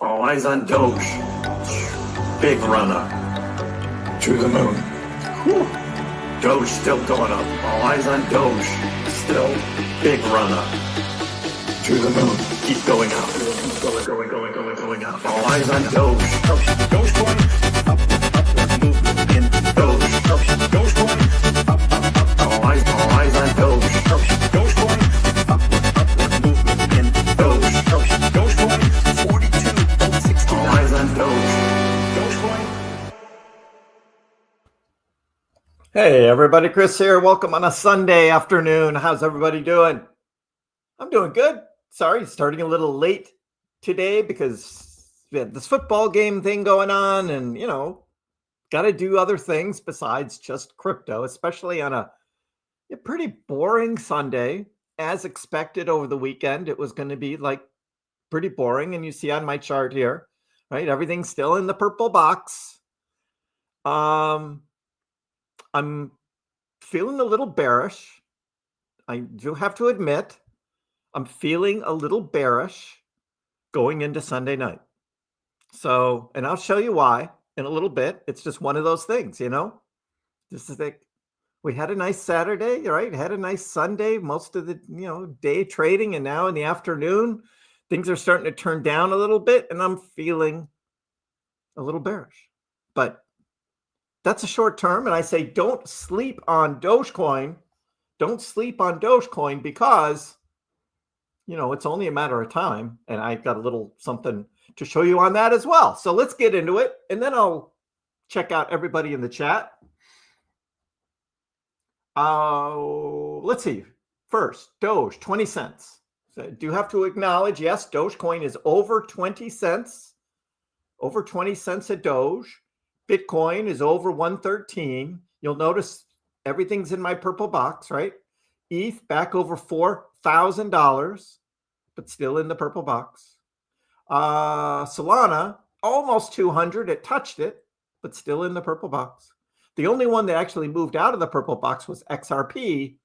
All eyes on Doge. Big runner. To the moon. Whew. Doge still going up. All eyes on Doge. Still big runner. To the moon. Keep going up. Going up. All eyes on Doge. Dogecoin. Up. Movement in Doge. Dogecoin. Up. All eyes on Doge. Dogecoin. Up. Movement in Doge. Dogecoin. 42.69. All eyes on Doge. Dogecoin. Hey everybody, Kriss here. Welcome on a Sunday afternoon. How's everybody doing? I'm doing good. Sorry, starting a little late today because we had this football game thing going on and, got to do other things besides just crypto, especially on a pretty boring Sunday. As expected over the weekend, it was going to be like pretty boring. And you see on my chart here, right? Everything's still in the purple box. I'm feeling a little bearish. I do have to admit, I'm feeling a little bearish going into Sunday night. So, and I'll show you why in a little bit. It's just one of those things, This is like, we had a nice Saturday, right? Had a nice Sunday, most of the, day trading. And now in the afternoon, things are starting to turn down a little bit and I'm feeling a little bearish. But that's a short term. And I say, don't sleep on Dogecoin. Don't sleep on Dogecoin because, it's only a matter of time. And I've got a little something to show you on that as well. So let's get into it. And then I'll check out everybody in the chat. Let's see. First, Doge, 20 cents. So I do have to acknowledge, yes, Dogecoin is over 20 cents. Over 20 cents a Doge. Bitcoin is over 113. You'll notice everything's in my purple box, right? ETH back over $4,000, but still in the purple box. Solana, almost 200. It touched it, but still in the purple box. The only one that actually moved out of the purple box was XRP,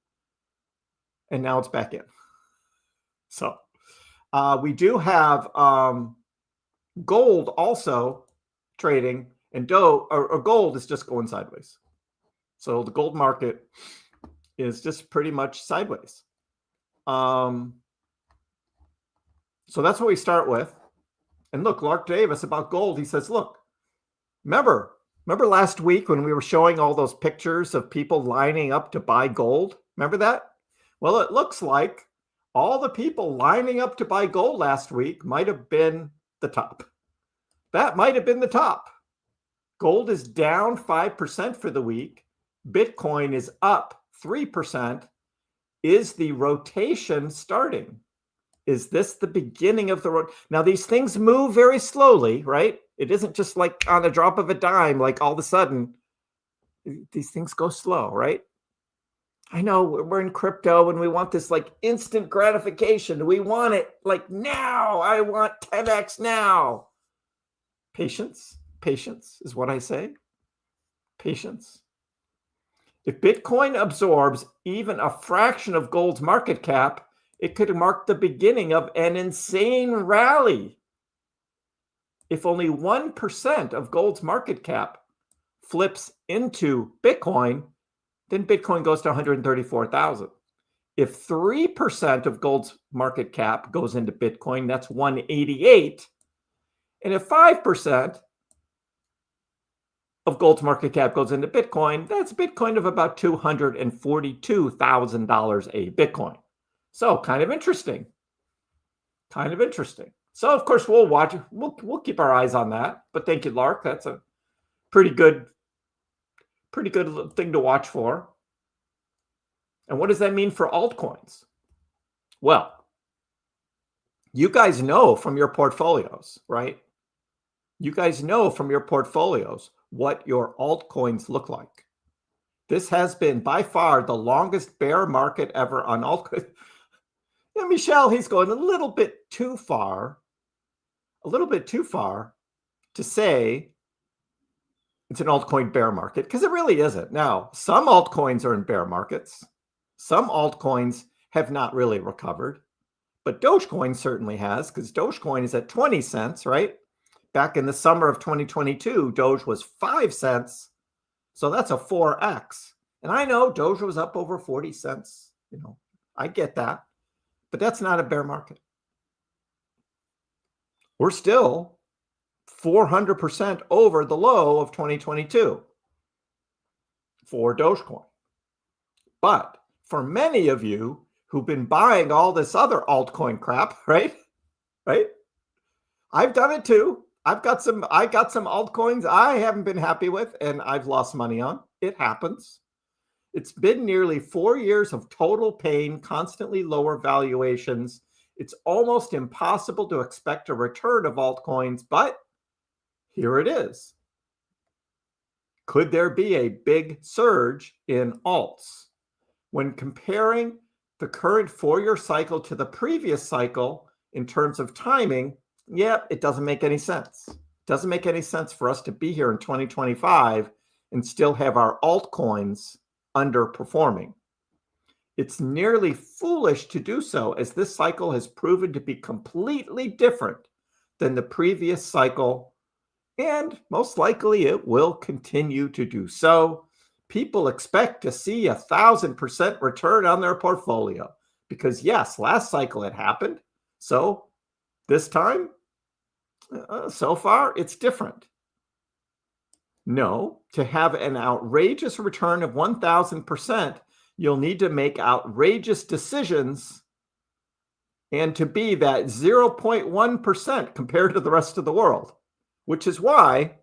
and now it's back in. So we do have gold also trading. And gold is just going sideways. So the gold market is just pretty much sideways. So that's what we start with. And look, Lark Davis about gold, he says, look, remember last week when we were showing all those pictures of people lining up to buy gold? Remember that? Well, it looks like all the people lining up to buy gold last week might have been the top. That might have been the top. Gold is down 5% for the week. Bitcoin is up 3%. Is the rotation starting? Is this the beginning of the road? Now, these things move very slowly, right? It isn't just like on the drop of a dime, like all of a sudden. These things go slow, right? I know we're in crypto and we want this like instant gratification. We want it like now. I want 10x now. Patience is what I say. Patience. If Bitcoin absorbs even a fraction of gold's market cap, it could mark the beginning of an insane rally. If only 1% of gold's market cap flips into Bitcoin, then Bitcoin goes to 134,000. If 3% of gold's market cap goes into Bitcoin, that's 188. And if 5% of gold's market cap goes into Bitcoin, that's Bitcoin of about $242,000 a Bitcoin. So kind of interesting. So of course we'll watch. We'll keep our eyes on that. But thank you, Lark. That's a pretty good thing to watch for. And what does that mean for altcoins? Well, you guys know from your portfolios, right? You guys know from your portfolios what your altcoins look like. This has been by far the longest bear market ever on altcoins. Yeah, Michelle, he's going a little bit too far to say it's an altcoin bear market because it really isn't. Now, some altcoins are in bear markets. Some altcoins have not really recovered, but Dogecoin certainly has because Dogecoin is at 20 cents, right? back in the summer of 2022, Doge was 5 cents. So that's a 4x. And I know Doge was up over 40 cents. I get that. But that's not a bear market. We're still 400% over the low of 2022 for Dogecoin. But for many of you who've been buying all this other altcoin crap, right? I've done it too. I got some altcoins I haven't been happy with and I've lost money on. It happens. It's been nearly 4 years of total pain, constantly lower valuations. It's almost impossible to expect a return of altcoins, but here it is. Could there be a big surge in alts? When comparing the current 4-year cycle to the previous cycle in terms of timing, it doesn't make any sense. It doesn't make any sense for us to be here in 2025 and still have our altcoins underperforming. It's nearly foolish to do so, as this cycle has proven to be completely different than the previous cycle, and most likely it will continue to do so. People expect to see 1,000% return on their portfolio because, yes, last cycle it happened. So this time, so far, it's different. No, to have an outrageous return of 1,000%, you'll need to make outrageous decisions and to be that 0.1% compared to the rest of the world, which is why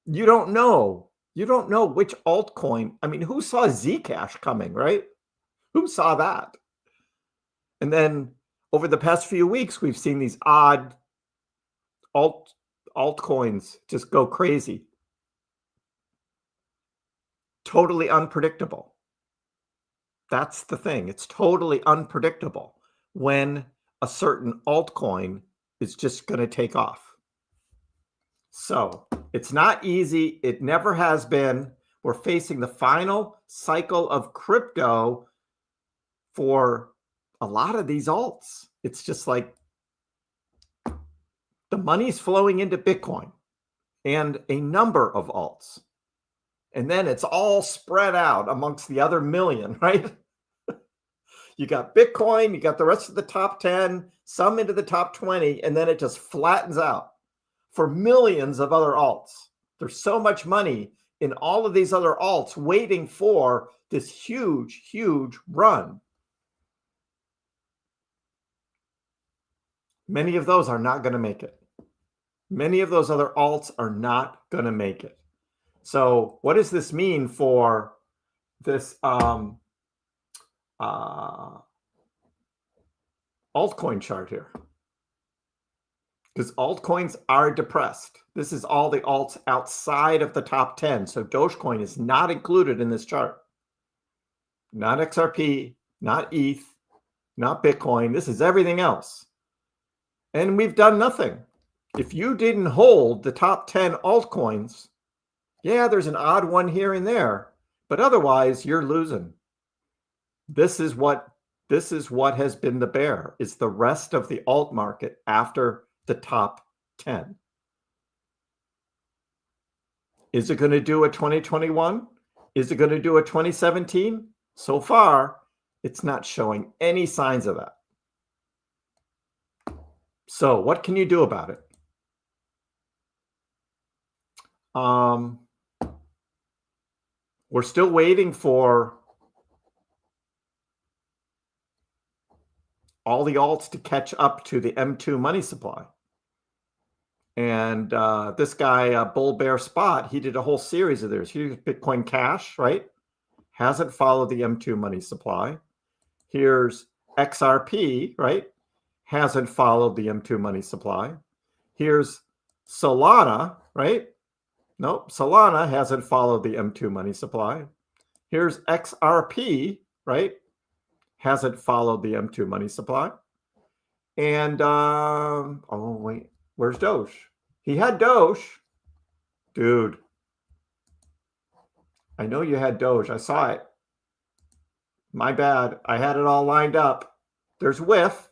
you don't know. You don't know which altcoin. I mean, who saw Zcash coming, right? Who saw that? And then over the past few weeks, we've seen these odd altcoins just go crazy. Totally unpredictable. That's the thing. It's totally unpredictable when a certain altcoin is just going to take off. So it's not easy. It never has been. We're facing the final cycle of crypto for a lot of these alts. It's just like the money's flowing into Bitcoin and a number of alts. And then it's all spread out amongst the other million, right? You got Bitcoin, you got the rest of the top 10, some into the top 20, and then it just flattens out for millions of other alts. There's so much money in all of these other alts waiting for this huge, huge run. Many of those are not going to make it. Many of those other alts are not going to make it. So what does this mean for this altcoin chart here? Because altcoins are depressed. This is all the alts outside of the top 10. So Dogecoin is not included in this chart. Not XRP, not ETH, not Bitcoin. This is everything else. And we've done nothing. If you didn't hold the top 10 altcoins, there's an odd one here and there, but otherwise you're losing. This is what has been the bear. It's the rest of the alt market after the top 10. Is it going to do a 2021? Is it going to do a 2017? So far, it's not showing any signs of that. So what can you do about it? We're still waiting for all the alts to catch up to the M2 money supply. And this guy, Bull Bear Spot, he did a whole series of theirs. Here's Bitcoin Cash, right? Hasn't followed the M2 money supply. Here's XRP, right? Hasn't followed the M2 money supply. Here's Solana, right? Nope, Solana hasn't followed the M2 money supply. Here's XRP, right? Hasn't followed the M2 money supply. And, oh, wait, where's Doge? He had Doge. Dude, I know you had Doge. I saw it. My bad. I had it all lined up. There's Whiff.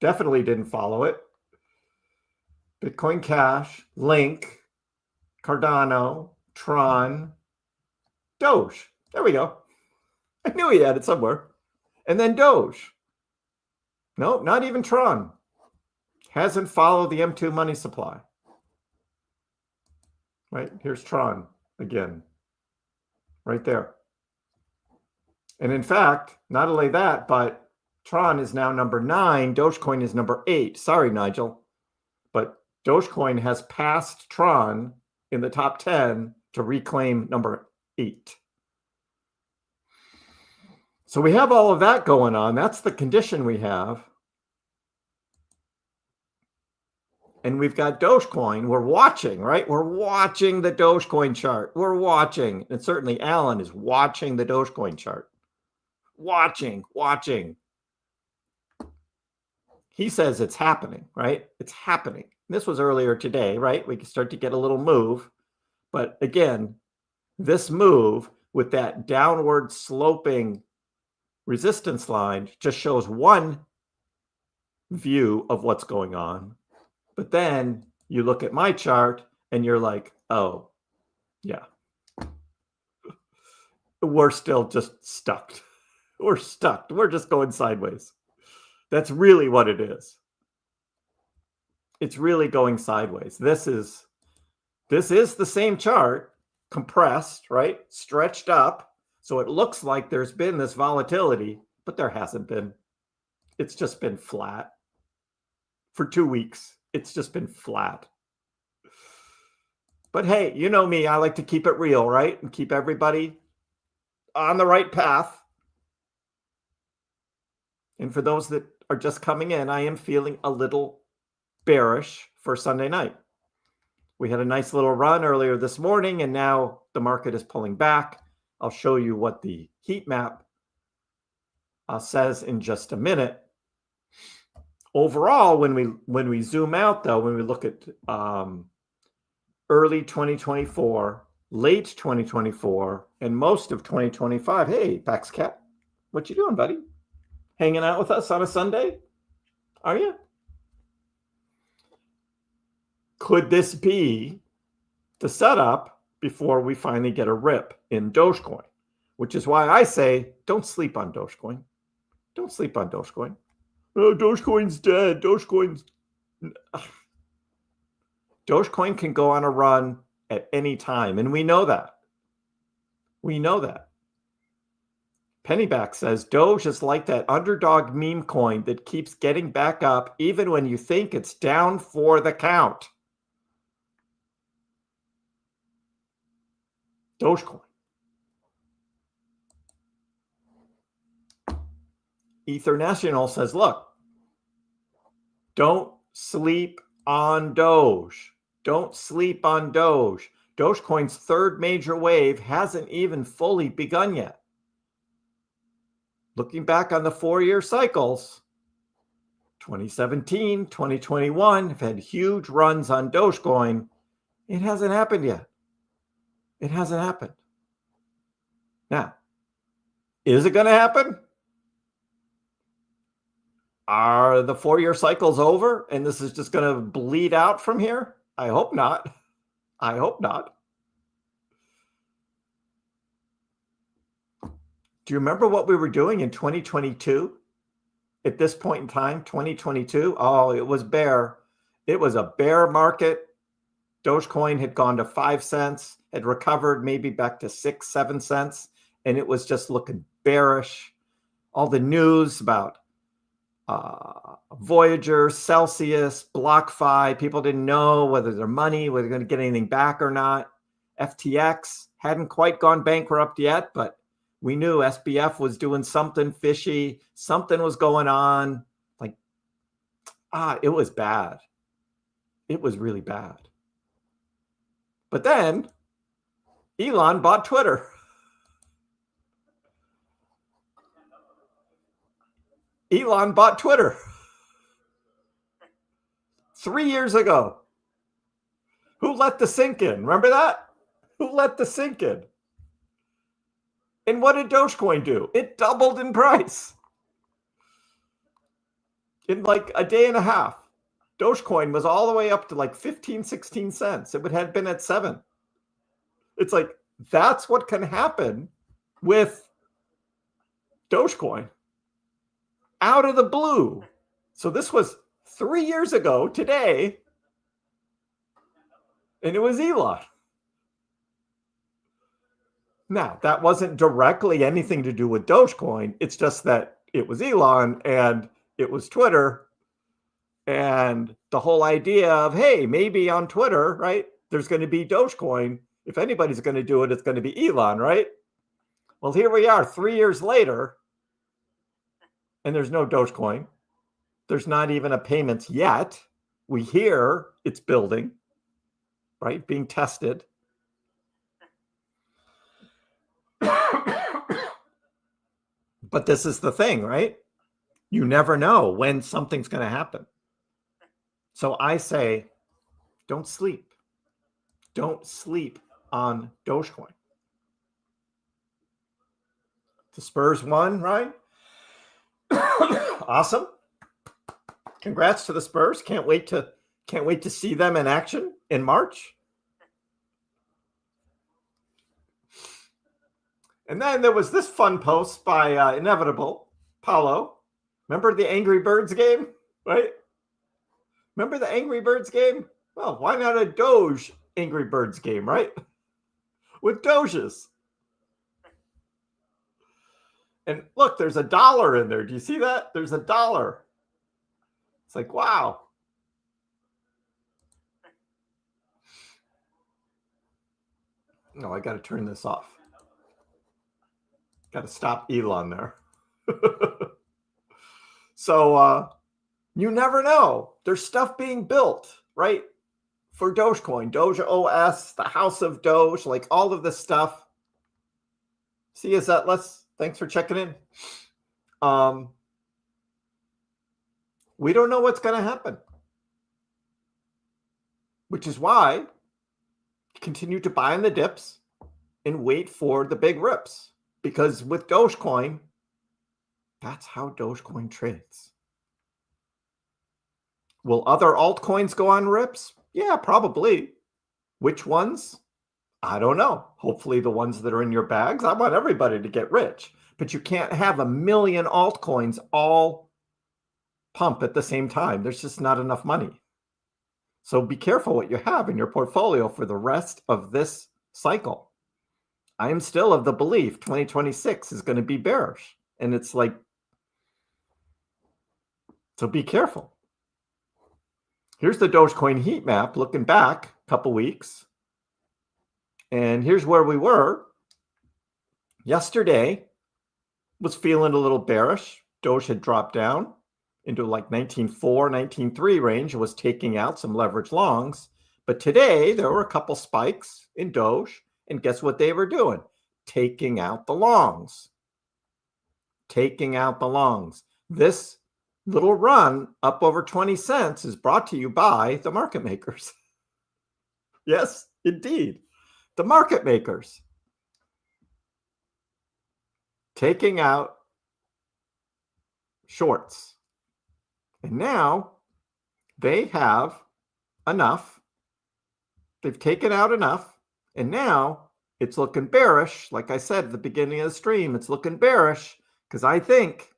Definitely didn't follow it. Bitcoin Cash, Link, Cardano, Tron, Doge. There we go. I knew he had it somewhere. And then Doge. Nope, not even Tron. Hasn't followed the M2 money supply. Right? Here's Tron again. Right there. And in fact, not only that, but Tron is now number 9. Dogecoin is number 8. Sorry, Nigel. But Dogecoin has passed Tron in the top 10 to reclaim number 8. So we have all of that going on. That's the condition we have. And we've got Dogecoin. We're watching, right? We're watching the Dogecoin chart. We're watching. And certainly Alan is watching the Dogecoin chart. Watching. He says it's happening, right? It's happening. This was earlier today, right? We can start to get a little move. But again, this move with that downward sloping resistance line just shows one view of what's going on. But then you look at my chart and you're like, oh, yeah. We're still just stuck. We're stuck. We're just going sideways. That's really what it is. It's really going sideways. This is the same chart, compressed, right? Stretched up. So it looks like there's been this volatility, but there hasn't been. It's just been flat. For 2 weeks, it's just been flat. But hey, you know me, I like to keep it real, right? And keep everybody on the right path. And for those that are just coming in, I am feeling a little bearish for Sunday night. We had a nice little run earlier this morning, and now the market is pulling back. I'll show you what the heat map says in just a minute. Overall, when we zoom out, though, when we look at early 2024, late 2024, and most of 2025, hey, Pax Cat, what you doing, buddy? Hanging out with us on a Sunday? Are you? Could this be the setup before we finally get a rip in Dogecoin? Which is why I say, don't sleep on Dogecoin. Don't sleep on Dogecoin. Oh, Dogecoin's dead. Dogecoin can go on a run at any time, and we know that. We know that. Pennyback says, Doge is like that underdog meme coin that keeps getting back up even when you think it's down for the count. Dogecoin. Ether National says, look, don't sleep on Doge. Don't sleep on Doge. Dogecoin's third major wave hasn't even fully begun yet. Looking back on the 4-year cycles, 2017, 2021 have had huge runs on Dogecoin. It hasn't happened yet. It hasn't happened. Now, is it going to happen? Are the 4-year cycles over and this is just going to bleed out from here? I hope not. I hope not. Do you remember what we were doing in 2022? At this point in time, 2022? Oh, it was bear. It was a bear market. Dogecoin had gone to 5 cents, had recovered maybe back to 6, 7 cents, and it was just looking bearish. All the news about Voyager, Celsius, BlockFi, people didn't know whether their money, whether they're going to get anything back or not. FTX hadn't quite gone bankrupt yet, but we knew SBF was doing something fishy. Something was going on. Like, it was bad. It was really bad. But then Elon bought Twitter. Elon bought Twitter 3 years ago. Who let the sink in? Remember that? Who let the sink in? And what did Dogecoin do? It doubled in price in like a day and a half. Dogecoin was all the way up to like 15, 16 cents. It had been at 7. It's like, that's what can happen with Dogecoin out of the blue. So this was 3 years ago today, and it was Elon. Now, that wasn't directly anything to do with Dogecoin. It's just that it was Elon and it was Twitter. And the whole idea of, hey, maybe on Twitter, right, there's going to be Dogecoin. If anybody's going to do it, it's going to be Elon, right? Well, here we are 3 years later, and there's no Dogecoin. There's not even a payment yet. We hear it's building, right, being tested. But this is the thing, right? You never know when something's going to happen. So I say, don't sleep. Don't sleep on Dogecoin. The Spurs won, right? Awesome. Congrats to the Spurs. Can't wait to see them in action in March. And then there was this fun post by Inevitable Paulo. Remember the Angry Birds game, right? Remember the Angry Birds game? Well, why not a Doge Angry Birds game, right? With Doges. And look, there's $1 in there. Do you see that? There's $1. It's like, wow. No, I got to turn this off. Got to stop Elon there. So you never know. There's stuff being built, right? For Dogecoin, Doge OS, the House of Doge, like all of this stuff. See, is that less? Thanks for checking in. We don't know what's going to happen, which is why continue to buy in the dips and wait for the big rips. Because with Dogecoin, that's how Dogecoin trades. Will other altcoins go on rips? Yeah, probably. Which ones? I don't know. Hopefully the ones that are in your bags. I want everybody to get rich. But you can't have 1 million altcoins all pump at the same time. There's just not enough money. So be careful what you have in your portfolio for the rest of this cycle. I am still of the belief 2026 is going to be bearish. And it's like, so be careful. Here's the Dogecoin heat map looking back a couple weeks. And here's where we were. Yesterday was feeling a little bearish. Doge had dropped down into like 19.4, 19.3 range. It was taking out some leverage longs. But today there were a couple spikes in Doge. And guess what they were doing? Taking out the longs. Taking out the longs. This little run up over 20 cents is brought to you by the market makers. Yes, indeed. The market makers. Taking out shorts. And now they have enough. They've taken out enough. And now it's looking bearish. Like I said at the beginning of the stream, it's looking bearish because I think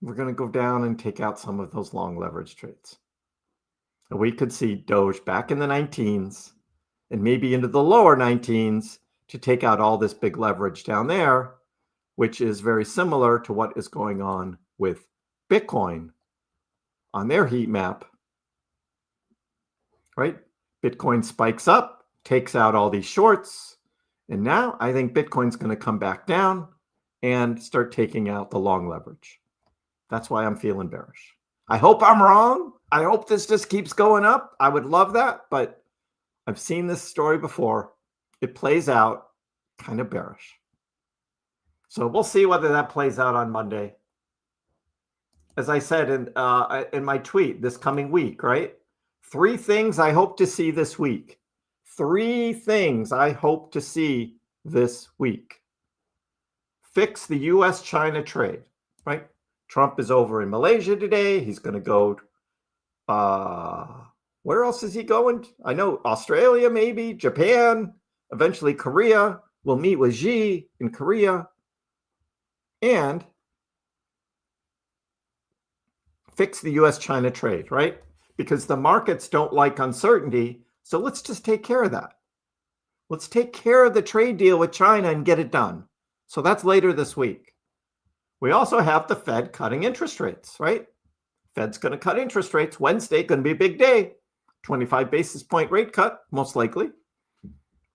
we're going to go down and take out some of those long leverage trades. And we could see Doge back in the 19s and maybe into the lower 19s to take out all this big leverage down there, which is very similar to what is going on with Bitcoin on their heat map, right? Bitcoin spikes up, takes out all these shorts, and now I think Bitcoin's going to come back down and start taking out the long leverage. That's why I'm feeling bearish. I hope I'm wrong. I hope this just keeps going up. I would love that, but I've seen this story before. It plays out kind of bearish. So we'll see whether that plays out on Monday. As I said in my tweet this coming week, right? 3 things I hope to see this week. 3 things I hope to see this week. Fix the U.S.-China trade, right? Trump is over in Malaysia today. He's going to go Where else is he going? I know Australia, maybe Japan, eventually Korea. We'll meet with Xi in Korea and fix the US-China trade, right? Because the markets don't like uncertainty. So let's just take care of that. Let's take care of the trade deal with China and get it done. So that's later this week. We also have the Fed cutting interest rates, right? Fed's going to cut interest rates. Wednesday, going to be a big day. 25 basis point rate cut, most likely.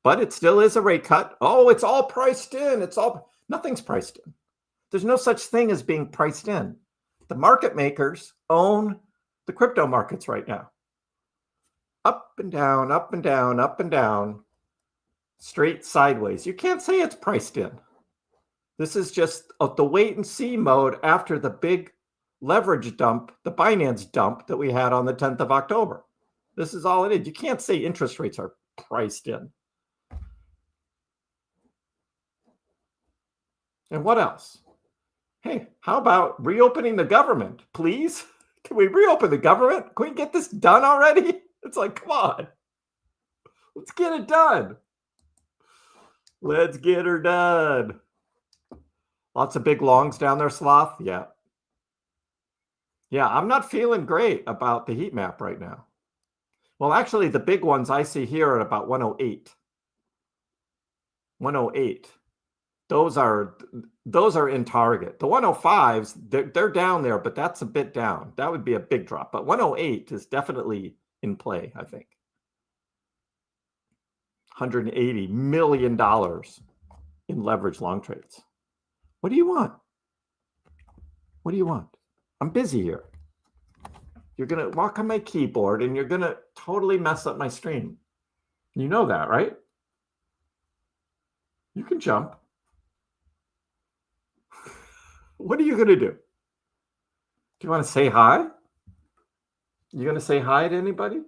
But it still is a rate cut. Oh, it's all priced in. Nothing's priced in. There's no such thing as being priced in. The market makers own the crypto markets right now. Up and down, up and down, up and down. Straight sideways. You can't say it's priced in. This is just the wait and see mode after the big leverage dump, the Binance dump that we had on the 10th of October. This is all it is. You can't say interest rates are priced in. And what else? Hey, how about reopening the government, please? Can we reopen the government? Can we get this done already? It's like, come on. Let's get it done. Let's get her done. Lots of big longs down there, Sloth. Yeah. Yeah, I'm not feeling great about the heat map right now. Well, actually, the big ones I see here are about 108. 108. Those are in target. The 105s, they're down there, but that's a bit down. That would be a big drop. But 108 is definitely in play, I think. $180 million in leverage long trades. What do you want? What do you want? I'm busy here. You're going to walk on my keyboard and you're going to totally mess up my stream. You know that, right? You can jump. What are you going to do? Do you want to say hi? You going to say hi to anybody?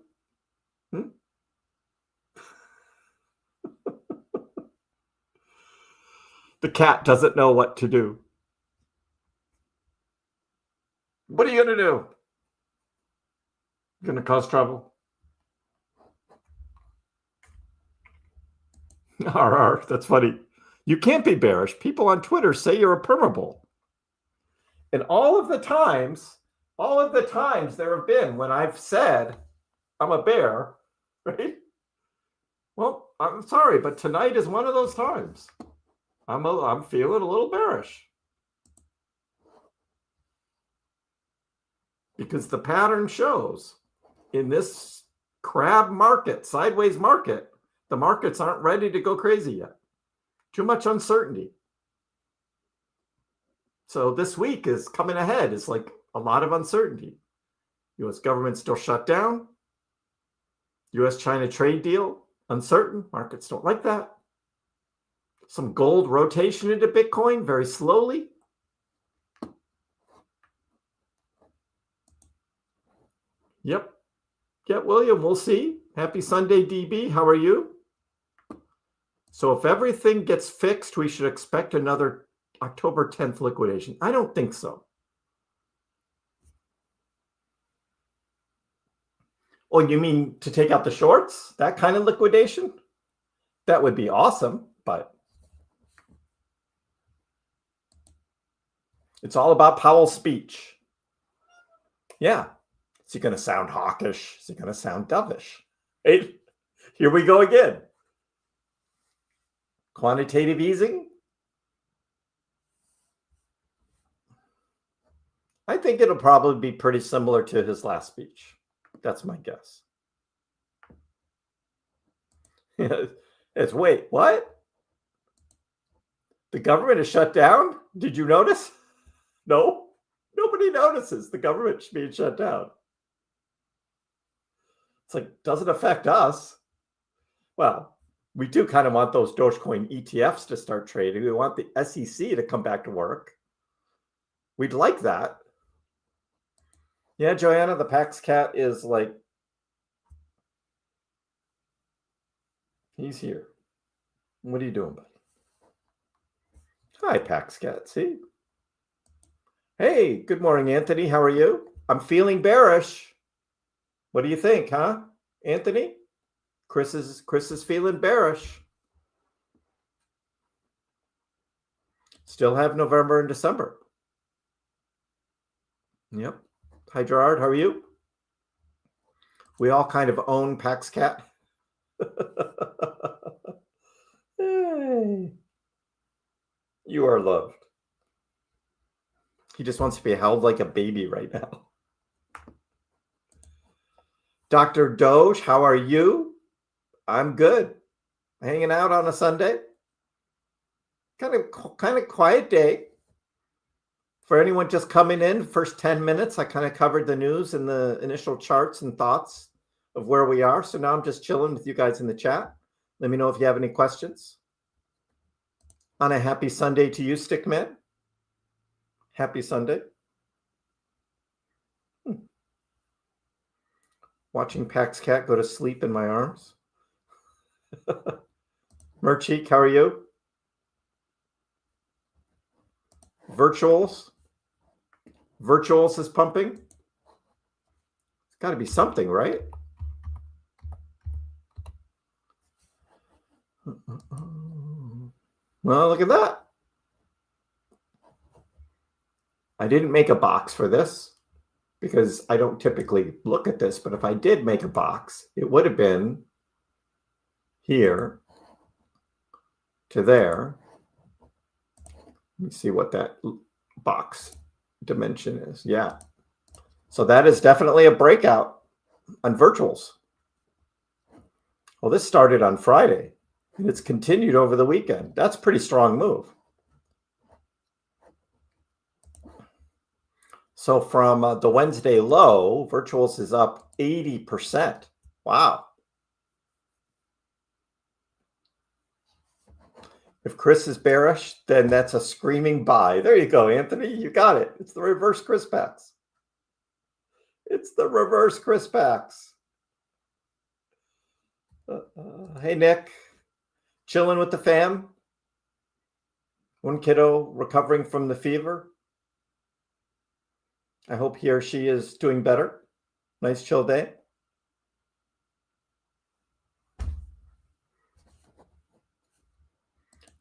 The cat doesn't know what to do. What are you going to do? Going to cause trouble? RR, that's funny. You can't be bearish. People on Twitter say you're a permabull. And all of the times there have been when I've said I'm a bear, right? Well, I'm sorry, but tonight is one of those times. I'm feeling a little bearish. Because the pattern shows in this crab market, sideways market, the markets aren't ready to go crazy yet. Too much uncertainty. So this week is coming ahead. It's like a lot of uncertainty. U.S. government still shut down. U.S.-China trade deal, uncertain. Markets don't like that. Some gold rotation into Bitcoin very slowly. Yep. Yeah, William, we'll see. Happy Sunday, DB. How are you? So if everything gets fixed, we should expect another October 10th liquidation. I don't think so. Oh, you mean to take out the shorts? That kind of liquidation? That would be awesome, but it's all about Powell's speech. Yeah. Is he going to sound hawkish? Is he going to sound dovish? Hey, here we go again. Quantitative easing? I think it'll probably be pretty similar to his last speech. That's my guess. It's wait, what? The government is shut down? Did you notice? No, nobody notices the government being shut down. It's like, doesn't affect us. Well, we do kind of want those Dogecoin ETFs to start trading. We want the SEC to come back to work. We'd like that. Yeah, Joanna, the Pax cat is like, he's here. What are you doing, buddy? Hi, Pax cat. See? Hey, good morning, Anthony. How are you? I'm feeling bearish. What do you think, huh, Anthony? Kriss is feeling bearish. Still have November and December. Yep. Hi, Gerard. How are you? We all kind of own PaxCat. Hey. You are loved. He just wants to be held like a baby right now. Dr. Doge, how are you? I'm good. Hanging out on a Sunday. Kind of quiet day. For anyone just coming in, first 10 minutes, I kind of covered the news and the initial charts and thoughts of where we are. So now I'm just chilling with you guys in the chat. Let me know if you have any questions. On a happy Sunday to you, Stickman. Happy Sunday. Watching PaxCat go to sleep in my arms. Mercheek, how are you? Virtuals. Virtuals is pumping. It's got to be something, right? Well, look at that. I didn't make a box for this because I don't typically look at this, but if I did make a box, it would have been here to there. Let me see what that box dimension is. Yeah. So that is definitely a breakout on virtuals. Well, this started on Friday and it's continued over the weekend. That's a pretty strong move. So from the Wednesday low, virtuals is up 80%. Wow. If Kriss is bearish, then that's a screaming buy. There you go, Anthony. You got it. It's the reverse KrissPax. It's the reverse KrissPax. Hey, Nick. Chilling with the fam. One kiddo recovering from the fever. I hope he or she is doing better. Nice chill day.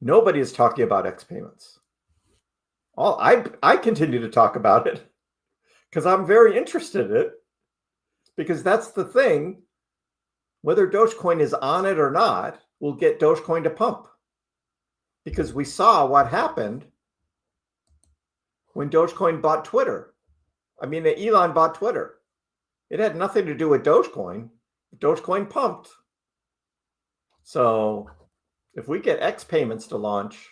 Nobody is talking about X payments. I continue to talk about it because I'm very interested in it, because that's the thing. Whether Dogecoin is on it or not will get Dogecoin to pump, because we saw what happened when Dogecoin bought Twitter. I mean, Elon bought Twitter. It had nothing to do with Dogecoin. Dogecoin pumped. So if we get X payments to launch,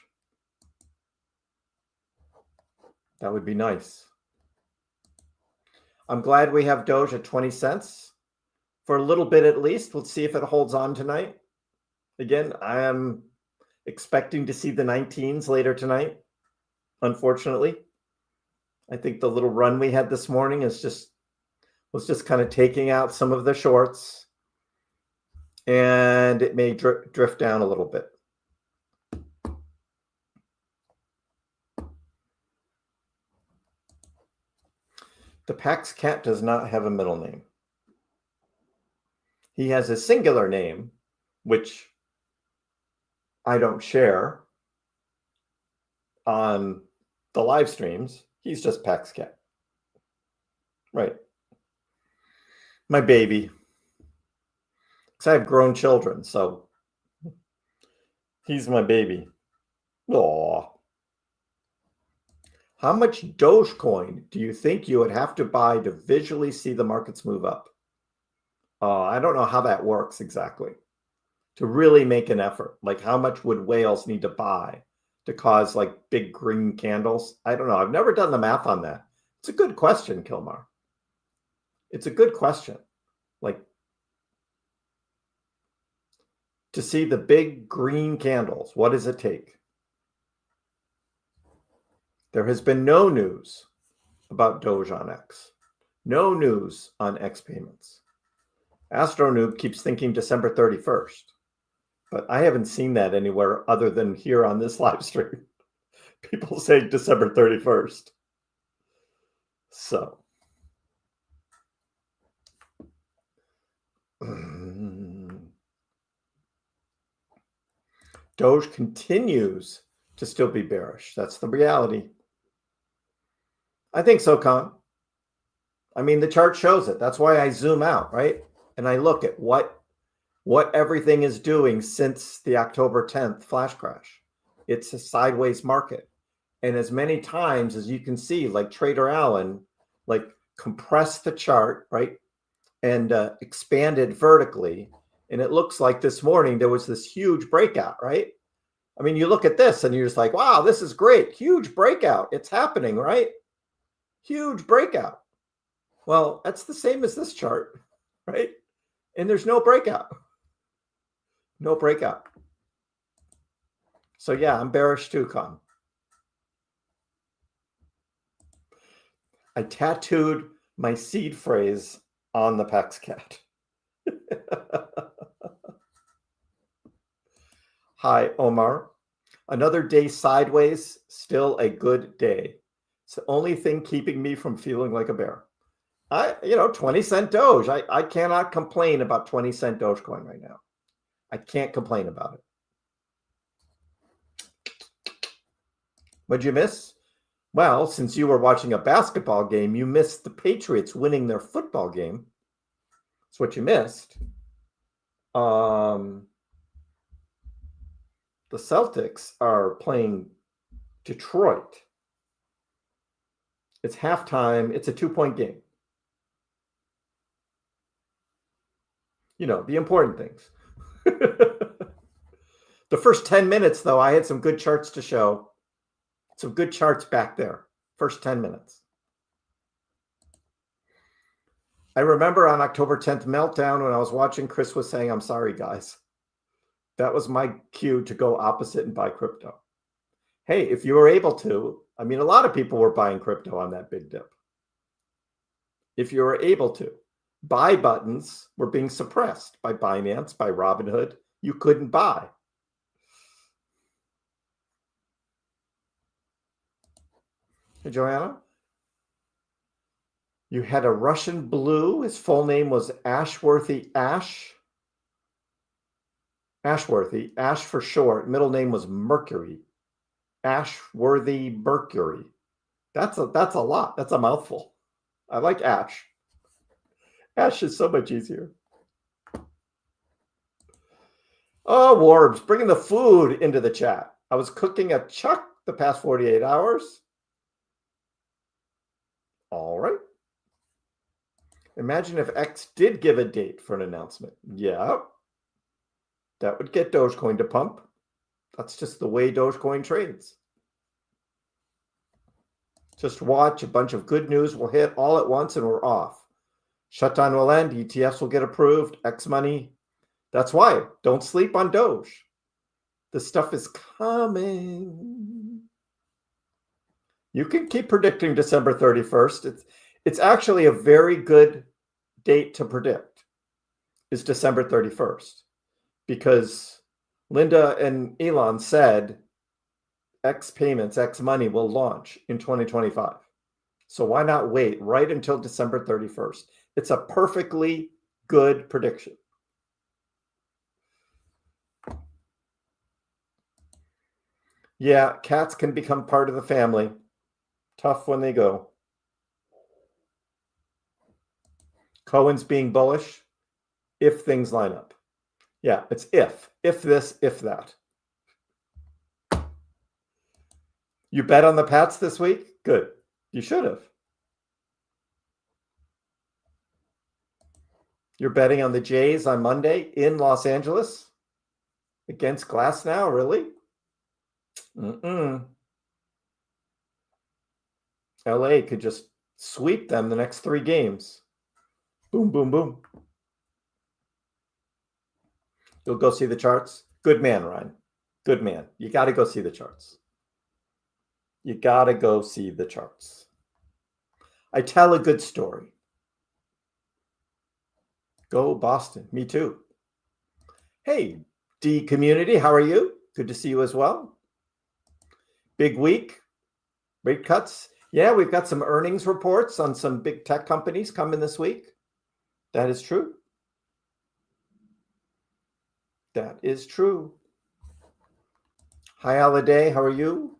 that would be nice. I'm glad we have Doge at 20 cents for a little bit at least. Let's see if it holds on tonight. Again, I am expecting to see the 19s later tonight, unfortunately. I think the little run we had this morning was just kind of taking out some of the shorts, and it may drift down a little bit. The PaxCat does not have a middle name. He has a singular name, which I don't share on the live streams. He's just PaxCat. Right. My baby. Because I have grown children, so he's my baby. Aww. How much Dogecoin do you think you would have to buy to visually see the markets move up? I don't know how that works exactly. To really make an effort, like how much would whales need to buy to cause like big green candles? I don't know. I've never done the math on that. It's a good question, Kilmar. It's a good question. Like, to see the big green candles, what does it take? There has been no news about Doge on X. No news on X payments. AstroNoob keeps thinking December 31st. But I haven't seen that anywhere other than here on this live stream. People say December 31st. So Doge continues to still be bearish. That's the reality. I think so, Con. I mean, the chart shows it. That's why I zoom out, right? And I look at what everything is doing since the October 10th flash crash. It's a sideways market. And as many times as you can see, like Trader Allen, like compressed the chart, right? And expanded vertically. And it looks like this morning there was this huge breakout, right? I mean, you look at this and you're just like, wow, this is great. Huge breakout. It's happening, right? Huge breakout. Well, that's the same as this chart, right? And there's no breakout. No breakout. So yeah, I'm bearish too, Con. I tattooed my seed phrase on the Pex cat. Hi, Omar. Another day sideways, still a good day. It's the only thing keeping me from feeling like a bear. 20-cent Doge. I cannot complain about 20-cent Dogecoin right now. I can't complain about it. What'd you miss? Well, since you were watching a basketball game, you missed the Patriots winning their football game. That's what you missed. The Celtics are playing Detroit. It's halftime. It's a 2-point game. You know, the important things. The first 10 minutes, though, I had some good charts to show. Some good charts back there. First 10 minutes. I remember on October 10th meltdown when I was watching, Kriss was saying, I'm sorry, guys. That was my cue to go opposite and buy crypto. Hey, if you were able to, I mean, a lot of people were buying crypto on that big dip. If you were able to, buy buttons were being suppressed by Binance, by Robinhood. You couldn't buy. Hey, Joanna. You had a Russian blue. His full name was Ashworthy Ash. Ashworthy, Ash for short. Middle name was Mercury. Ashworthy Mercury. That's a lot. That's a mouthful. I like Ash. Ash is so much easier. Oh, Warbs, bringing the food into the chat. I was cooking a chuck the past 48 hours. All right. Imagine if X did give a date for an announcement. Yeah. That would get Dogecoin to pump. That's just the way Dogecoin trades. Just watch. A bunch of good news will hit all at once and we're off. Shutdown will end. ETFs will get approved. X money. That's why. Don't sleep on Doge. The stuff is coming. You can keep predicting December 31st. It's actually a very good date to predict is December 31st. Because Linda and Elon said X payments, X money will launch in 2025. So why not wait right until December 31st? It's a perfectly good prediction. Yeah, cats can become part of the family. Tough when they go. Cohen's being bullish if things line up. Yeah, it's if this, if that. You bet on the Pats this week? Good. You should have. You're betting on the Jays on Monday in Los Angeles against Glass now, really? LA could just sweep them the next 3 games. Boom, boom, boom. You'll go see the charts? Good man, Ryan. Good man. You got to go see the charts. You got to go see the charts. I tell a good story. Go Boston. Me too. Hey, D community, how are you? Good to see you as well. Big week. Rate cuts. Yeah, we've got some earnings reports on some big tech companies coming this week. That is true. That is true. Hi, Holiday. How are you?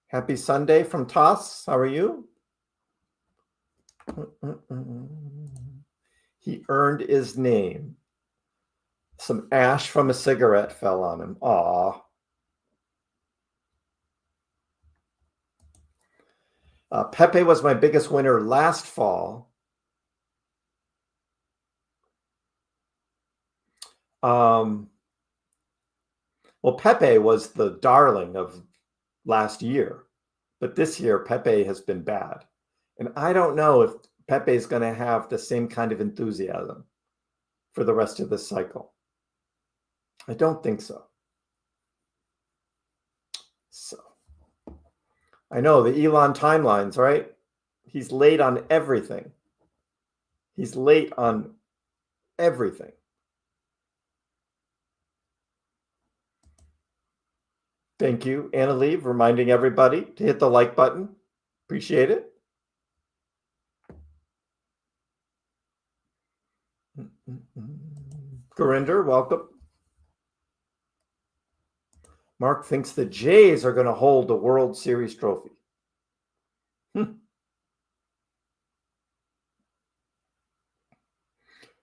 Happy Sunday from Toss. How are you? He earned his name. Some ash from a cigarette fell on him. Aw. Pepe was my biggest winner last fall. Well, Pepe was the darling of last year, but this year Pepe has been bad. And I don't know if Pepe is going to have the same kind of enthusiasm for the rest of this cycle. I don't think so. So I know the Elon timelines, right? He's late on everything. He's late on everything. Thank you, Anna Lee, reminding everybody to hit the like button. Appreciate it. Gurinder, welcome. Mark thinks the Jays are going to hold the World Series trophy.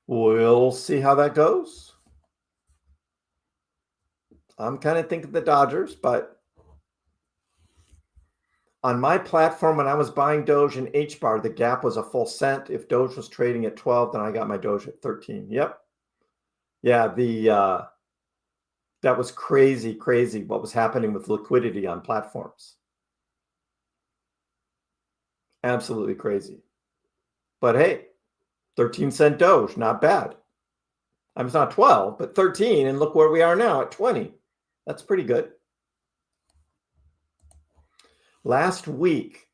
We'll see how that goes. I'm kind of thinking the Dodgers, but on my platform, when I was buying Doge and H-bar, the gap was a full cent. If Doge was trading at 12, then I got my Doge at 13. Yep. Yeah, that was crazy what was happening with liquidity on platforms. Absolutely crazy. But hey, 13-cent Doge, not bad. I mean, it's not 12, but 13, and look where we are now at 20. That's pretty good. Last week,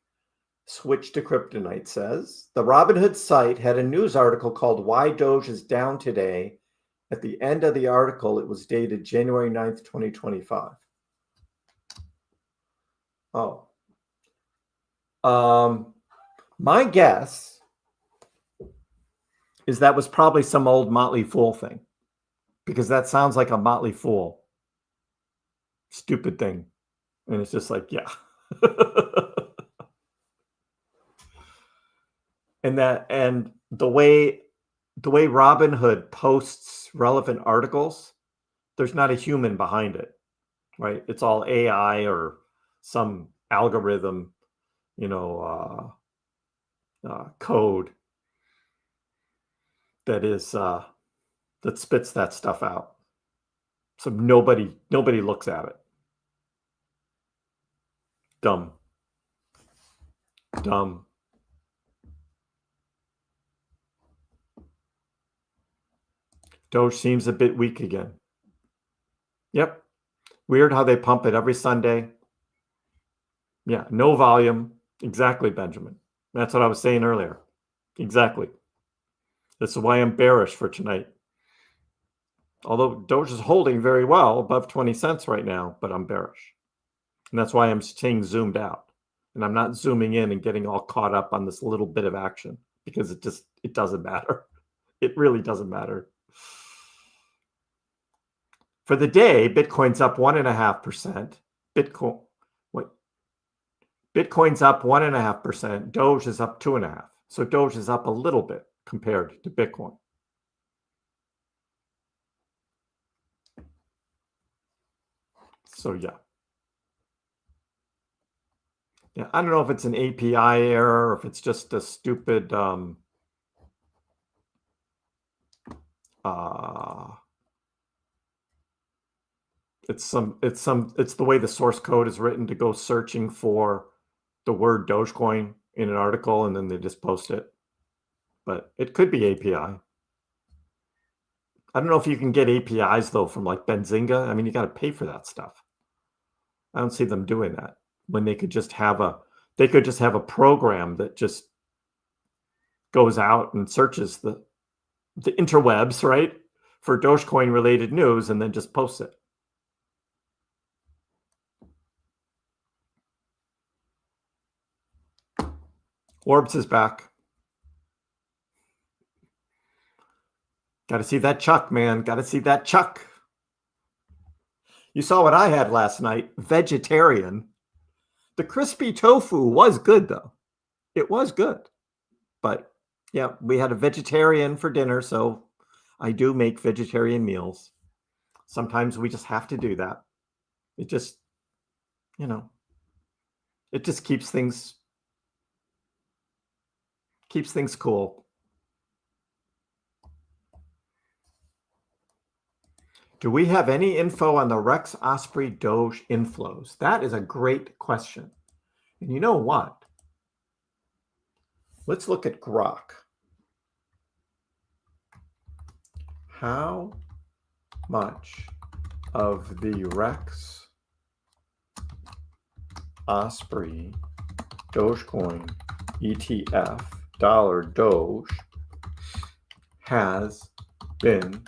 Switch to Kryptonite says, the Robinhood site had a news article called Why Doge is Down Today. At the end of the article, it was dated January 9th, 2025. Oh. My guess is that was probably some old Motley Fool thing, because that sounds like a Motley Fool stupid thing. And it's just like, yeah. and the way Robinhood posts relevant articles, there's not a human behind it, right? It's all AI or some algorithm, code that spits that stuff out. So nobody looks at it. Dumb. Doge seems a bit weak again. Yep. Weird how they pump it every Sunday. Yeah, no volume. Exactly, Benjamin. That's what I was saying earlier. Exactly. This is why I'm bearish for tonight. Although Doge is holding very well above 20 cents right now, but I'm bearish. And that's why I'm staying zoomed out. And I'm not zooming in and getting all caught up on this little bit of action, because it doesn't matter. It really doesn't matter. For the day, Bitcoin's up 1.5%. Bitcoin's up 1.5%. Doge is up 2.5%. So Doge is up a little bit compared to Bitcoin. So yeah. Yeah, I don't know if it's an API error or if it's just a stupid it's the way the source code is written to go searching for the word Dogecoin in an article and then they just post it. But it could be API. I don't know if you can get APIs though from like Benzinga. I mean, you got to pay for that stuff. I don't see them doing that when they could just have a program that just goes out and searches the interwebs, right, for Dogecoin related news and then just posts it. Orbs is back. Got to see that Chuck, man. Got to see that Chuck. You saw what I had last night, vegetarian. The crispy tofu was good, though. It was good. But yeah, we had a vegetarian for dinner, so I do make vegetarian meals. Sometimes we just have to do that. It just, it just keeps things cool. Do we have any info on the Rex Osprey Doge inflows? That is a great question. And you know what? Let's look at Grok. How much of the Rex Osprey Dogecoin ETF, dollar Doge, has been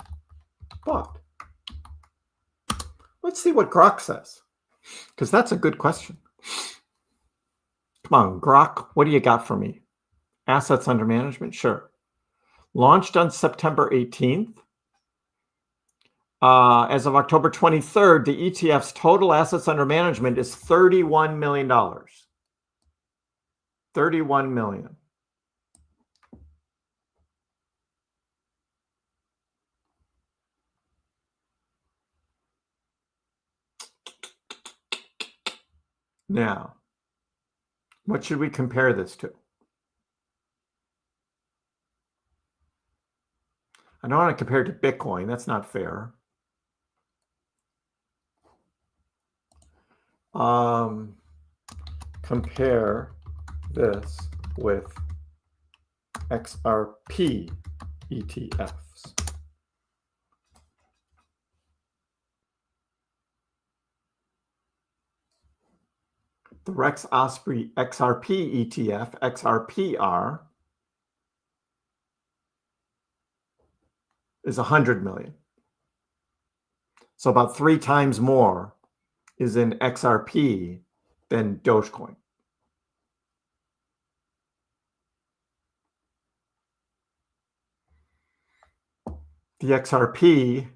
bought? Let's see what Grok says, because that's a good question. Come on, Grok, what do you got for me? Assets under management? Sure. Launched on September 18th. As of October 23rd, the ETF's total assets under management is $31 million. $31 million. Now, what should we compare this to? I don't want to compare it to Bitcoin. That's not fair. Compare this with XRP ETFs. The Rex Osprey XRP ETF, XRPR, is 100 million. So about 3 times more is in XRP than Dogecoin. The XRP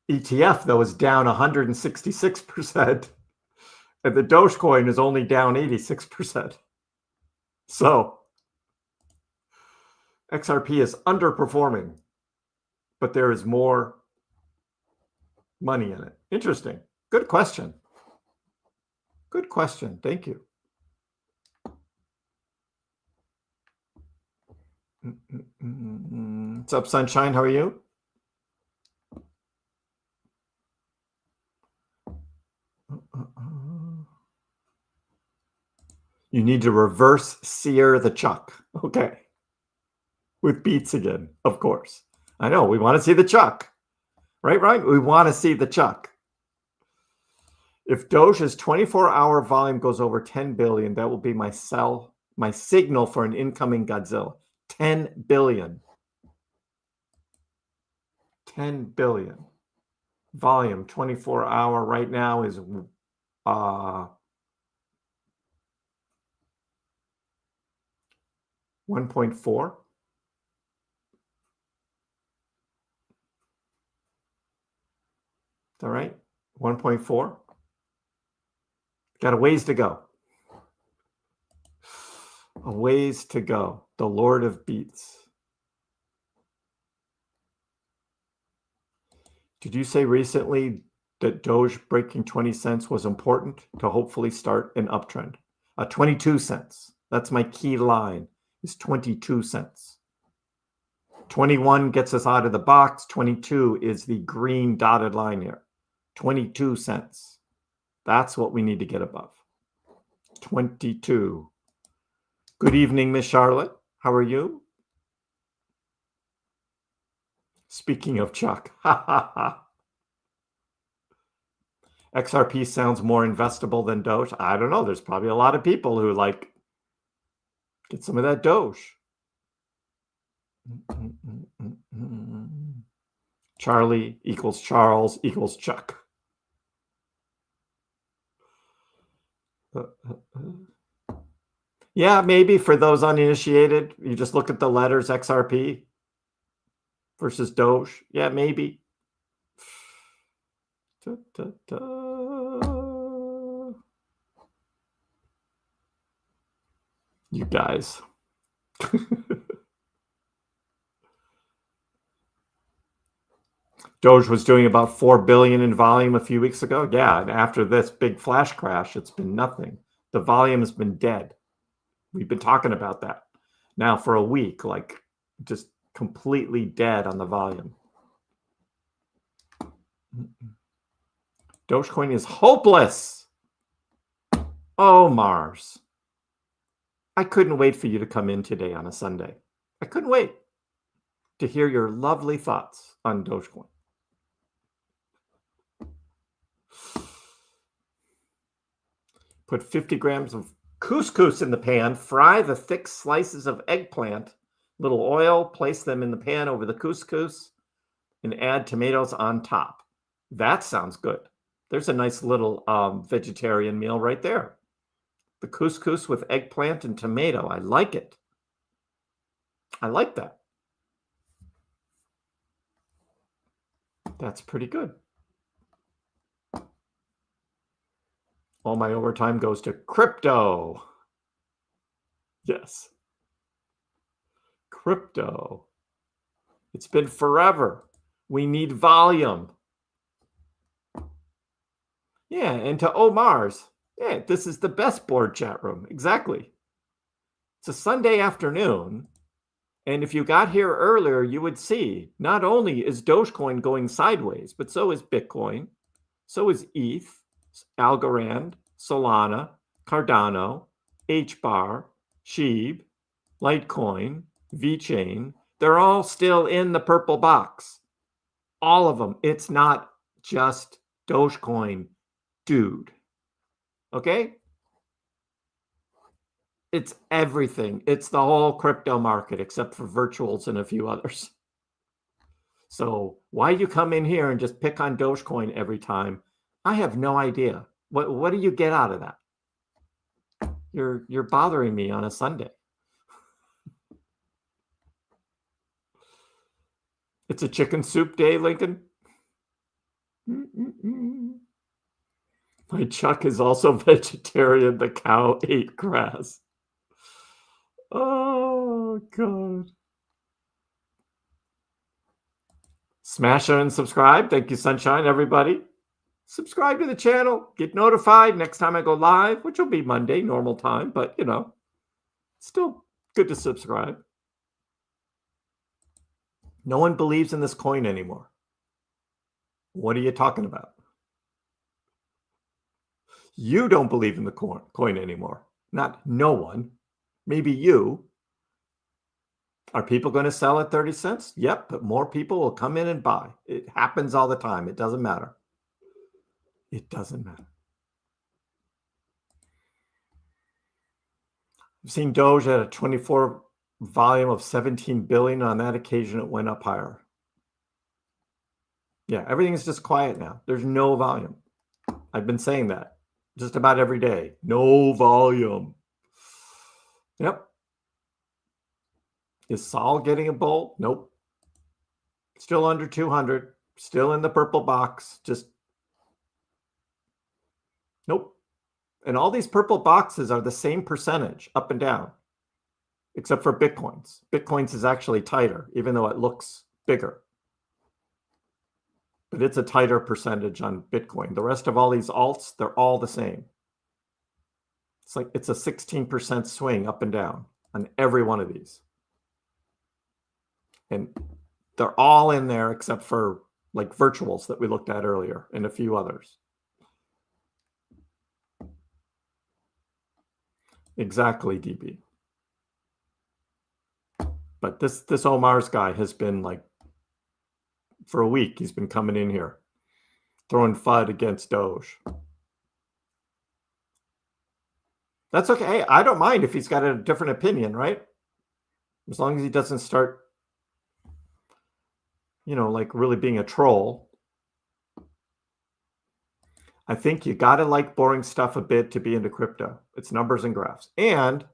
ETF, though, is down 166%, and the Dogecoin is only down 86%. So XRP is underperforming, but there is more money in it. Interesting. Good question. Good question. Thank you. What's up, Sunshine? How are you? You need to reverse sear the chuck. Okay. With beats again, of course. I know. We want to see the chuck. Right? We want to see the chuck. If Doge's 24-hour volume goes over 10 billion, that will be my signal for an incoming Godzilla. 10 billion. 10 billion. Volume, 24-hour right now is 1.4. All right, 1.4. Got a ways to go. A ways to go. The Lord of Beats. Did you say recently that Doge breaking 20 cents was important to hopefully start an uptrend? 22 cents. That's my key line, is 22 cents. 21 gets us out of the box. 22 is the green dotted line here. 22 cents. That's what we need to get above. 22. Good evening, Miss Charlotte. How are you? Speaking of Chuck. XRP sounds more investable than Doge. I don't know. There's probably a lot of people who get some of that Doge. Charlie equals Charles equals Chuck. Yeah, maybe for those uninitiated, you just look at the letters XRP versus Doge. Yeah, maybe. Da, da, da. You guys. Doge was doing about 4 billion in volume a few weeks ago. Yeah, and after this big flash crash, it's been nothing. The volume has been dead. We've been talking about that now for a week, like just completely dead on the volume. Dogecoin is hopeless. Oh, Mars. I couldn't wait for you to come in today on a Sunday. I couldn't wait to hear your lovely thoughts on Dogecoin. Put 50 grams of couscous in the pan, fry the thick slices of eggplant, little oil, place them in the pan over the couscous, and add tomatoes on top. That sounds good. There's a nice little vegetarian meal right there. The couscous with eggplant and tomato. I like it. I like that. That's pretty good. All my overtime goes to crypto. Yes. Crypto. It's been forever. We need volume. Yeah, and to Omar's. Yeah, this is the best board chat room. Exactly. It's a Sunday afternoon. And if you got here earlier, you would see not only is Dogecoin going sideways, but so is Bitcoin. So is ETH, Algorand, Solana, Cardano, HBAR, Sheeb, Litecoin, VeChain. They're all still in the purple box. All of them. It's not just Dogecoin, dude. Okay? It's everything. It's the whole crypto market except for virtuals and a few others. So why you come in here and just pick on Dogecoin every time? I have no idea. What do you get out of that? You're bothering me on a Sunday. It's a chicken soup day, Lincoln. My Chuck is also vegetarian. The cow ate grass. Oh, God. Smash and subscribe. Thank you, Sunshine, everybody. Subscribe to the channel. Get notified next time I go live, which will be Monday, normal time. But, you know, still good to subscribe. No one believes in this coin anymore. What are you talking about? You don't believe in the coin anymore. Not no one. Maybe you. Are people going to sell at 30 cents? Yep, but more people will come in and buy. It happens all the time. It doesn't matter. It doesn't matter. I've seen Doge at a 24 volume of 17 billion. On that occasion, it went up higher. Yeah, everything's just quiet now. There's no volume. I've been saying that just about every day. No volume. Yep. Is Sol getting a bull? Nope. Still under 200. Still in the purple box. Just nope. And all these purple boxes are the same percentage up and down, except for Bitcoin's. Bitcoin's is actually tighter, even though it looks bigger. But it's a tighter percentage on Bitcoin. The rest of all these alts, they're all the same. It's like it's a 16% swing up and down on every one of these. And they're all in there except for like virtuals that we looked at earlier and a few others. Exactly, DB. But this Omar's guy has been like, for a week, he's been coming in here, throwing FUD against Doge. That's okay. Hey, I don't mind if he's got a different opinion, right? As long as he doesn't start, you know, like really being a troll. I think you got to like boring stuff a bit to be into crypto. It's numbers and graphs. And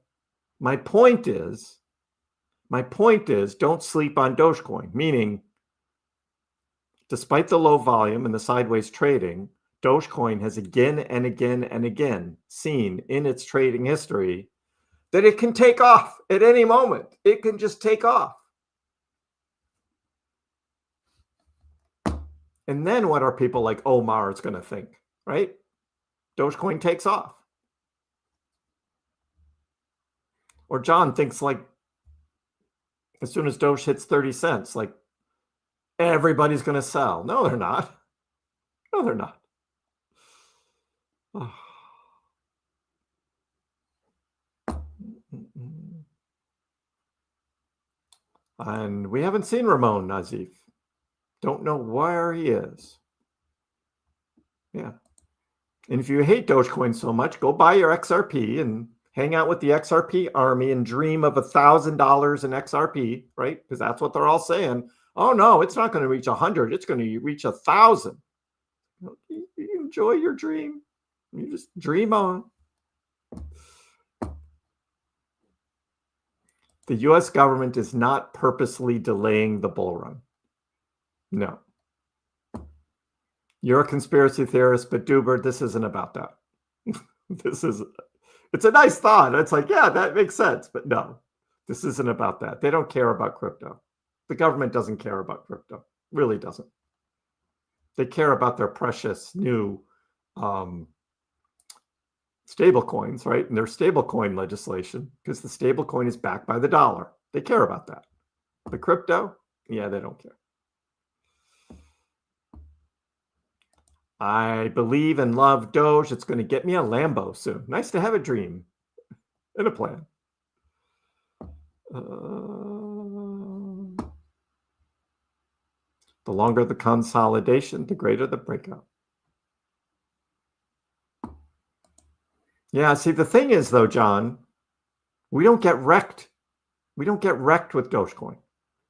my point is, don't sleep on Dogecoin, meaning Despite the low volume and the sideways trading, Dogecoin has again and again and again seen in its trading history that it can take off at any moment. It can just take off. And then what are people like Omar is going to think, right? Dogecoin takes off. Or John thinks like as soon as Doge hits 30 cents, like everybody's going to sell. No, they're not. No, they're not. Oh. And we haven't seen Ramon Nazif. Don't know where he is. Yeah. And if you hate Dogecoin so much, go buy your XRP and hang out with the XRP army and dream of $1,000 in XRP, right? Because that's what they're all saying. Oh no, it's not going to reach 100. It's going to reach 1,000. You enjoy your dream. You just dream on. The US government is not purposely delaying the bull run. No. You're a conspiracy theorist, but Duber, this isn't about that. It's a nice thought. It's like, yeah, that makes sense. But no, this isn't about that. They don't care about crypto. The government doesn't care about crypto. Really doesn't. They care about their precious new stable coins, right? And their stable coin legislation, because the stable coin is backed by the dollar. They care about that. The crypto, yeah, they don't care. I believe and love Doge. It's going to get me a Lambo soon. Nice to have a dream and a plan. The longer the consolidation, the greater the breakout. Yeah, see, the thing is, though, John, we don't get wrecked. We don't get wrecked with Dogecoin.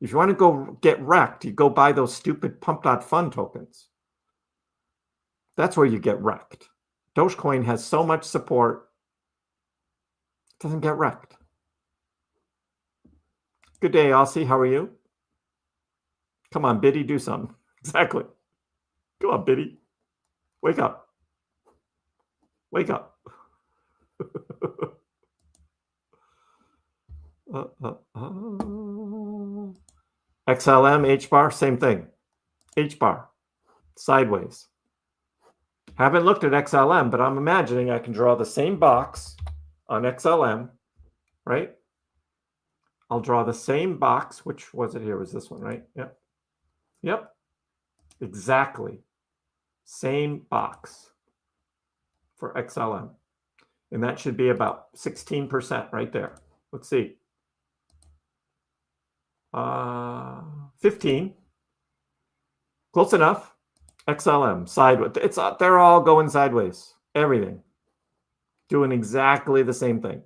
If you want to go get wrecked, you go buy those stupid pump.fun tokens. That's where you get wrecked. Dogecoin has so much support, it doesn't get wrecked. Good day, Aussie. How are you? Come on, Biddy, do something. Exactly. Come on, Biddy. Wake up. Wake up. XLM, H-bar, same thing. H-bar, sideways. Haven't looked at XLM, but I'm imagining I can draw the same box on XLM, right? I'll draw the same box. Which was it here? Was this one, right? Yep. Yep. Exactly. Same box for XLM. And that should be about 16% right there. Let's see. 15. Close enough. XLM, sideways. They're all going sideways. Everything. Doing exactly the same thing.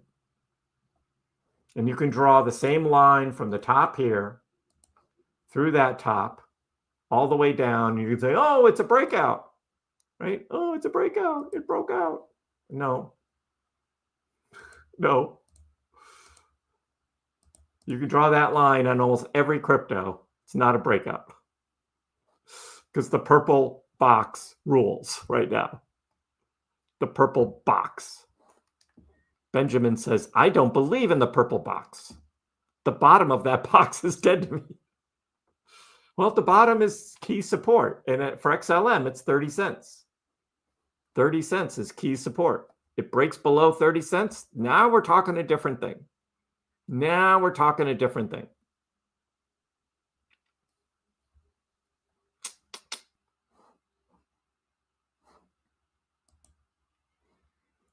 And you can draw the same line from the top here through that top all the way down. You can say, oh, it's a breakout. Right? Oh, it's a breakout. It broke out. No. No. You can draw that line on almost every crypto. It's not a breakout. Because the purple box rules right now. The purple box. Benjamin says, I don't believe in the purple box. The bottom of that box is dead to me. Well, the bottom is key support. And for XLM, it's 30 cents. 30 cents is key support. It breaks below 30 cents. Now we're talking a different thing. Now we're talking a different thing.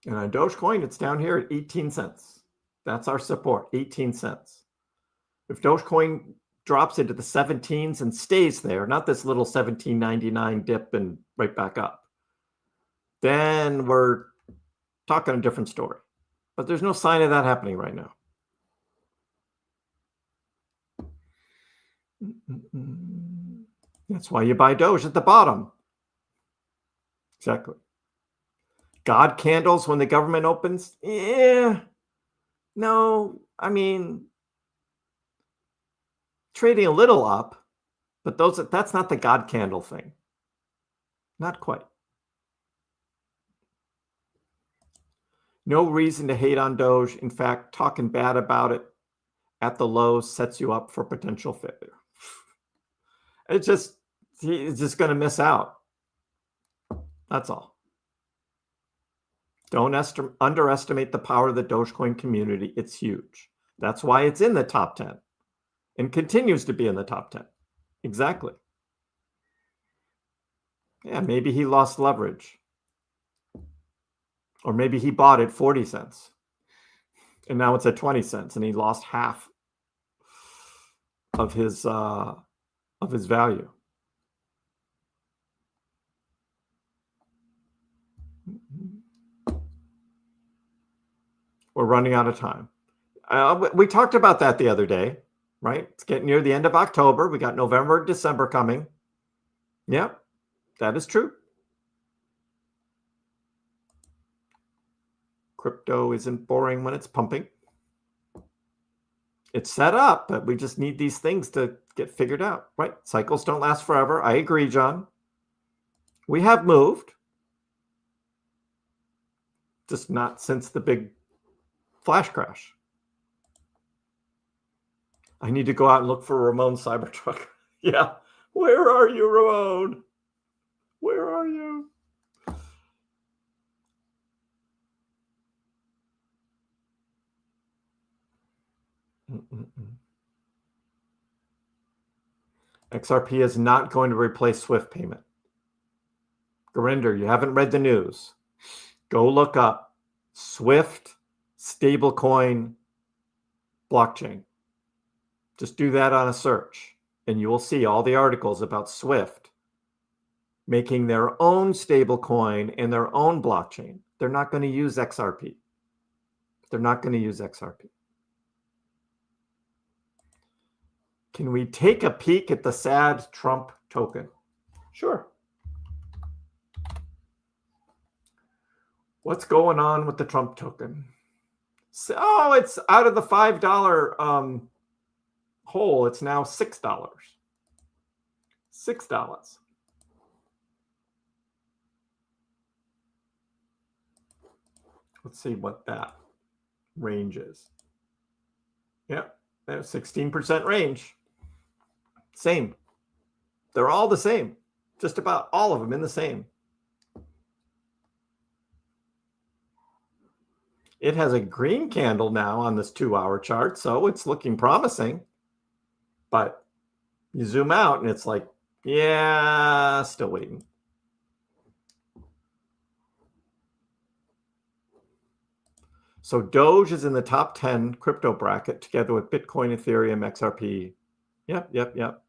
And on Dogecoin, it's down here at 18 cents. That's our support, 18 cents. If Dogecoin drops into the 17s and stays there, not this little 17.99 dip and right back up, then we're talking a different story. But there's no sign of that happening right now. That's why you buy Doge at the bottom. Exactly. God candles when the government opens? Yeah. No, I mean, trading a little up, But that's not the God candle thing. Not quite. No reason to hate on Doge. In fact, talking bad about it at the lows sets you up for potential failure. He's just going to miss out. That's all. Don't underestimate the power of the Dogecoin community. It's huge. That's why it's in the top 10 and continues to be in the top 10. Exactly. Yeah, maybe he lost leverage. Or maybe he bought it 40 cents. And now it's at 20 cents and he lost half of his value. We're running out of time. We talked about that the other day, right? It's getting near the end of October. We got November, December coming. Yeah, that is true. Crypto isn't boring when it's pumping. It's set up, but we just need these things to get figured out, right? Cycles don't last forever. I agree, John. We have moved. Just not since the big flash crash. I need to go out and look for Ramon Cybertruck. Yeah. Where are you, Ramon? Where are you? XRP is not going to replace Swift payment. Gurinder, you haven't read the news. Go look up Swift stablecoin blockchain. Just do that on a search, and you will see all the articles about Swift making their own stablecoin and their own blockchain. They're not going to use XRP. They're not going to use XRP. Can we take a peek at the sad Trump token? Sure. What's going on with the Trump token? Oh, it's out of the $5 hole. It's now $6. $6. Let's see what that range is. Yep, there's 16% range. Same. They're all the same. Just about all of them in the same. It has a green candle now on this 2-hour chart, so it's looking promising. But you zoom out and it's like, yeah, still waiting. So Doge is in the top 10 crypto bracket together with Bitcoin, Ethereum, XRP. Yep.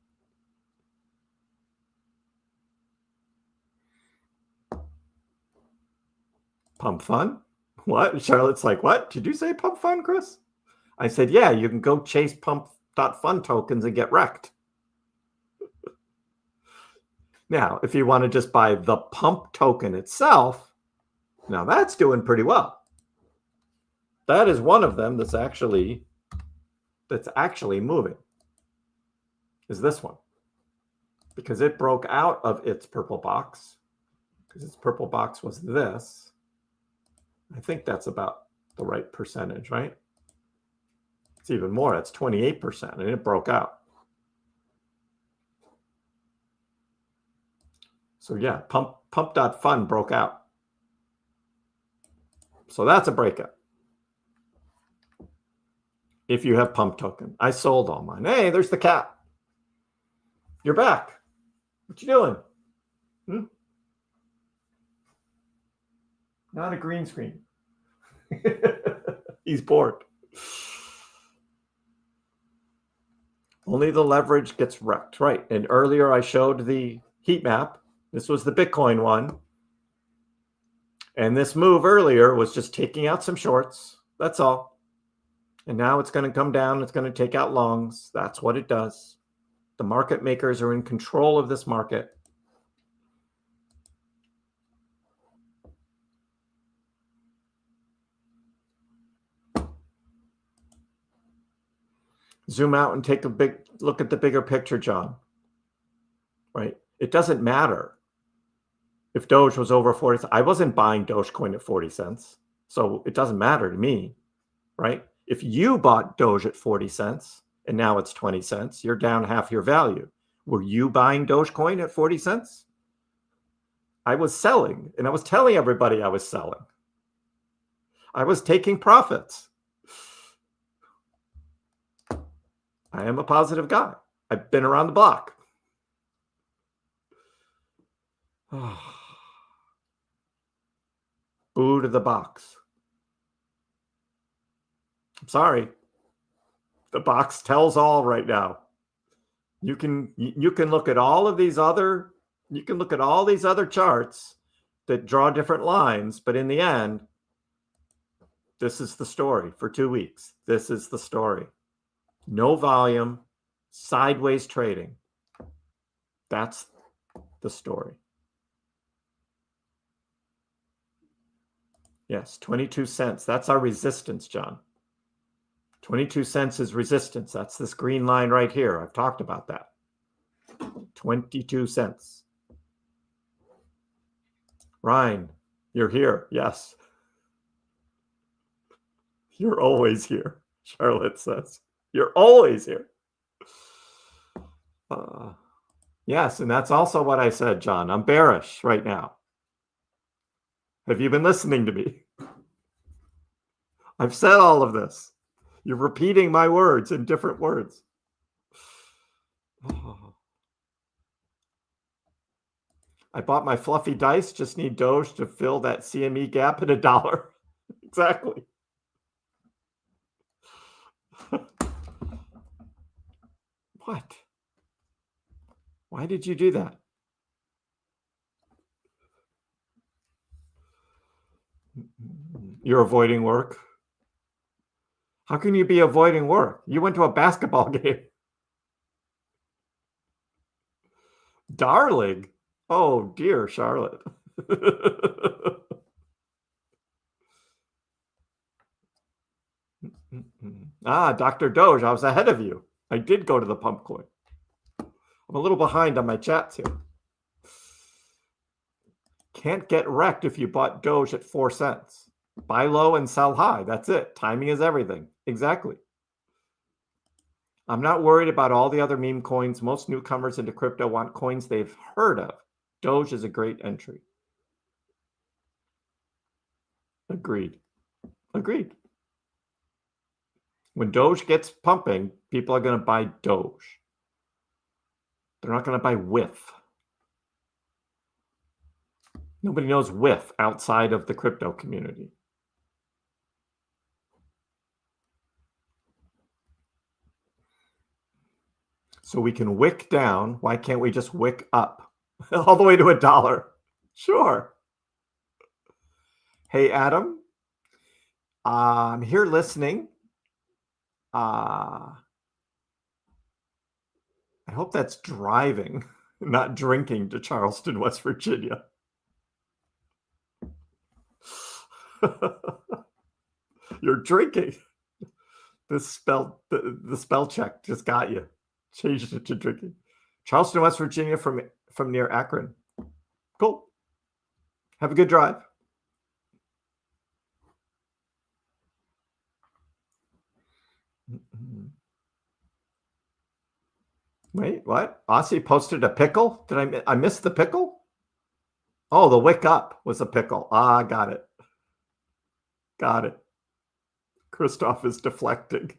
Pump fun? What? Charlotte's like, what? Did you say pump fun, Chris? I said, yeah, you can go chase pump.fun tokens and get wrecked. Now, if you want to just buy the pump token itself, now that's doing pretty well. That is one of them that's actually moving. Is this one. Because it broke out of its purple box. Because its purple box was this. I think that's about the right percentage, right? It's even more. It's 28%, and it broke out. So yeah, pump.fun broke out. So that's a breakout. If you have pump token. I sold all mine. Hey, there's the cat. You're back. What you doing? Not a green screen. He's bored. Only the leverage gets wrecked, right? And earlier I showed the heat map. This was the Bitcoin one. And this move earlier was just taking out some shorts. That's all. And now it's going to come down. It's going to take out longs. That's what it does. The market makers are in control of this market. Zoom out and take a big look at the bigger picture, John. right? It doesn't matter if Doge was over 40. I wasn't buying Dogecoin at 40 cents. So it doesn't matter to me, right? If you bought Doge at 40 cents and now it's 20 cents, you're down half your value. Were you buying Dogecoin at 40 cents? I was selling, and I was telling everybody I was selling. I was taking profits. I am a positive guy. I've been around the block. Boo to the box. I'm sorry. The box tells all right now. You can look at all of these other, you can look at all these other charts that draw different lines, but in the end, this is the story for 2 weeks. This is the story. No volume, sideways trading. That's the story. Yes, 22 cents. That's our resistance, John. 22 cents is resistance. That's this green line right here. I've talked about that. 22 cents. Ryan, you're here. Yes. You're always here, Charlotte says. You're always here. Yes, and that's also what I said, John. I'm bearish right now. Have you been listening to me? I've said all of this. You're repeating my words in different words. I bought my fluffy dice, just need Doge to fill that CME gap at $1. Exactly. What? Why did you do that? You're avoiding work? How can you be avoiding work? You went to a basketball game. Darling. Oh, dear Charlotte. Dr. Doge, I was ahead of you. I did go to the pump coin. I'm a little behind on my chats here. Can't get wrecked if you bought Doge at 4 cents. Buy low and sell high. That's it. Timing is everything. Exactly. I'm not worried about all the other meme coins. Most newcomers into crypto want coins they've heard of. Doge is a great entry. Agreed. Agreed. When Doge gets pumping, people are going to buy Doge. They're not going to buy WIF. Nobody knows WIF outside of the crypto community. So we can wick down. Why can't we just wick up all the way to $1? Sure. Hey, Adam. I'm here listening. I hope that's driving, not drinking to Charleston, West Virginia. You're drinking. The spell check just got you. Changed it to drinking. Charleston, West Virginia from near Akron. Cool. Have a good drive. Wait, what? Aussie posted a pickle? Did I miss the pickle? Oh, the wick up was a pickle. Got it. Got it. Christoph is deflecting.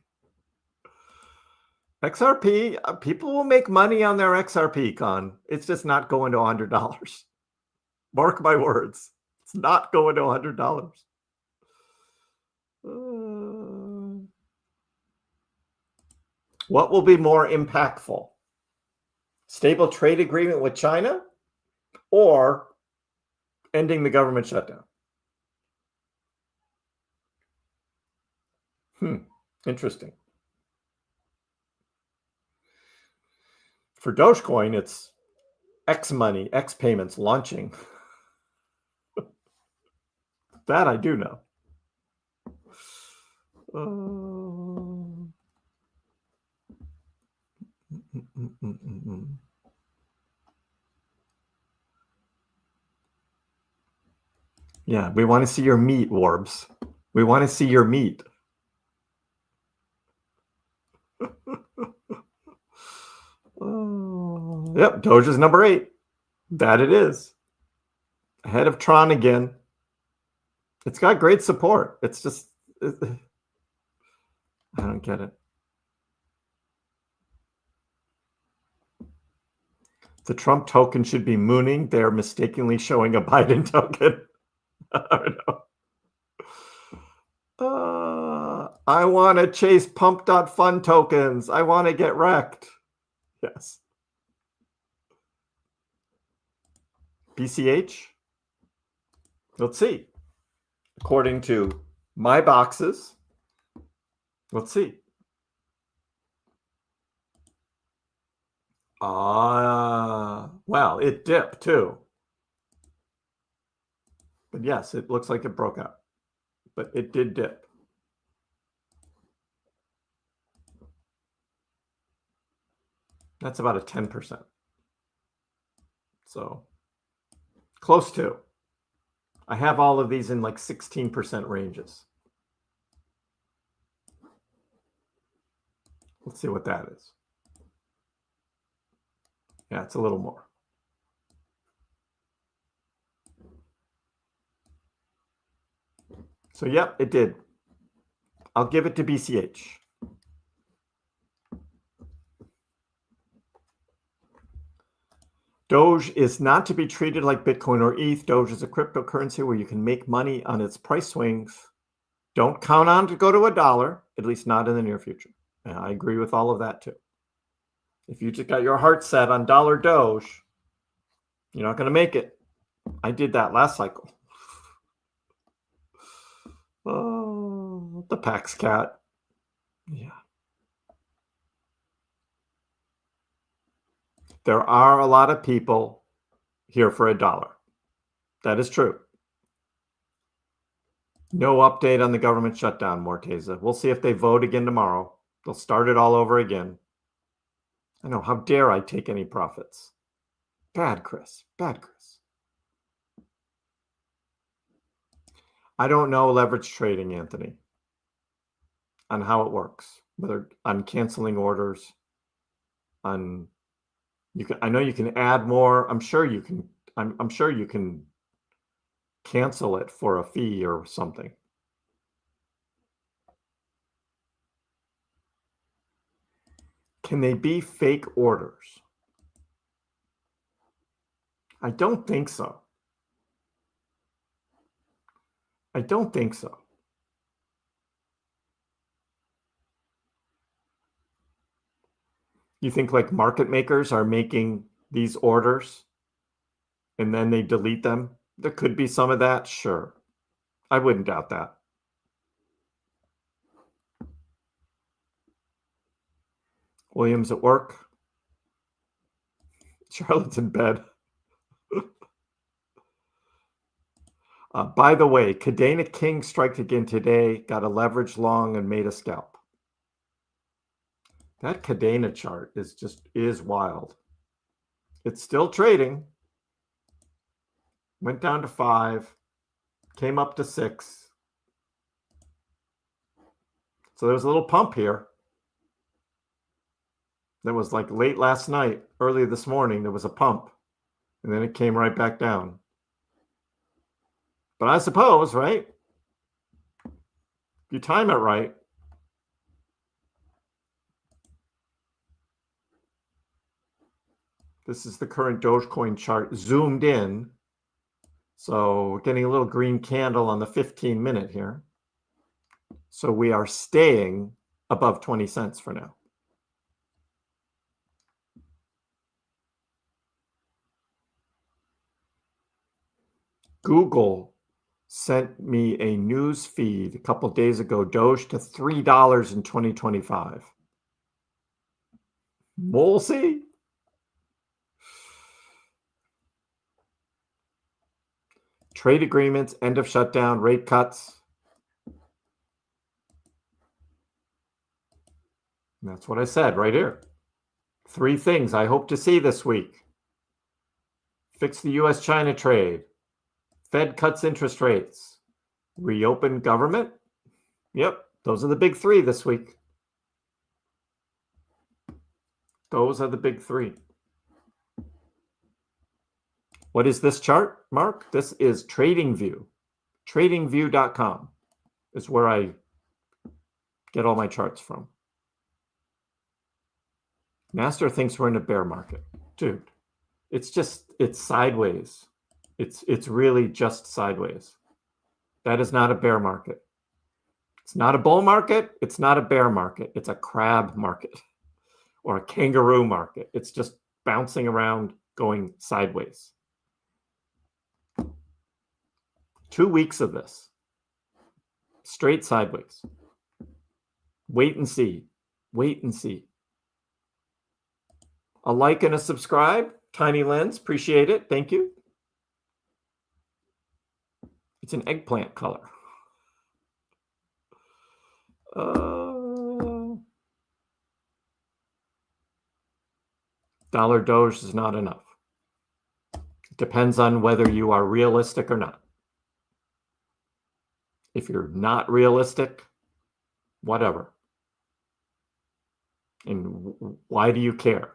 XRP, people will make money on their XRP, Con. It's just not going to $100. Mark my words. It's not going to $100. What will be more impactful? Stable trade agreement with China or ending the government shutdown? Interesting. For Dogecoin, it's X money, X payments launching. That I do know. Yeah, we want to see your meat, Warbs. We want to see your meat. Yep, Doge is number 8. That it is. Ahead of Tron again. It's got great support. It's just, I don't get it. The Trump token should be mooning. They're mistakenly showing a Biden token. I want to chase pump.fun tokens. I want to get wrecked. Yes. BCH? Let's see. According to my boxes, let's see. Well, it dipped too. But yes, it looks like it broke out. But it did dip. That's about a 10%. So close to. I have all of these in like 16% ranges. Let's see what that is. Yeah, it's a little more. So, yep, it did. I'll give it to BCH. Doge is not to be treated like Bitcoin or ETH. Doge is a cryptocurrency where you can make money on its price swings. Don't count on to go to $1, at least not in the near future. And I agree with all of that too. If you just got your heart set on dollar Doge, you're not going to make it. I did that last cycle. Oh, the Pax cat. Yeah. There are a lot of people here for $1. That is true. No update on the government shutdown, Morteza. We'll see if they vote again tomorrow. They'll start it all over again. I know. How dare I take any profits? Bad, Kriss. Bad, Kriss. I don't know leverage trading, Anthony, on how it works, whether on canceling orders, on you can. I know you can add more. I'm sure you can. I'm sure you can cancel it for a fee or something. Can they be fake orders? I don't think so. I don't think so. You think like market makers are making these orders and then they delete them? There could be some of that, sure. I wouldn't doubt that. Williams at work. Charlotte's in bed. By the way, Cadena King striked again today, got a leverage long and made a scalp. That Cadena chart is wild. It's still trading. Went down to 5, came up to 6. So there was a little pump here. That was like late last night, early this morning, there was a pump. And then it came right back down. But I suppose, right? If you time it right. This is the current Dogecoin chart zoomed in. So we're getting a little green candle on the 15-minute here. So we are staying above 20 cents for now. Google sent me a news feed a couple days ago, Doge to $3 in 2025. We'll see. Trade agreements, end of shutdown, rate cuts. And that's what I said right here. 3 things I hope to see this week. Fix the US-China trade. Fed cuts interest rates. Reopen government. Yep, those are the big three this week. Those are the big three. What is this chart, Mark? This is TradingView. TradingView.com is where I get all my charts from. Master thinks we're in a bear market. Dude, it's sideways. It's really just sideways. That is not a bear market. It's not a bull market. It's not a bear market. It's a crab market or a kangaroo market. It's just bouncing around, going sideways. 2 weeks of this. Straight sideways. Wait and see. Wait and see. A like and a subscribe. Tiny Lens, appreciate it. Thank you. It's an eggplant color. Dollar Doge is not enough. It depends on whether you are realistic or not. If you're not realistic, whatever. And why do you care?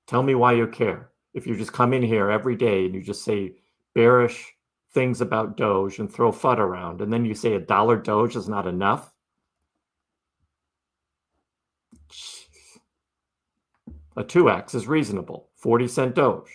Tell me why you care. If you just come in here every day and you just say bearish things about Doge and throw FUD around, and then you say $1 Doge is not enough. A 2x is reasonable. 40-cent Doge.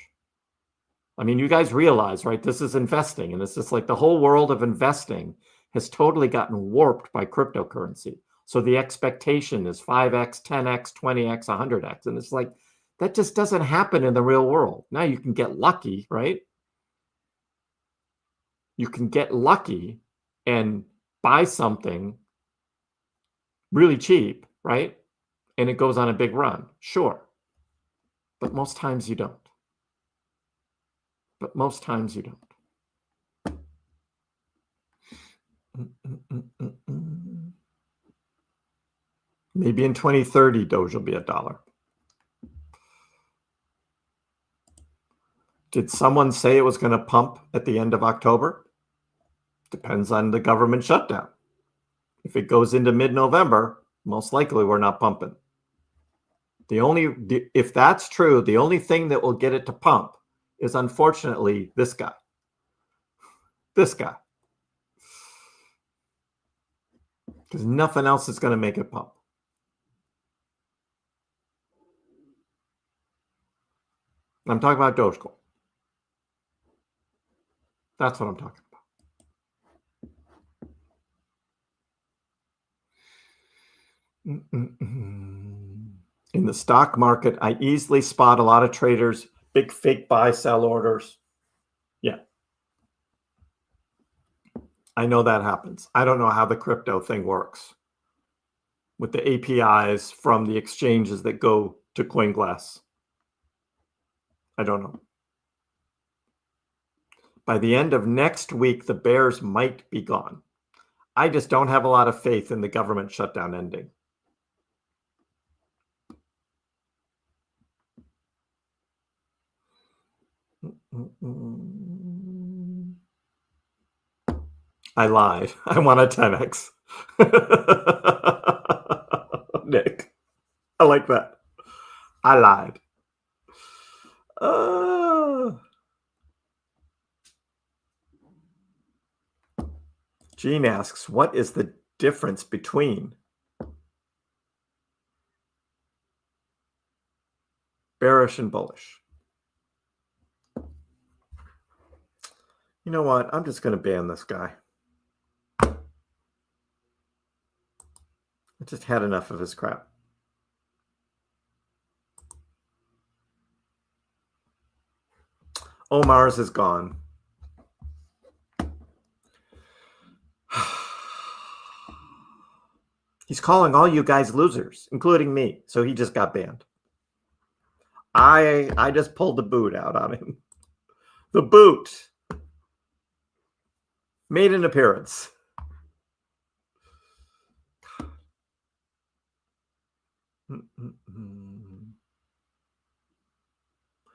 I mean, you guys realize, right? This is investing, and it's just like the whole world of investing has totally gotten warped by cryptocurrency. So the expectation is 5x, 10x, 20x, 100x. And it's like, that just doesn't happen in the real world. Now you can get lucky, right? You can get lucky and buy something really cheap, right? And it goes on a big run. Sure. But most times you don't. But most times you don't. Maybe in 2030, Doge will be $1. Did someone say it was going to pump at the end of October? Depends on the government shutdown. If it goes into mid-November, most likely we're not pumping. If that's true, the only thing that will get it to pump is unfortunately this guy. This guy. Because nothing else is going to make it pump. I'm talking about Dogecoin. That's what I'm talking about. In the stock market, I easily spot a lot of traders, big fake buy, sell orders. Yeah. I know that happens. I don't know how the crypto thing works with the APIs from the exchanges that go to CoinGlass. I don't know. By the end of next week, the bears might be gone. I just don't have a lot of faith in the government shutdown ending. I lied. I want a 10x. Nick, I like that. I lied. Gene asks, what is the difference between bearish and bullish? You know what? I'm just going to ban this guy. I just had enough of his crap. Omar's is gone. He's calling all you guys losers, including me. So he just got banned. I just pulled the boot out on him. The boot made an appearance.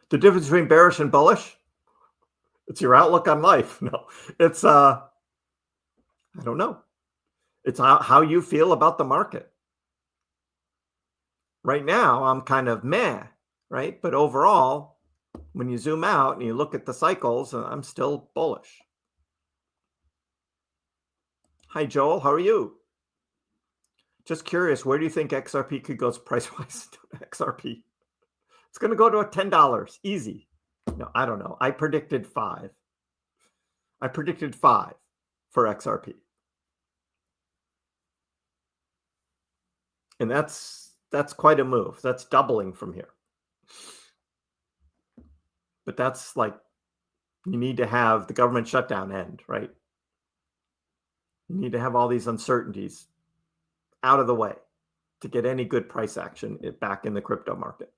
The difference between bearish and bullish It's your outlook on life. No, it's I don't know. It's how you feel about the market. Right now, I'm kind of meh, right? But overall, when you zoom out and you look at the cycles, I'm still bullish. Hi, Joel. How are you? Just curious, where do you think XRP could go price-wise? XRP. It's going to go to $10. Easy. No, I don't know. I predicted 5. I predicted 5 for XRP. And that's quite a move. That's doubling from here. But that's like, you need to have the government shutdown end, right? You need to have all these uncertainties out of the way to get any good price action back in the crypto market.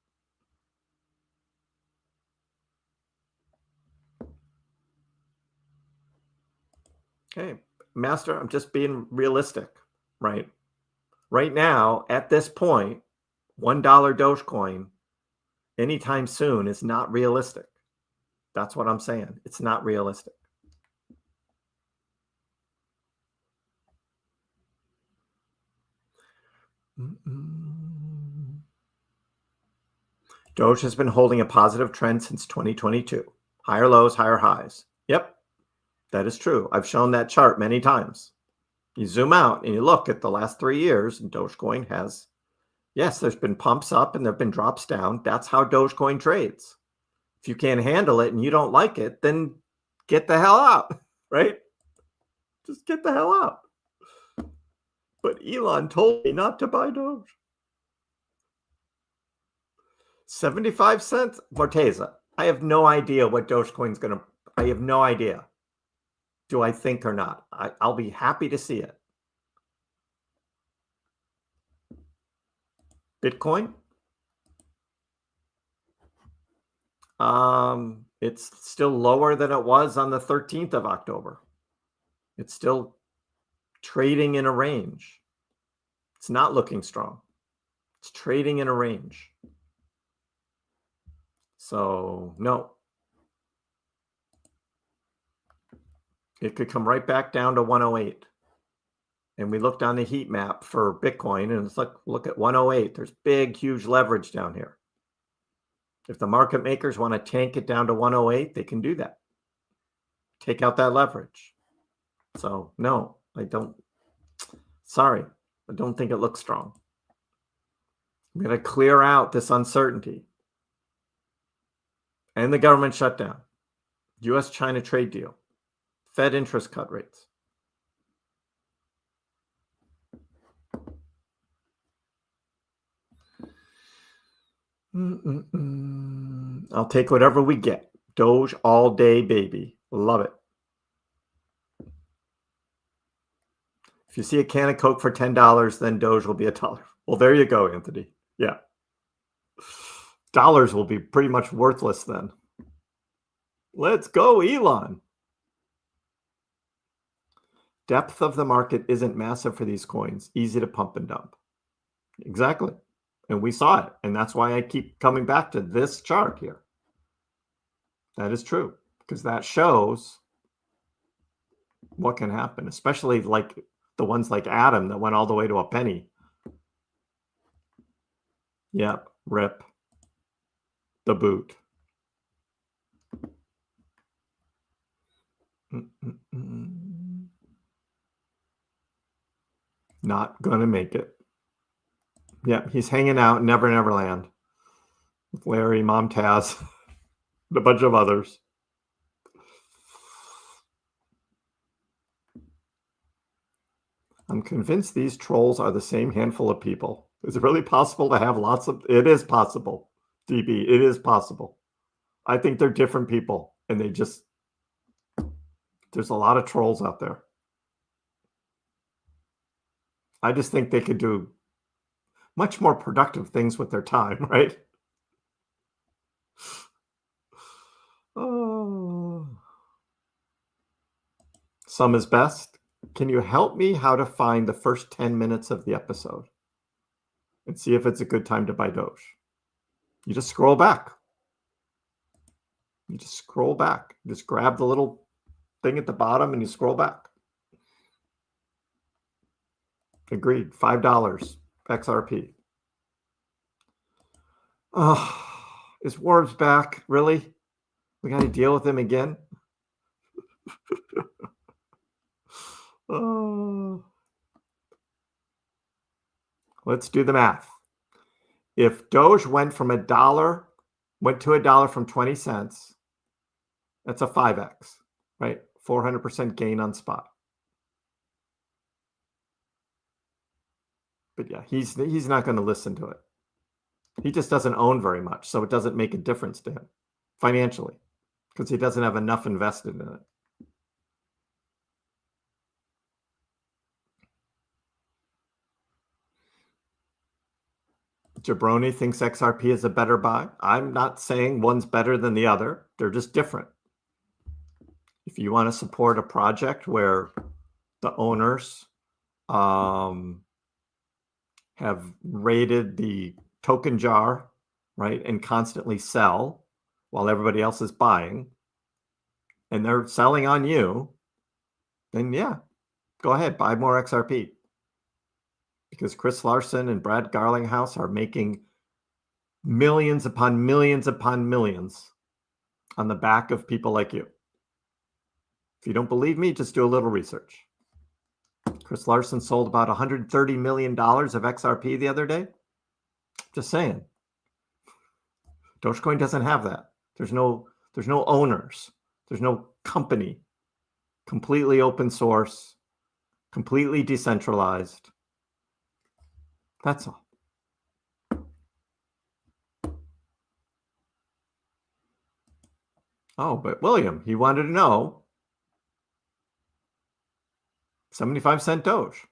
Okay, Master, I'm just being realistic, right? Right now, at this point, $1 Dogecoin anytime soon is not realistic. That's what I'm saying. It's not realistic. Doge has been holding a positive trend since 2022. Higher lows, higher highs. Yep, that is true. I've shown that chart many times. You zoom out and you look at the last 3 years, and Dogecoin has, yes, there's been pumps up and there have been drops down. That's how Dogecoin trades. If you can't handle it and you don't like it, then get the hell out, right? Just get the hell out. But Elon told me not to buy Doge. 75 cents? Morteza, I have no idea what Dogecoin's going to, I have no idea. Do I think or not? I'll be happy to see it. Bitcoin? It's still lower than it was on the 13th of October. It's still trading in a range. It's not looking strong. It's trading in a range. So, no. It could come right back down to 108. And we looked on the heat map for Bitcoin, and it's like, look at 108. There's big, huge leverage down here. If the market makers want to tank it down to 108, they can do that. Take out that leverage. So, no, I don't. Sorry, I don't think it looks strong. I'm going to clear out this uncertainty. And the government shutdown. U.S.-China trade deal. Fed interest cut rates. I'll take whatever we get. Doge all day, baby. Love it. If you see a can of Coke for $10, then Doge will be $1. Well, there you go, Anthony. Yeah. Dollars will be pretty much worthless then. Let's go, Elon. Depth of the market isn't massive for these coins. Easy to pump and dump. Exactly. And we saw it. And that's why I keep coming back to this chart here. That is true. Because that shows what can happen, especially like the ones like Adam that went all the way to a penny. Yep. Rip. The boot. Not gonna make it. Yeah, he's hanging out in Never Never Land with Larry, Mom Taz, and a bunch of others. I'm convinced these trolls are the same handful of people. Is it really possible to have lots of... It is possible, DB. It is possible. I think they're different people, and they just... There's a lot of trolls out there. I just think they could do much more productive things with their time, right? Oh. Some is best. Can you help me how to find the first 10 minutes of the episode and see if it's a good time to buy Doge? You just scroll back. You just scroll back. Just grab the little thing at the bottom and you scroll back. Agreed. $5 XRP. Oh, is Warbs back? Really? We got to deal with him again? Oh. Let's do the math. If Doge went to $1 from 20 cents, that's a 5x, right? 400% gain on spot. But yeah, he's not going to listen to it. He just doesn't own very much, so it doesn't make a difference to him financially because he doesn't have enough invested in it. Jabroni thinks XRP is a better buy. I'm not saying one's better than the other. They're just different. If you want to support a project where the owners have raided the token jar, right, and constantly sell while everybody else is buying, and they're selling on you, then yeah, go ahead, buy more XRP. Because Chris Larson and Brad Garlinghouse are making millions upon millions upon millions on the back of people like you. If you don't believe me, just do a little research. Chris Larson sold about $130 million of XRP the other day. Just saying. Dogecoin doesn't have that. There's no owners. There's no company. Completely open source. Completely decentralized. That's all. Oh, but William, he wanted to know 75-cent Doge.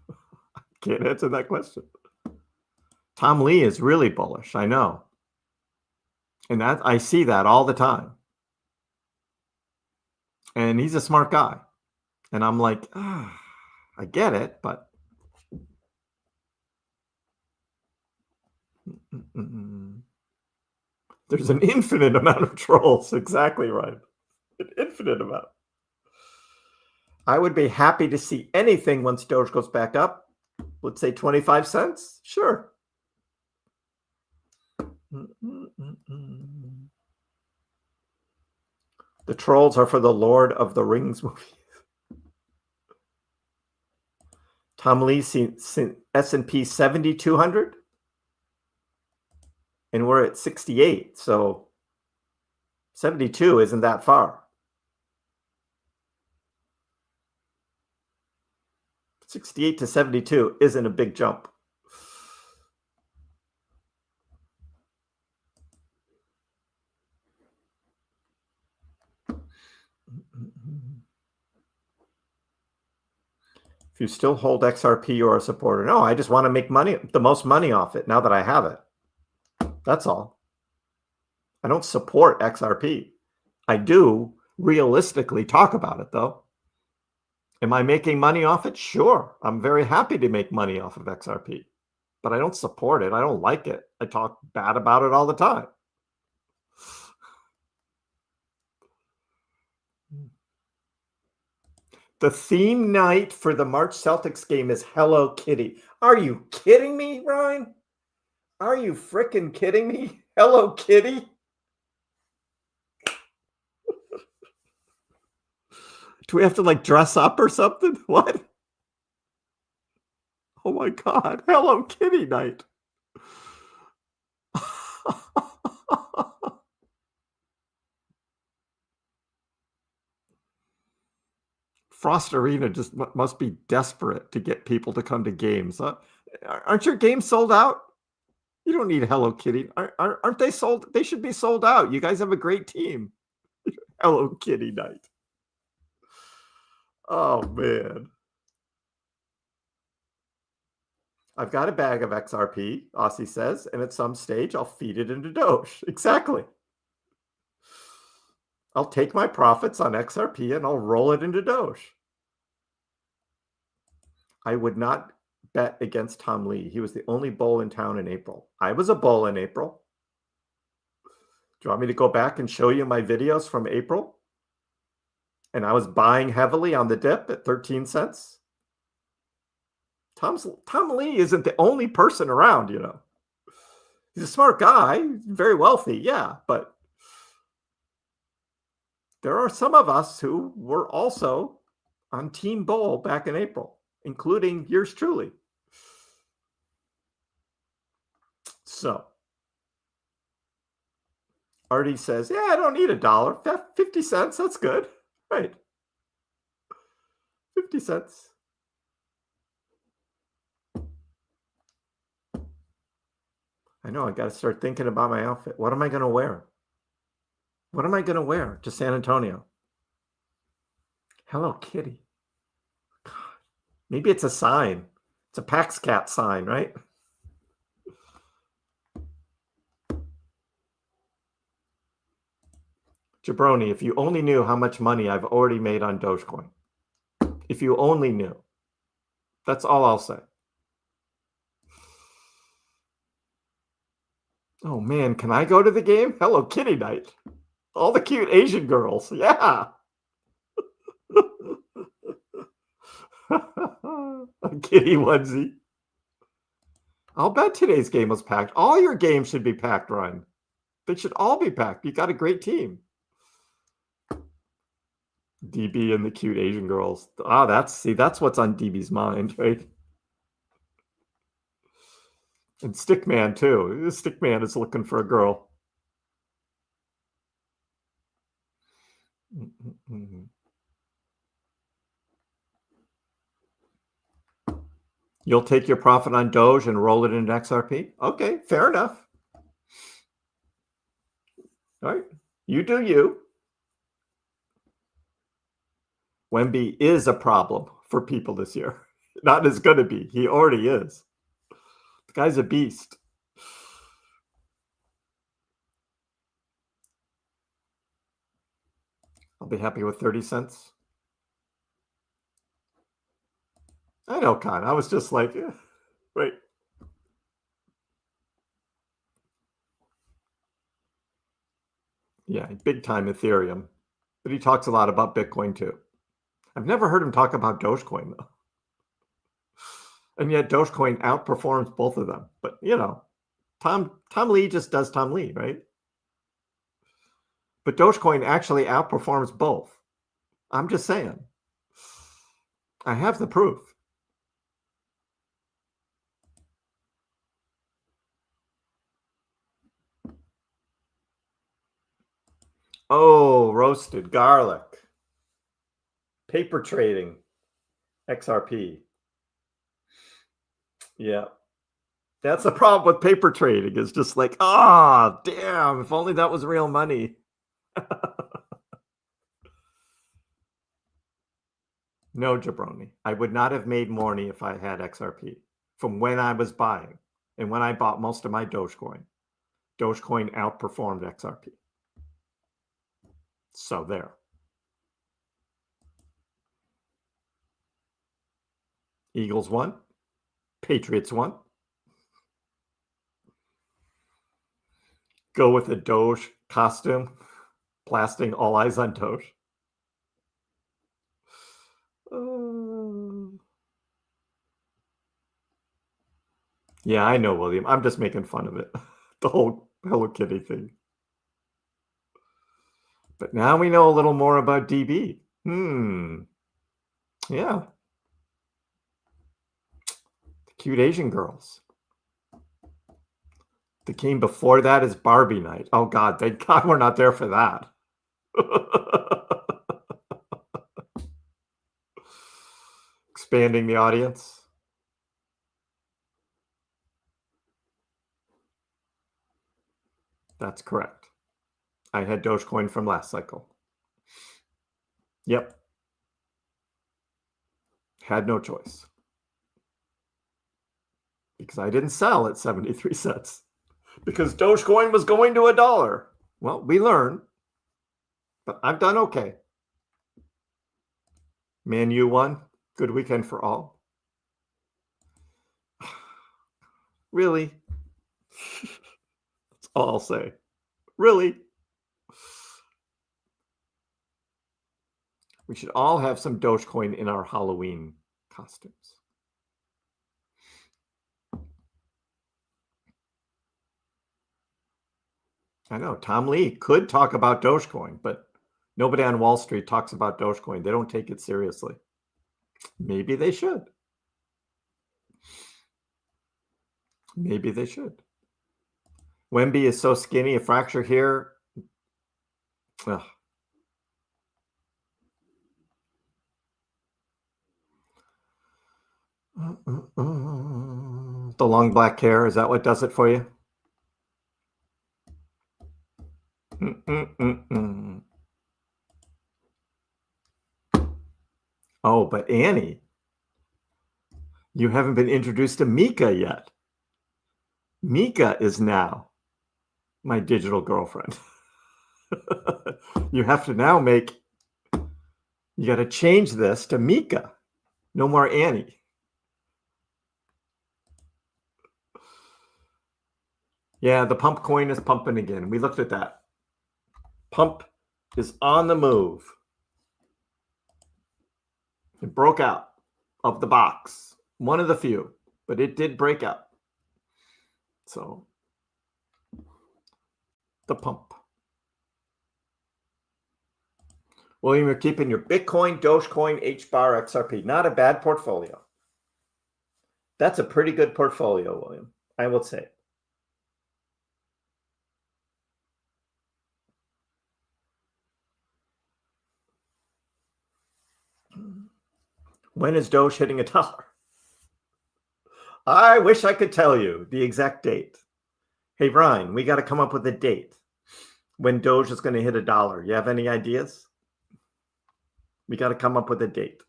I can't answer that question. Tom Lee is really bullish, I know. And that I see that all the time. And he's a smart guy. And I'm like, I get it, but there's an infinite amount of trolls. Exactly right. An infinite amount. I would be happy to see anything once Doge goes back up. Let's say 25 cents. Sure. The trolls are for the Lord of the Rings movies. Tom Lee seen S&P 7,200. And we're at 68. So 72 isn't that far. 68 to 72 isn't a big jump. If you still hold XRP, you're a supporter. No, I just want to make money, the most money off it now that I have it. That's all. I don't support XRP. I do realistically talk about it, though. Am I making money off it? Sure. I'm very happy to make money off of XRP, but I don't support it. I don't like it. I talk bad about it all the time. The theme night for the March Celtics game is Hello Kitty. Are you kidding me, Ryan? Are you freaking kidding me? Hello Kitty? Do we have to like dress up or something? What? Oh my God. Hello Kitty night. Frost Arena just must be desperate to get people to come to games. Aren't your games sold out? You don't need Hello Kitty. Aren't they sold? They should be sold out. You guys have a great team. Hello Kitty night. Oh, man. I've got a bag of XRP, Aussie says, and at some stage I'll feed it into Doge. Exactly. I'll take my profits on XRP and I'll roll it into Doge. I would not bet against Tom Lee. He was the only bull in town in April. I was a bull in April. you want me to go back and show you my videos from April? And I was buying heavily on the dip at 13 cents. Tom Lee isn't the only person around, you know. He's a smart guy, very wealthy, yeah, but there are some of us who were also on Team Bull back in April, including yours truly. So, Artie says, yeah, I don't need $1. 50 cents, that's good. Right. 50 cents. I know, I got to start thinking about my outfit. What am I going to wear? What am I going to wear to San Antonio? Hello Kitty. God. Maybe it's a sign. It's a Pax Cat sign, right? Jabroni, if you only knew how much money I've already made on Dogecoin. If you only knew. That's all I'll say. Oh man, can I go to the game? Hello Kitty night. All the cute Asian girls. Yeah. A kitty onesie. I'll bet today's game was packed. All your games should be packed, Ryan. They should all be packed. You got a great team. DB and the cute Asian girls. Ah, that's what's on DB's mind, right? And Stickman too. Stickman is looking for a girl. You'll take your profit on Doge and roll it into XRP? Okay, fair enough. All right, you do you. Wemby is a problem for people this year. Not as going to be. He already is. The guy's a beast. I'll be happy with 30 cents. I know, Con. I was just like, right. Yeah, big time Ethereum. But he talks a lot about Bitcoin too. I've never heard him talk about Dogecoin though. And yet Dogecoin outperforms both of them. But you know, Tom Lee just does Tom Lee, right? But Dogecoin actually outperforms both. I'm just saying. I have the proof. Oh, roasted garlic. Paper trading. XRP. Yeah. That's the problem with paper trading. It's just like, ah, damn, if only that was real money. No, Jabroni. I would not have made more money if I had XRP from when I was buying and when I bought most of my Dogecoin. Dogecoin outperformed XRP. So there. Eagles won. Patriots won. Go with a Doge costume, blasting all eyes on Doge. Yeah, I know, William. I'm just making fun of it. The whole Hello Kitty thing. But now we know a little more about DB. Yeah. The cute Asian girls. The game before that is Barbie night. Oh, God. Thank God we're not there for that. Expanding the audience. That's correct. I had Dogecoin from last cycle. Yep. Had no choice. Because I didn't sell at 73 cents. Because Dogecoin was going to $1. Well, we learn. But I've done okay. Man U won. Good weekend for all. Really? That's all I'll say. Really? We should all have some Dogecoin in our Halloween costumes. I know Tom Lee could talk about Dogecoin, but nobody on Wall Street talks about Dogecoin. They don't take it seriously. Maybe they should. Maybe they should. Wemby is so skinny, a fracture here. Ugh. The long black hair, is that what does it for you? Oh, but Annie, you haven't been introduced to Mika yet. Mika is now my digital girlfriend. You have to now you got to change this to Mika. No more Annie. Yeah, the pump coin is pumping again. We looked at that. Pump is on the move. It broke out of the box. One of the few, but it did break out. So, the pump. William, you're keeping your Bitcoin, Dogecoin, HBAR, XRP. Not a bad portfolio. That's a pretty good portfolio, William, I will say. When is Doge hitting $1? I wish I could tell you the exact date. Hey, Ryan, we got to come up with a date when Doge is going to hit $1. You have any ideas? We got to come up with a date.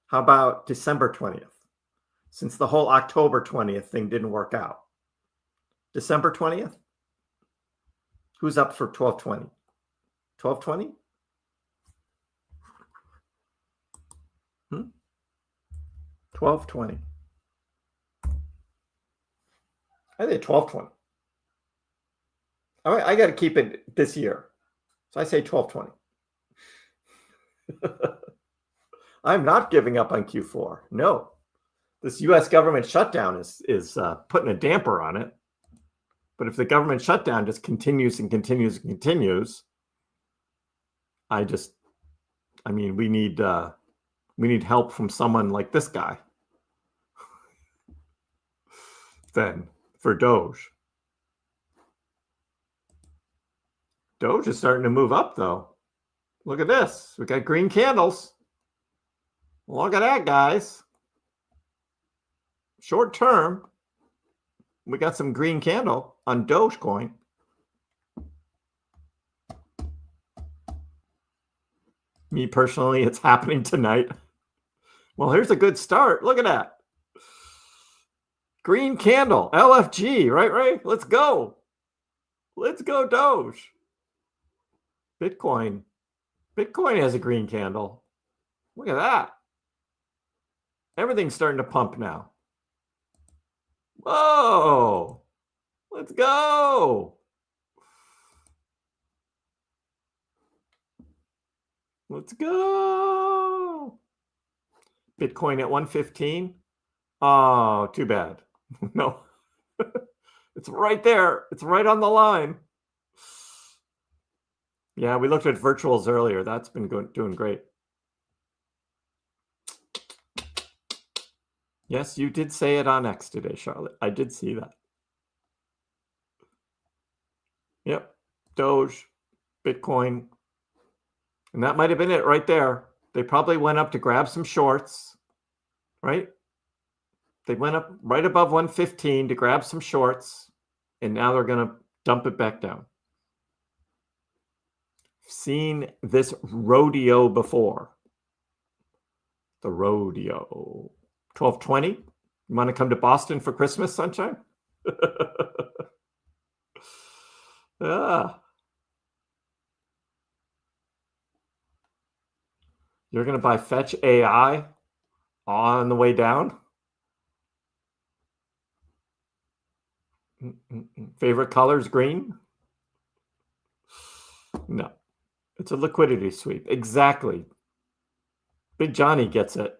How about December 20th? Since the whole October 20th thing didn't work out. December 20th? Who's up for 12/20? 12/20? 12/20. I think 12/20. All right, I got to keep it this year. So I say 12/20. I'm not giving up on Q4. No. This U.S. government shutdown is putting a damper on it. But if the government shutdown just continues and continues and continues, I mean, we need help from someone like this guy. Then for Doge. Doge is starting to move up, though. Look at this. We got green candles. Look at that, guys. Short term, we got some green candle on Dogecoin. Me personally, it's happening tonight. Well, here's a good start. Look at that. Green candle, LFG, right? Let's go. Let's go, Doge. Bitcoin has a green candle. Look at that. Everything's starting to pump now. Whoa. Let's go. Let's go. Bitcoin at 115. Oh, too bad. No. It's right there. It's right on the line. Yeah, we looked at virtuals earlier. That's been doing great. Yes, you did say it on X today, Charlotte. I did see that. Yep. Doge, Bitcoin. And that might have been it right there. They probably went up to grab some shorts, right? They went up right above 115 to grab some shorts, and now they're going to dump it back down. Seen this rodeo before. The rodeo. 12/20. You want to come to Boston for Christmas, Sunshine? Yeah. You're going to buy Fetch AI on the way down? Favorite colors, green? No. It's a liquidity sweep. Exactly. Big Johnny gets it.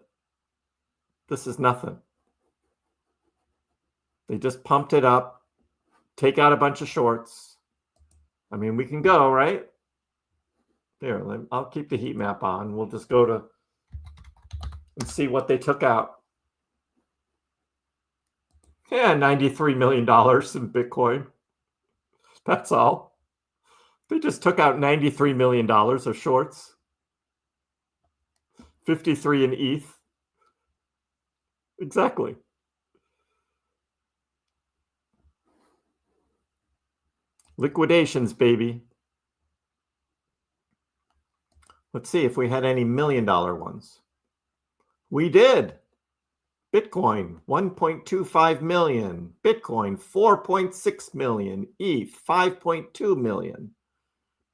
This is nothing. They just pumped it up, take out a bunch of shorts. I mean, we can go, right? There, I'll keep the heat map on. We'll just go to and see what they took out. Yeah, $93 million in Bitcoin. That's all. They just took out $93 million of shorts. 53 in ETH. Exactly. Liquidations, baby. Let's see if we had any $1 million ones. We did. Bitcoin, 1.25 million. Bitcoin, 4.6 million. ETH, 5.2 million.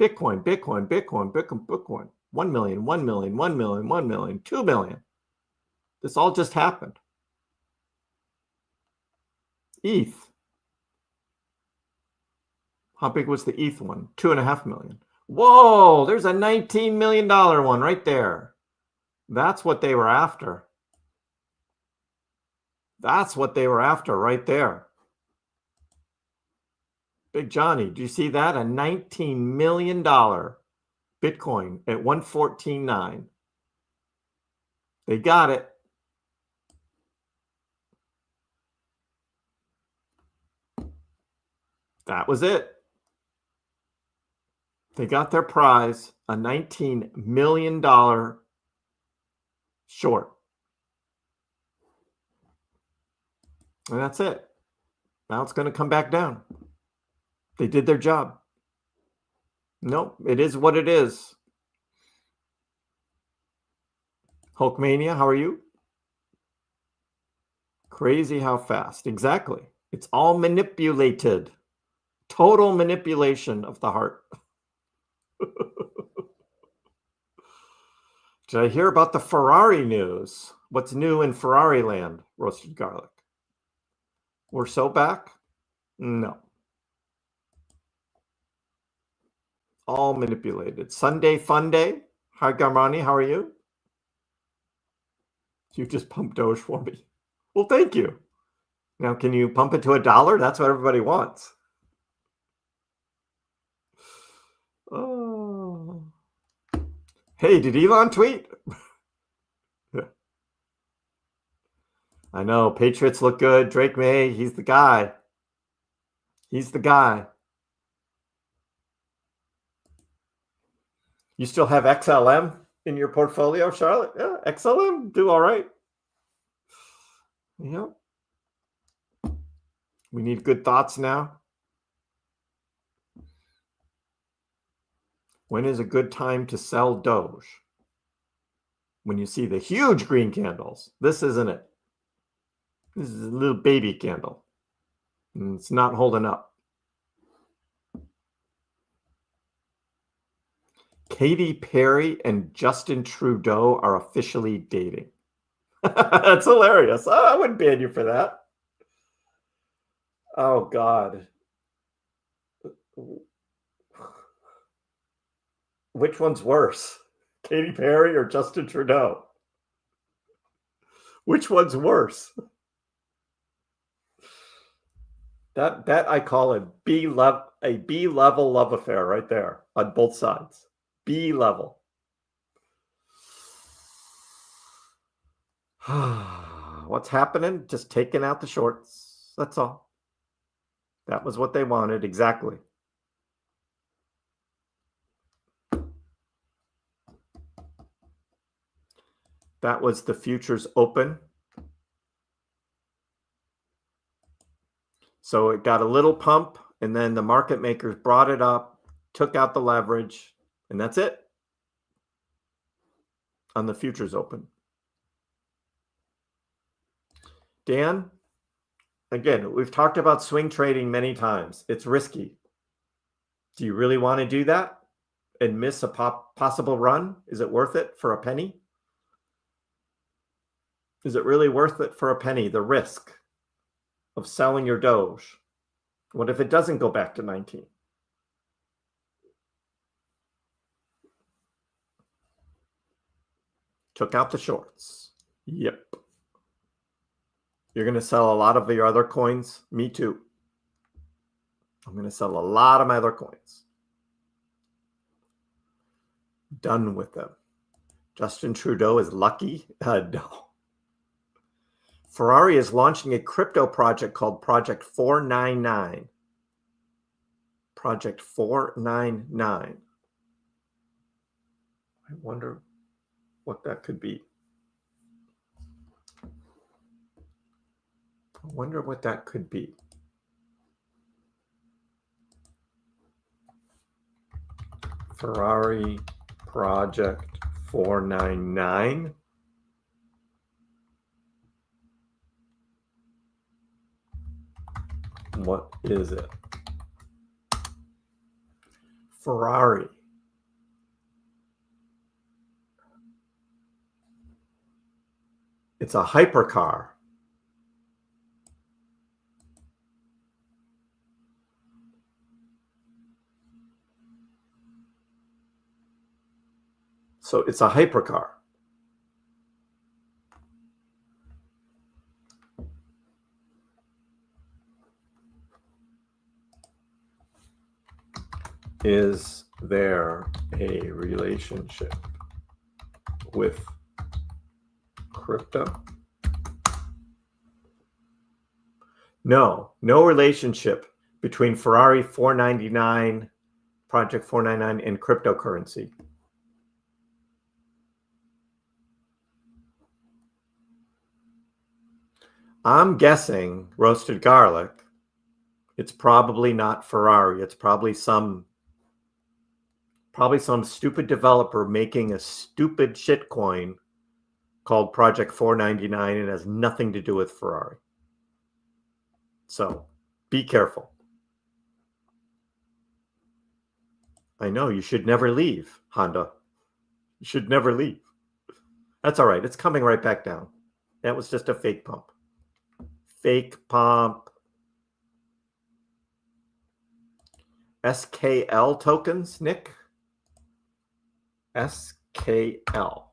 Bitcoin, 1 million, 1 million, 1 million, 1 million, 2 million. This all just happened. ETH. How big was the ETH one? 2.5 million. Whoa, there's a $19 million one right there. That's what they were after. That's what they were after right there. Big Johnny, do you see that? A $19 million Bitcoin at 114.9. They got it. That was it. They got their prize, a $19 million short. And that's it. Now it's going to come back down. They did their job. Nope, it is what it is. Hulkmania, how are you? Crazy how fast. Exactly. It's all manipulated. Total manipulation of the heart. Did I hear about the Ferrari news? What's new in Ferrari land? Roasted garlic. We're so back? No. All manipulated. Sunday fun day. Hi, Garmani. How are you? You just pumped Doge for me. Well, thank you. Now, can you pump it to $1? That's what everybody wants. Oh. Hey, did Elon tweet? I know. Patriots look good. Drake May, he's the guy. He's the guy. You still have XLM in your portfolio, Charlotte? Yeah, XLM do all right. Yeah. We need good thoughts now. When is a good time to sell Doge? When you see the huge green candles. This isn't it. This is a little baby candle. And it's not holding up. Katy Perry and Justin Trudeau are officially dating. That's hilarious. Oh, I wouldn't ban you for that. Oh, God. Which one's worse? Katy Perry or Justin Trudeau? Which one's worse? That I call a B level love affair right there on both sides. B level. What's happening? Just taking out the shorts. That's all. That was what they wanted. Exactly. That was the futures open. So it got a little pump, and then the market makers brought it up, took out the leverage, and that's it on the futures open. Dan, again, we've talked about swing trading many times. It's risky. Do you really want to do that and miss a possible run? Is it worth it for a penny? Is it really worth it for a penny, the risk of selling your Doge? What if it doesn't go back to 19? Took out the shorts. Yep. You're going to sell a lot of your other coins? Me too. I'm going to sell a lot of my other coins. Done with them. Justin Trudeau is lucky? No. Ferrari is launching a crypto project called Project 499. Project 499. I wonder what that could be. I wonder what that could be. Ferrari Project 499. What is it? Ferrari. It's a hypercar. So it's a hypercar. Is there a relationship with crypto? No relationship between Ferrari 499, Project 499, and cryptocurrency. I'm guessing roasted garlic. It's probably not Ferrari. It's probably some stupid developer making a stupid shitcoin called Project 499 and has nothing to do with Ferrari. So be careful. I know you should never leave, Honda. You should never leave. That's all right. It's coming right back down. That was just a fake pump. Fake pump. SKL tokens, Nick? SKL.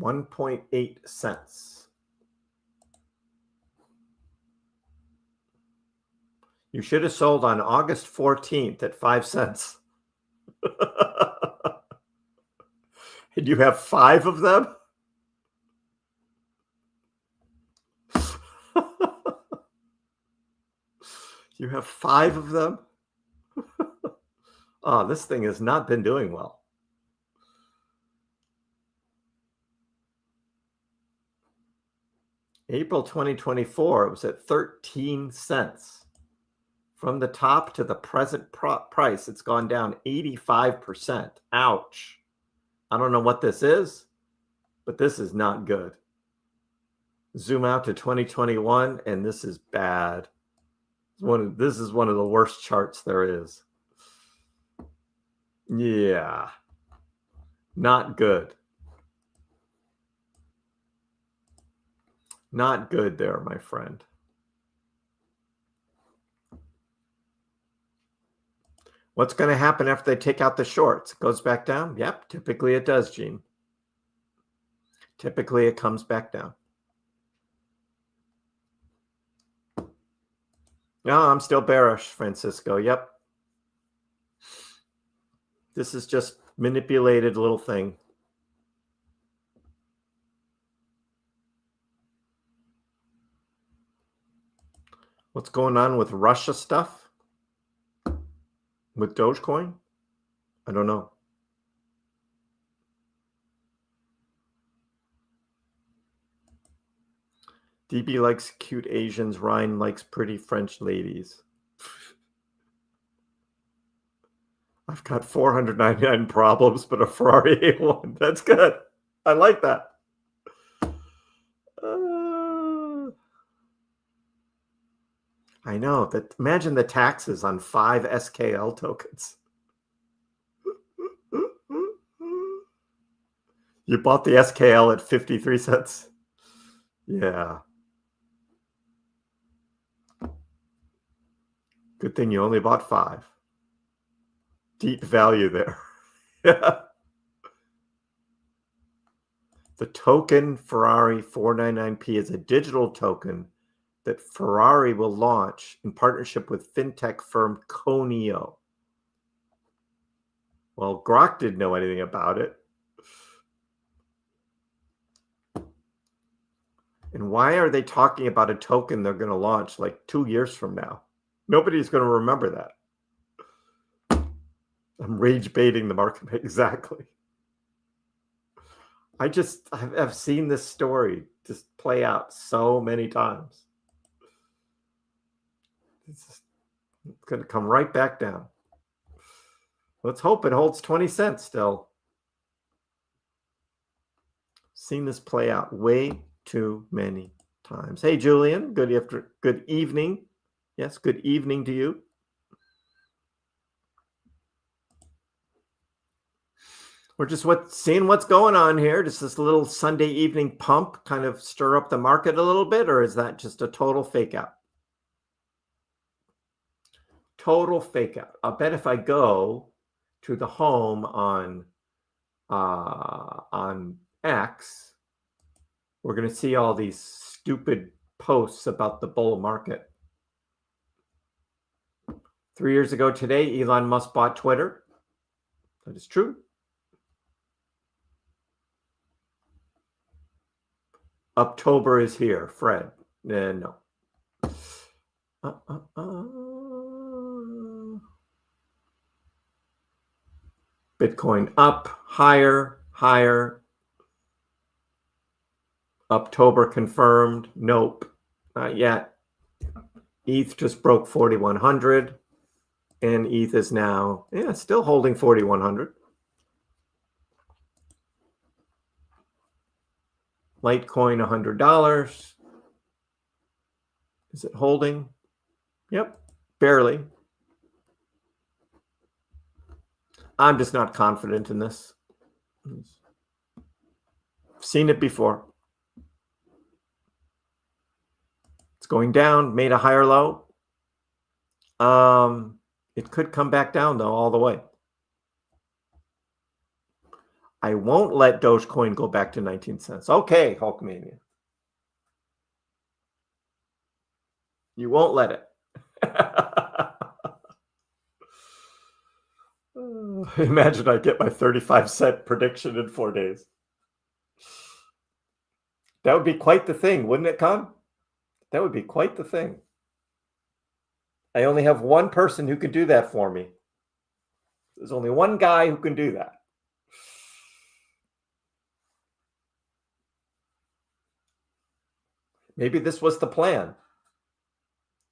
$1.8. You should have sold on August 14th at 5 cents. And you have 5 of them? You have 5 of them? Oh, this thing has not been doing well. April 2024, it was at 13 cents. From the top to the present price, it's gone down 85%. Ouch. I don't know what this is, but this is not good. Zoom out to 2021, and this is bad. This is one of the worst charts there is. Yeah. Not good. Not good there, my friend. What's going to happen after they take out the shorts? It goes back down? Yep, typically it does, Gene. Typically it comes back down. No, I'm still bearish, Francisco. Yep. This is just manipulated little thing. What's going on with Russia stuff? With Dogecoin? I don't know. DB likes cute Asians. Ryan likes pretty French ladies. I've got 499 problems, but a Ferrari A1. That's good. I like that. I know that. Imagine the taxes on 5 SKL tokens. You bought the SKL at 53 cents. Yeah. Good thing you only bought 5. deep value there. Yeah. The token Ferrari 499p is a digital token that Ferrari will launch in partnership with fintech firm Conio. Well, Grok didn't know anything about it. And why are they talking about a token they're going to launch like 2 years from now? Nobody's going to remember that. I'm rage baiting the market. Exactly. I've seen this story just play out so many times. It's going to come right back down. Let's hope it holds 20 cents still. Seen this play out way too many times. Hey, Julian, good evening. Yes, good evening to you. We're just seeing what's going on here. Does this little Sunday evening pump kind of stir up the market a little bit, or is that just a total fake out? Total fake out. I'll bet if I go to the home on X, we're going to see all these stupid posts about the bull market. 3 years ago today, Elon Musk bought Twitter. That is true. October is here, Fred. No. Bitcoin up, higher. October confirmed. Nope, not yet. ETH just broke 4,100, and ETH is now, still holding 4,100. Litecoin, $100. Is it holding? Yep, barely. I'm just not confident in this. I've seen it before. It's going down, made a higher low. It could come back down, though, all the way. I won't let Dogecoin go back to 19 cents. Okay, Hulkmania. You won't let it. Imagine I get my 35-cent prediction in 4 days. That would be quite the thing, wouldn't it, Con? That would be quite the thing. I only have one person who can do that for me. There's only one guy who can do that. Maybe this was the plan.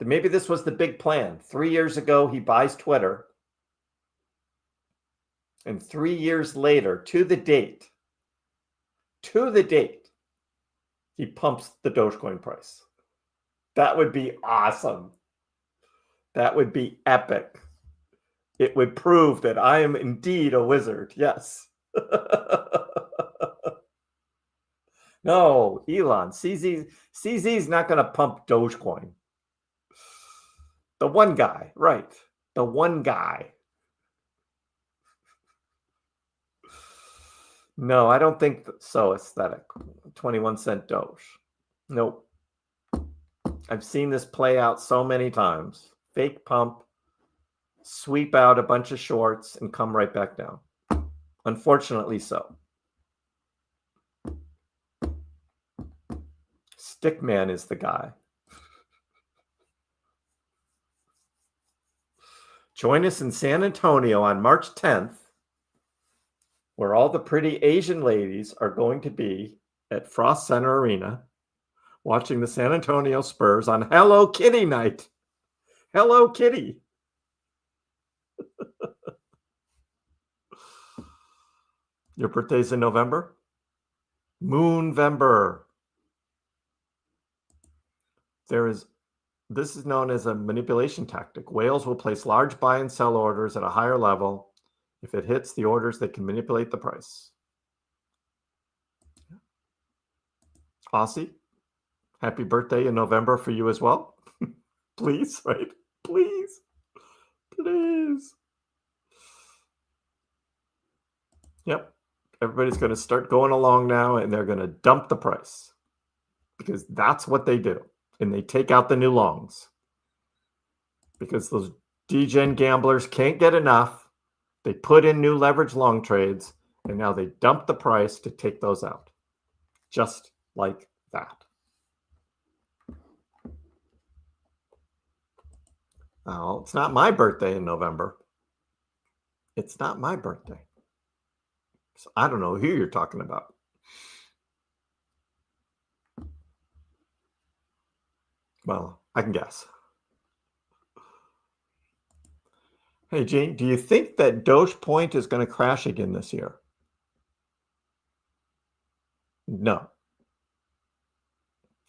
Maybe this was the big plan. 3 years ago, he buys Twitter. And 3 years later, to the date, he pumps the Dogecoin price. That would be awesome. That would be epic. It would prove that I am indeed a wizard. Yes. No, Elon, CZ's not going to pump Dogecoin. The one guy, right. The one guy. No, I don't think so aesthetic. 21-cent Doge. Nope. I've seen this play out so many times. Fake pump, sweep out a bunch of shorts, and come right back down. Unfortunately so. Stickman is the guy. Join us in San Antonio on March 10th, where all the pretty Asian ladies are going to be at Frost Center Arena watching the San Antonio Spurs on Hello Kitty night. Hello Kitty. Your birthday's in November? Moonvember. This is known as a manipulation tactic. Whales will place large buy and sell orders at a higher level. If it hits the orders, they can manipulate the price. Aussie, happy birthday in November for you as well. Please, right? Please. Yep. Everybody's going to start going along now, and they're going to dump the price because that's what they do. And they take out the new longs because those degen gamblers can't get enough. They put in new leverage long trades, and now they dump the price to take those out. Just like that. Oh, it's not my birthday in November. It's not my birthday. So I don't know who you're talking about. Well, I can guess. Hey, Gene, do you think that Dogecoin is going to crash again this year? No.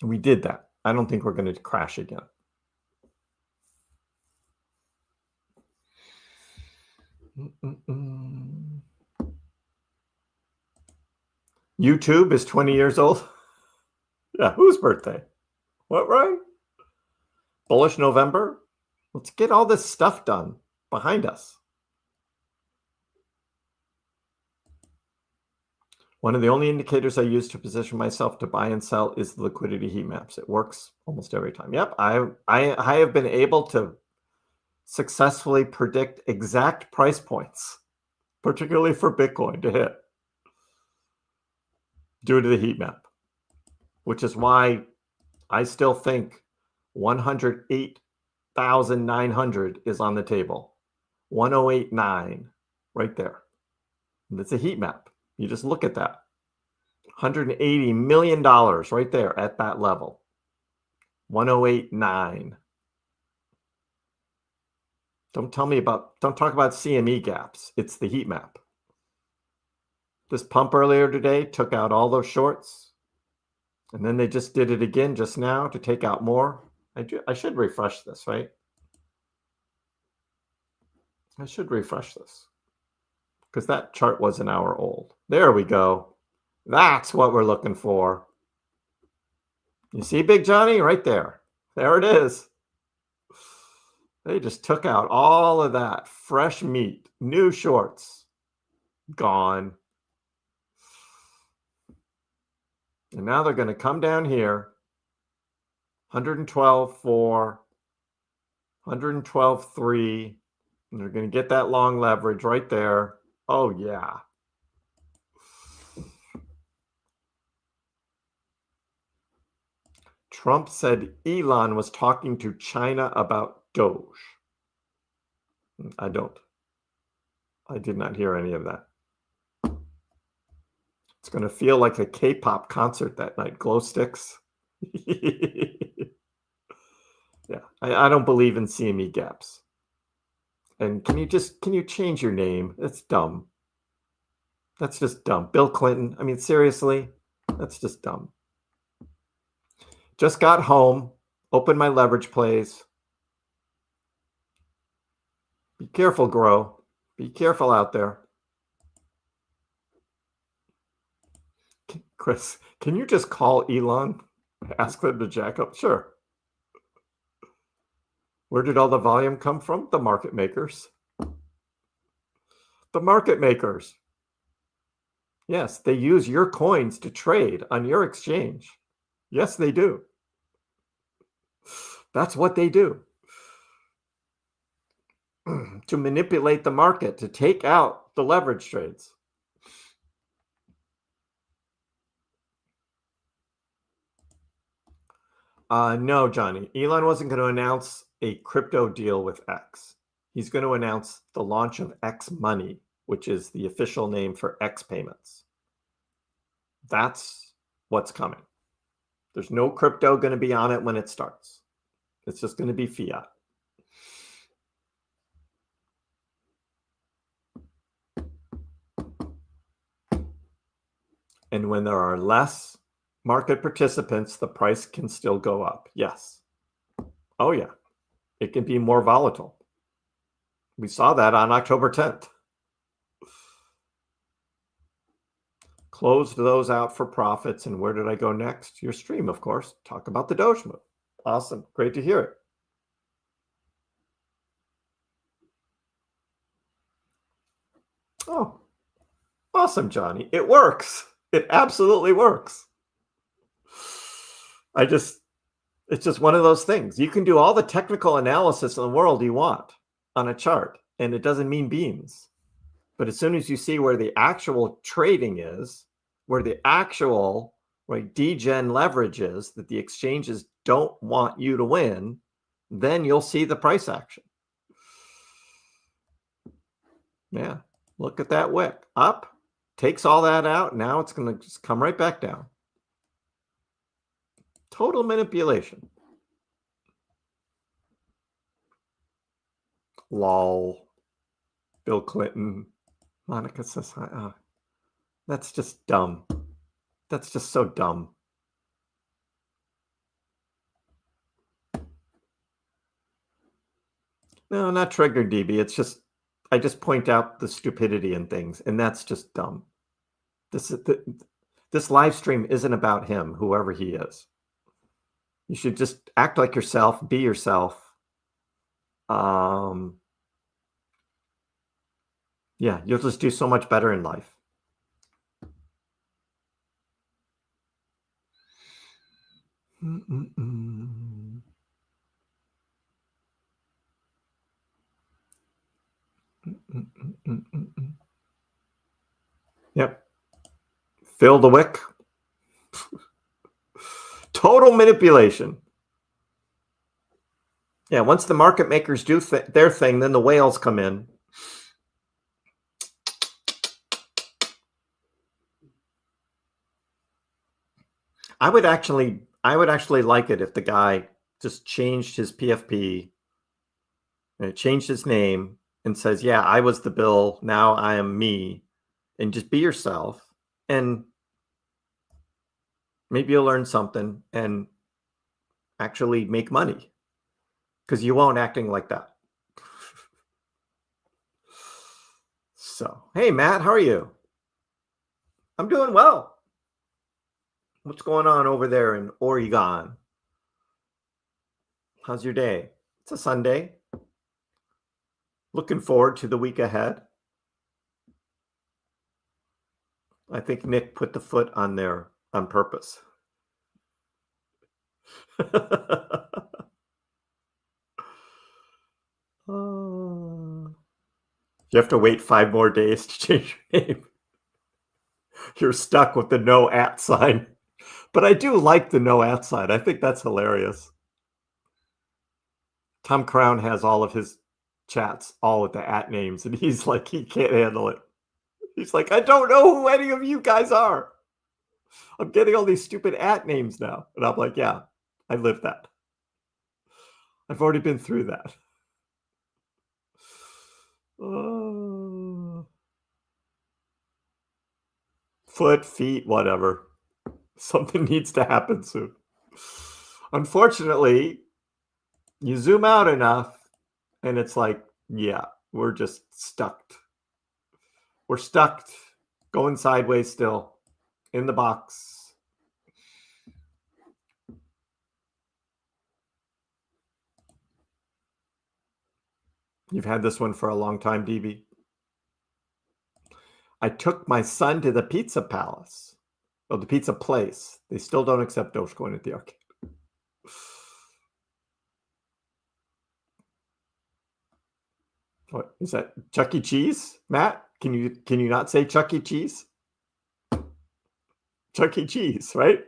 We did that. I don't think we're going to crash again. YouTube is 20 years old. Yeah, whose birthday? What, right? Bullish November? Let's get all this stuff done behind us. One of the only indicators I use to position myself to buy and sell is the liquidity heat maps. It works almost every time. Yep, I have been able to successfully predict exact price points, particularly for Bitcoin to hit due to the heat map, which is why I still think 108,900 is on the table. 108.9 right there. And it's a heat map. You just look at that. $180 million right there at that level. 108.9. Don't talk about CME gaps. It's the heat map. This pump earlier today took out all those shorts. And then they just did it again just now to take out more. I should refresh this, right? I should refresh this because that chart was an hour old. There we go. That's what we're looking for. You see Big Johnny right there? There it is. They just took out all of that fresh meat, new shorts, gone. And now they're going to come down here, 112.4, 112.3, and they're going to get that long leverage right there. Oh, yeah. Trump said Elon was talking to China about Doge. I did not hear any of that. It's going to feel like a K-pop concert that night. Glow sticks. Yeah, I don't believe in CME gaps. And can you change your name? That's dumb. That's just dumb. Bill Clinton. I mean, seriously, that's just dumb. Just got home, opened my leverage plays. Be careful, Grow. Be careful out there. Chris, can you just call Elon? Ask them to jack up? Sure. Where did all the volume come from? The market makers. The market makers. Yes, they use your coins to trade on your exchange. Yes, they do. That's what they do. To manipulate the market, to take out the leverage trades. No, Johnny. Elon wasn't going to announce a crypto deal with X. He's going to announce the launch of X Money, which is the official name for X payments. That's what's coming. There's no crypto going to be on it when it starts. It's just going to be fiat. And when there are less market participants, the price can still go up. Yes. Oh, yeah. It can be more volatile. We saw that on October 10th. Closed those out for profits. And where did I go next? Your stream, of course. Talk about the Doge move. Awesome. Great to hear it. Oh, Awesome, Johnny. It works. It absolutely works. It's just one of those things. You can do all the technical analysis in the world you want on a chart, and it doesn't mean beans. But as soon as you see where the actual trading is, where the actual degen leverage is that the exchanges don't want you to win, then you'll see the price action. Yeah, look at that wick. Up, takes all that out. Now it's going to just come right back down. Total manipulation. Lol. Bill Clinton. Monica says, that's just dumb. That's just so dumb. No, not triggered, DB. It's just, I just point out the stupidity in things, and that's just dumb. This live stream isn't about him, whoever he is. You should just act like yourself, be yourself. Yeah, you'll just do so much better in life. Yep. Fill the wick. Total manipulation. Yeah, once the market makers do their thing, then the whales come in. I would actually like it if the guy just changed his PFP, changed his name, and says, yeah, I was the Bill, now I am me, and just be yourself, and maybe you'll learn something and actually make money, because you won't acting like that. So, hey, Matt, how are you? I'm doing well. What's going on over there in Oregon? How's your day? It's a Sunday. Looking forward to the week ahead. I think Nick put the foot on there on purpose. You have to wait 5 more days to change your name. You're stuck with the no at sign. But I do like the no at sign. I think that's hilarious. Tom Crown has all of his chats all with the at names, and he's like, he can't handle it. He's like, I don't know who any of you guys are. I'm getting all these stupid at names now. And I'm like, yeah, I lived that. I've already been through that. Foot, feet, whatever. Something needs to happen soon. Unfortunately, you zoom out enough and it's like, yeah, we're just stuck. We're stuck, going sideways still, in the box. You've had this one for a long time, DB. I took my son to the pizza palace. Oh, the pizza place. They still don't accept Dogecoin at the arcade. What is that? Chuck E. Cheese? Matt, can you not say Chuck E. Cheese? Chuck E. Cheese, right?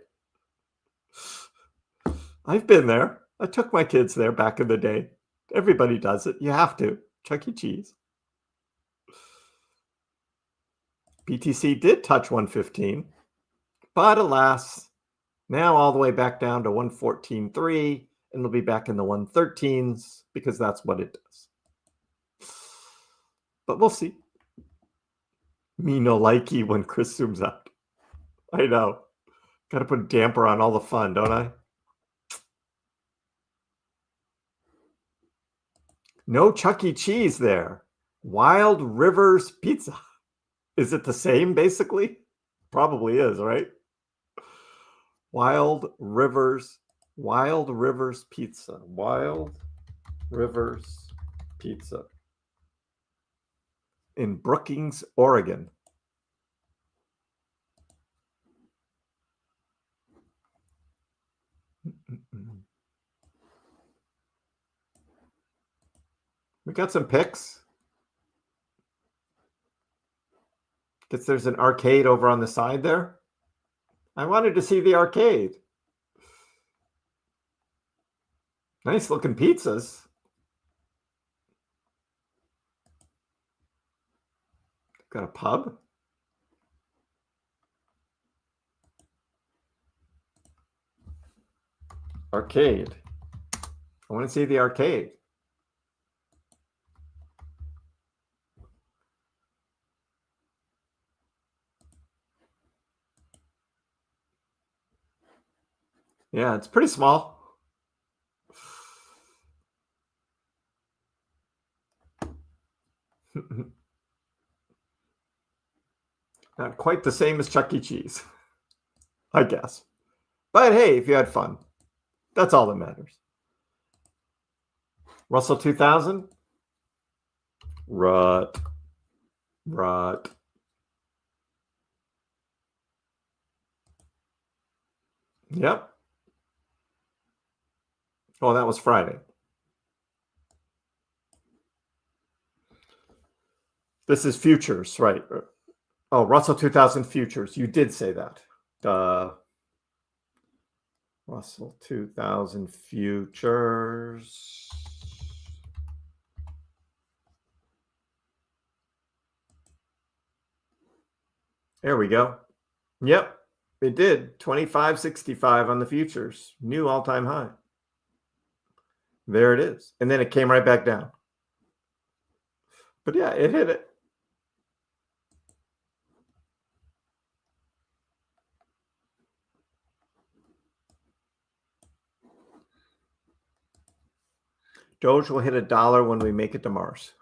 I've been there. I took my kids there back in the day. Everybody does it. You have to. Chuck E. Cheese. BTC did touch 115, but alas, now all the way back down to 114.3, and it'll be back in the 113s because that's what it does. But we'll see. Me no likey when Kriss zooms out. I know. Got to put a damper on all the fun, don't I? No Chuck E. Cheese there. Wild Rivers Pizza. Is it the same, basically? Probably is, right? Wild Rivers Pizza. Wild Rivers Pizza. In Brookings, Oregon. We got some picks. Guess there's an arcade over on the side there. I wanted to see the arcade. Nice looking pizzas. Got a pub. Arcade. I want to see the arcade. Yeah, it's pretty small. Not quite the same as Chuck E. Cheese, I guess. But hey, if you had fun, that's all that matters. Russell 2000? Rut. Yep. Oh, that was Friday. This is futures, right? Oh, Russell 2000 futures. You did say that. Russell 2000 futures. There we go. Yep, it did. 25.65 on the futures. New all-time high. There it is. And then it came right back down. But yeah, it hit it. Doge will hit $1 when we make it to Mars.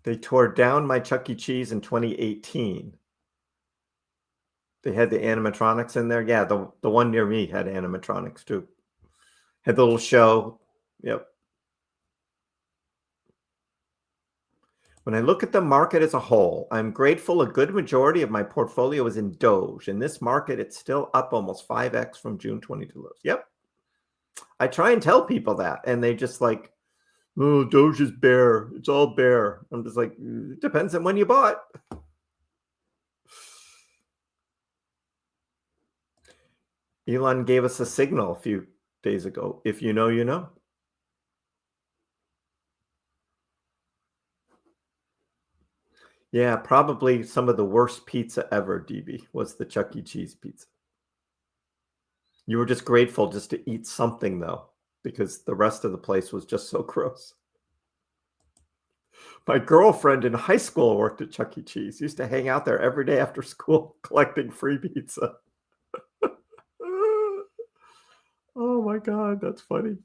They tore down my Chuck E. Cheese in 2018. They had the animatronics in there. Yeah, the one near me had animatronics too. Had the little show. Yep. When I look at the market as a whole, I'm grateful a good majority of my portfolio is in Doge. In this market, it's still up almost 5x from June 22 lows. Yep. I try and tell people that, and they just like, oh, Doge is bear. It's all bear. I'm just like, it depends on when you bought. Elon gave us a signal a few days ago. If you know, you know. Yeah, probably some of the worst pizza ever, DB, was the Chuck E. Cheese pizza. You were just grateful just to eat something, though, because the rest of the place was just so gross. My girlfriend in high school worked at Chuck E. Cheese. Used to hang out there every day after school collecting free pizza. Oh my God, that's funny.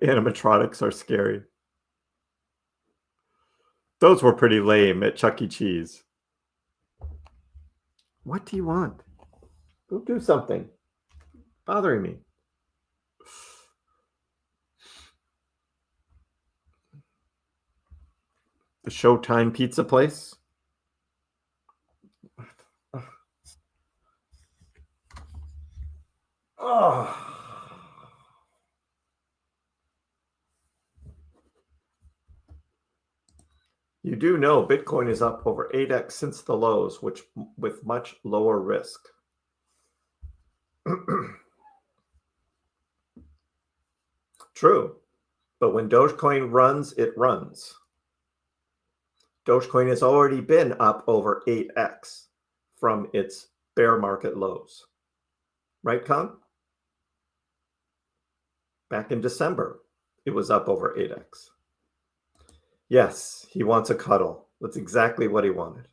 Animatronics are scary. Those were pretty lame at Chuck E. Cheese. What do you want? Go do something. Bothering me. The Showtime pizza place. Oh. You do know Bitcoin is up over 8x since the lows, which with much lower risk. True, but when Dogecoin runs, it runs. Dogecoin has already been up over 8x from its bear market lows. Right, Con? Back in December, it was up over 8x. Yes, he wants a cuddle. That's exactly what he wanted.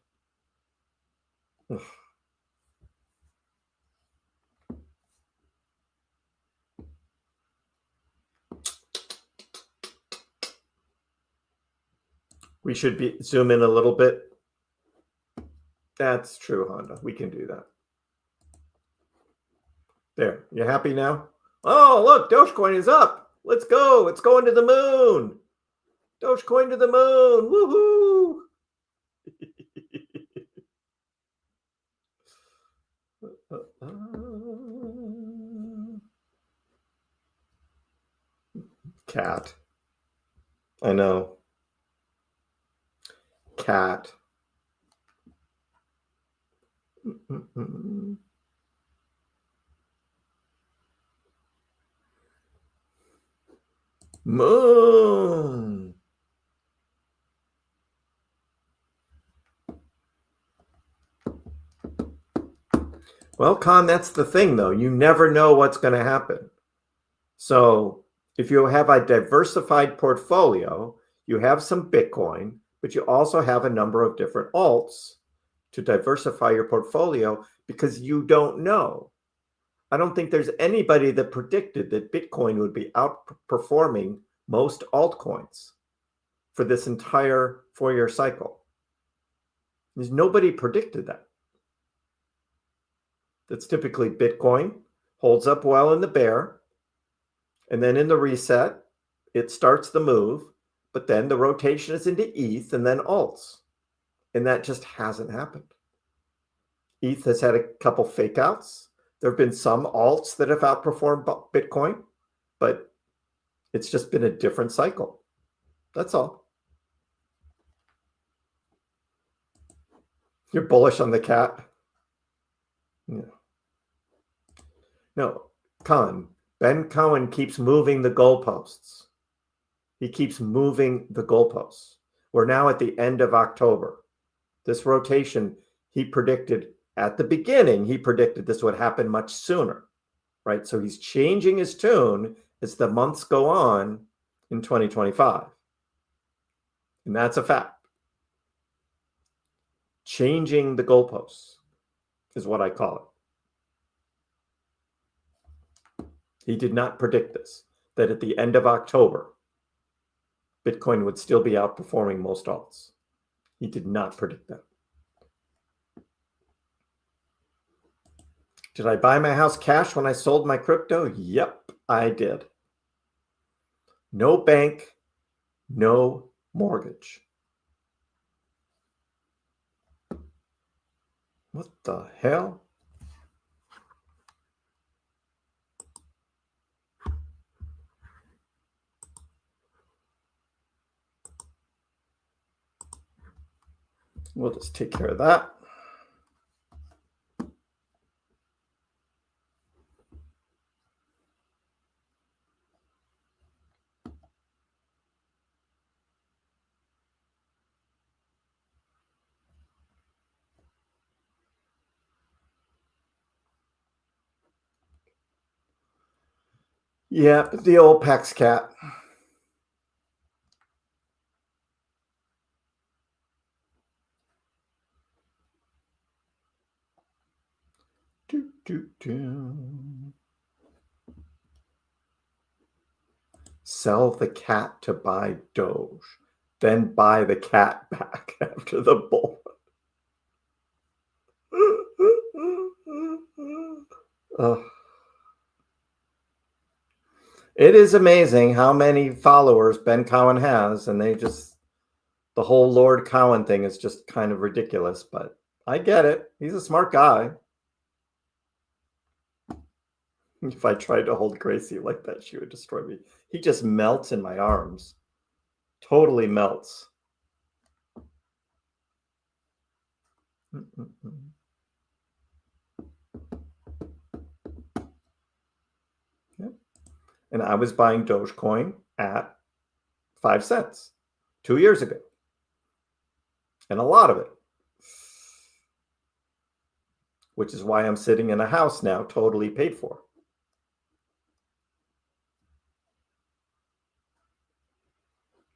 We should zoom in a little bit. That's true, Honda. We can do that. There. You happy now? Oh, look, Dogecoin is up. Let's go. It's going to the moon. Dogecoin to the moon. Woohoo. Cat. I know. Cat. Moon. Well, Con, that's the thing, though. You never know what's going to happen. So if you have a diversified portfolio, you have some Bitcoin, but you also have a number of different alts to diversify your portfolio because you don't know. I don't think there's anybody that predicted that Bitcoin would be outperforming most altcoins for this entire 4-year cycle. There's nobody predicted that. That's typically Bitcoin holds up well in the bear, and then in the reset, it starts the move, but then the rotation is into ETH and then alts. And that just hasn't happened. ETH has had a couple fake outs. There have been some alts that have outperformed Bitcoin, but it's just been a different cycle. That's all. You're bullish on the cat? Yeah. No, Ben Cohen keeps moving the goalposts. He keeps moving the goalposts. We're now at the end of October. This rotation, he predicted at the beginning, he predicted this would happen much sooner, right? So he's changing his tune as the months go on in 2025. And that's a fact. Changing the goalposts is what I call it. He did not predict this, that at the end of October, Bitcoin would still be outperforming most alts. He did not predict that. Did I buy my house cash when I sold my crypto? Yep, I did. No bank, no mortgage. What the hell? We'll just take care of that. Yeah, the old Pax cat. Sell the cat to buy Doge, then buy the cat back after the bull. It is amazing how many followers Ben Cowen has, and the whole Lord Cowen thing is just kind of ridiculous, but I get it. He's a smart guy. If I tried to hold Gracie like that, she would destroy me. He just melts in my arms. Totally melts. Yep. And I was buying Dogecoin at 5 cents 2 years ago. And a lot of it. Which is why I'm sitting in a house now, totally paid for.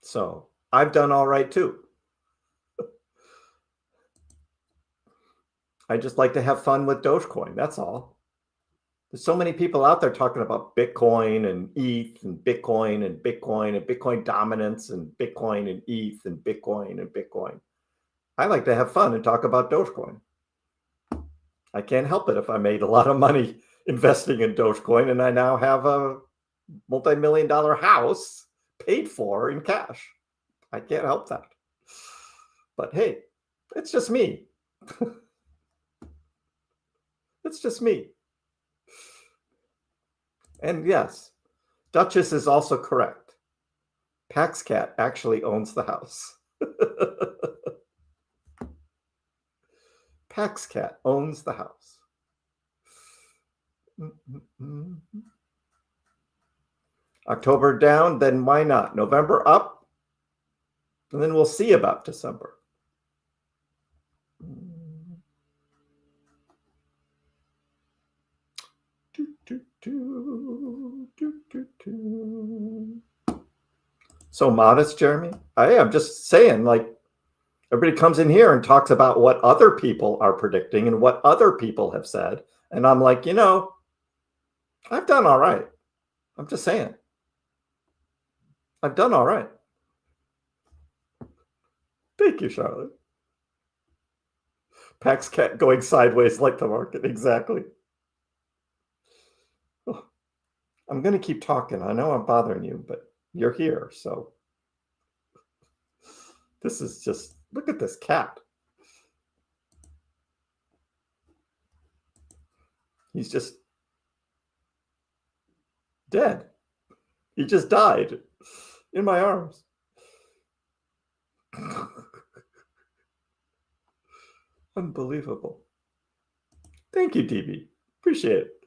So I've done all right too. I just like to have fun with Dogecoin. That's all. There's so many people out there talking about Bitcoin and ETH and Bitcoin and Bitcoin and Bitcoin dominance and Bitcoin and ETH and Bitcoin and Bitcoin. I like to have fun and talk about Dogecoin. I can't help it if I made a lot of money investing in Dogecoin and I now have a multi-million-dollar house paid for in cash. I can't help that. But hey, it's just me. It's just me. And yes, Duchess is also correct. Pax Cat actually owns the house. Pax Cat owns the house. October down, then why not? November up, and then we'll see about December. So modest, Jeremy? I'm just saying, like, everybody comes in here and talks about what other people are predicting and what other people have said. And I'm like, I've done all right. I'm just saying. I've done all right. Thank you, Charlotte. Pax Cat going sideways like the market. Exactly. Oh, I'm going to keep talking. I know I'm bothering you, but you're here. So this is just, look at this cat. He's just dead. He just died in my arms. Unbelievable. Thank you, DB. Appreciate it.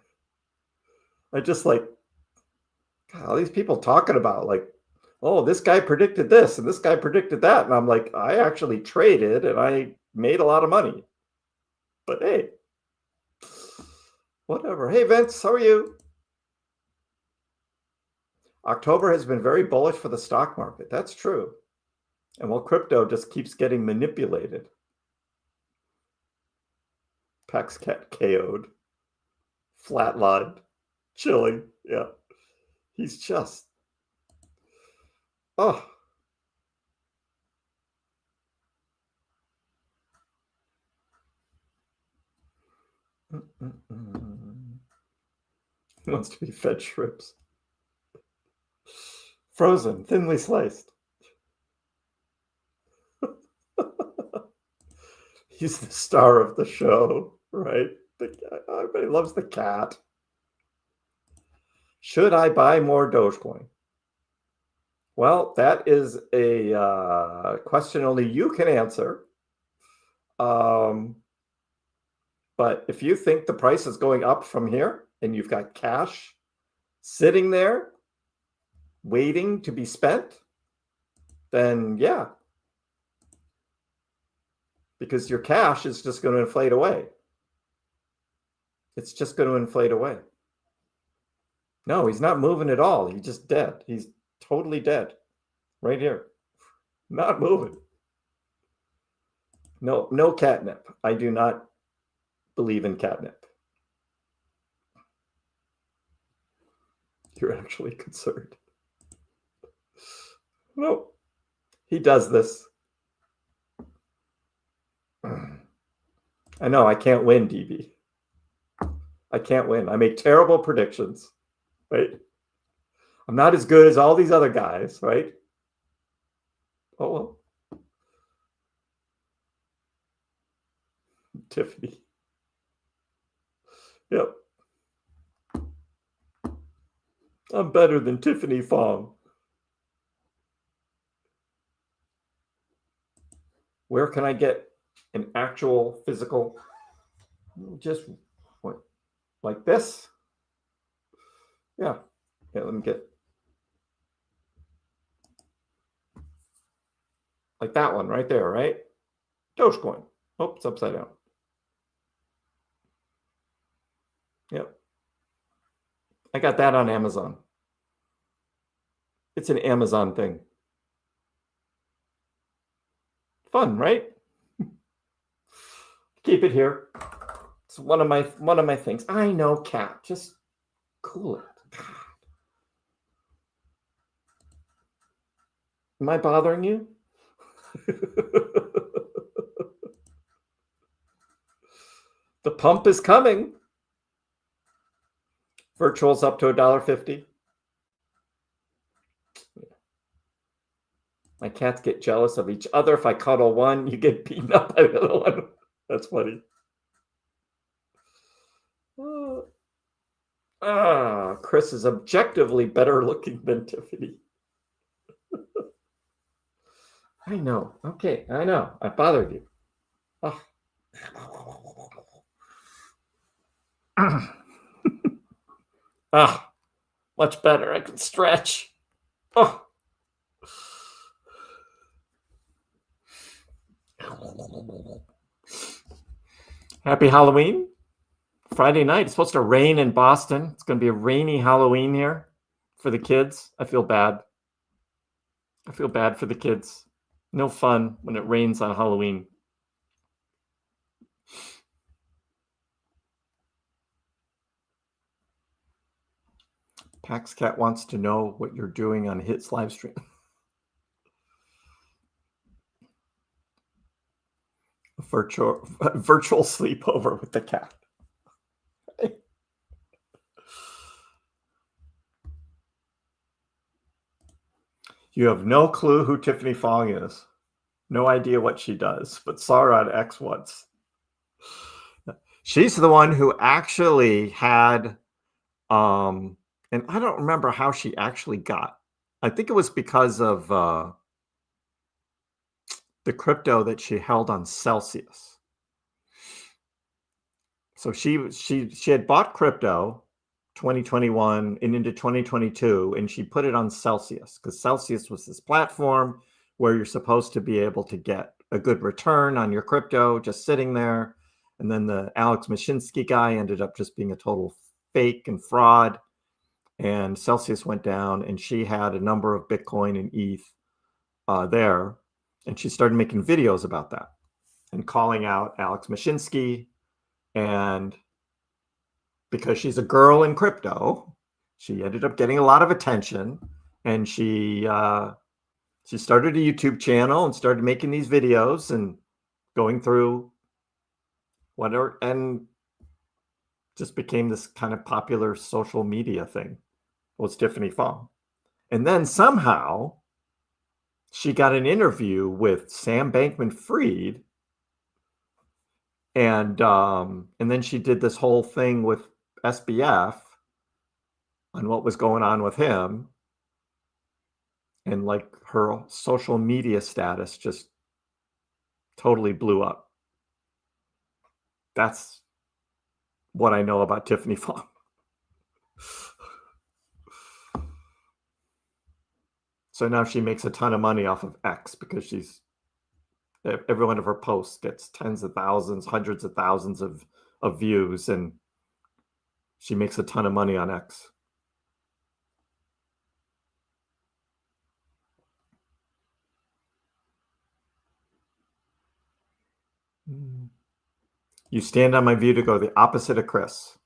I just like, God, all these people talking about like, oh, this guy predicted this and this guy predicted that. And I'm like, I actually traded and I made a lot of money. But hey, whatever. Hey, Vince, how are you? October has been very bullish for the stock market. That's true. And while crypto just keeps getting manipulated. Pax Cat KO'd. Flatlined. Chilling. Yeah. He's just. Oh. He wants to be fed shrimps. Frozen, thinly sliced. He's the star of the show, right? Everybody loves the cat. Should I buy more Dogecoin? Well, that is a question only you can answer. But if you think the price is going up from here and you've got cash sitting there waiting to be spent, then yeah. Because your cash is just going to inflate away. It's just going to inflate away. No, he's not moving at all. He's just dead. He's totally dead. Right here. Not moving. No catnip. I do not believe in catnip. You're actually concerned. No. He does this. I know, I can't win, DB. I can't win. I make terrible predictions, right? I'm not as good as all these other guys, right? Oh, well. Tiffany. Yep. I'm better than Tiffany Fong. Where can I get an actual physical, just what, like this? Yeah. Yeah, let me get like that one right there, right? Dogecoin. Oh, it's upside down. Yep. I got that on Amazon. It's an Amazon thing. Fun, right? Keep it here. It's one of my things. I know, cat. Just cool it. God. Am I bothering you? The pump is coming. Virtual's up to $1.50. My cats get jealous of each other. If I cuddle one, you get beaten up by the other one. That's funny. Kriss is objectively better looking than Tiffany. I know. Okay, I know. I bothered you. Oh. Ah, much better. I can stretch. Oh. Happy Halloween. Friday night. It's supposed to rain in Boston. It's going to be a rainy Halloween here for the kids. I feel bad. I feel bad for the kids. No fun when it rains on Halloween. PaxCat wants to know what you're doing on Hit's live stream. Virtual sleepover with the cat. You have no clue who Tiffany Fong is. No idea what she does, but saw her on X once. She's the one who actually had, and I don't remember how she actually got. I think it was because of the crypto that she held on Celsius. So she had bought crypto 2021 and into 2022, and she put it on Celsius because Celsius was this platform where you're supposed to be able to get a good return on your crypto just sitting there. And then the Alex Mashinsky guy ended up just being a total fake and fraud. And Celsius went down, and she had a number of Bitcoin and ETH there. And she started making videos about that and calling out Alex Mashinsky. And because she's a girl in crypto, she ended up getting a lot of attention. And she started a YouTube channel and started making these videos and going through whatever, and just became this kind of popular social media thing. Was Tiffany Fong. And then somehow she got an interview with Sam Bankman-Fried, and then she did this whole thing with SBF on what was going on with him, and like her social media status just totally blew up. That's what I know about Tiffany Fong. So now she makes a ton of money off of X because every one of her posts gets tens of thousands, hundreds of thousands of views, and she makes a ton of money on X. You stand on my view to go the opposite of Kriss.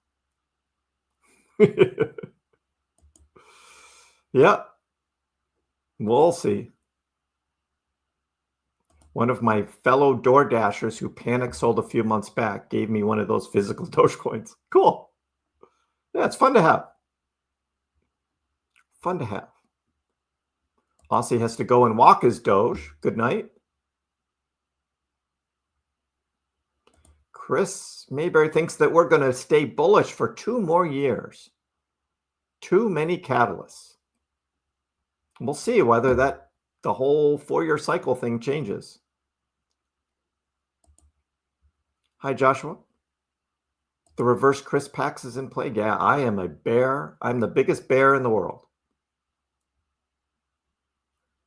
Yeah. We'll see. One of my fellow Door Dashers who panic sold a few months back gave me one of those physical Dogecoins. Cool. Yeah, it's fun to have. Fun to have. Aussie has to go and walk his Doge. Good night. Chris Mayberry thinks that we're going to stay bullish for 2 more years. Too many catalysts. We'll see whether the whole 4-year cycle thing changes. Hi, Joshua. The reverse KrissPax is in play. Yeah, I am a bear. I'm the biggest bear in the world.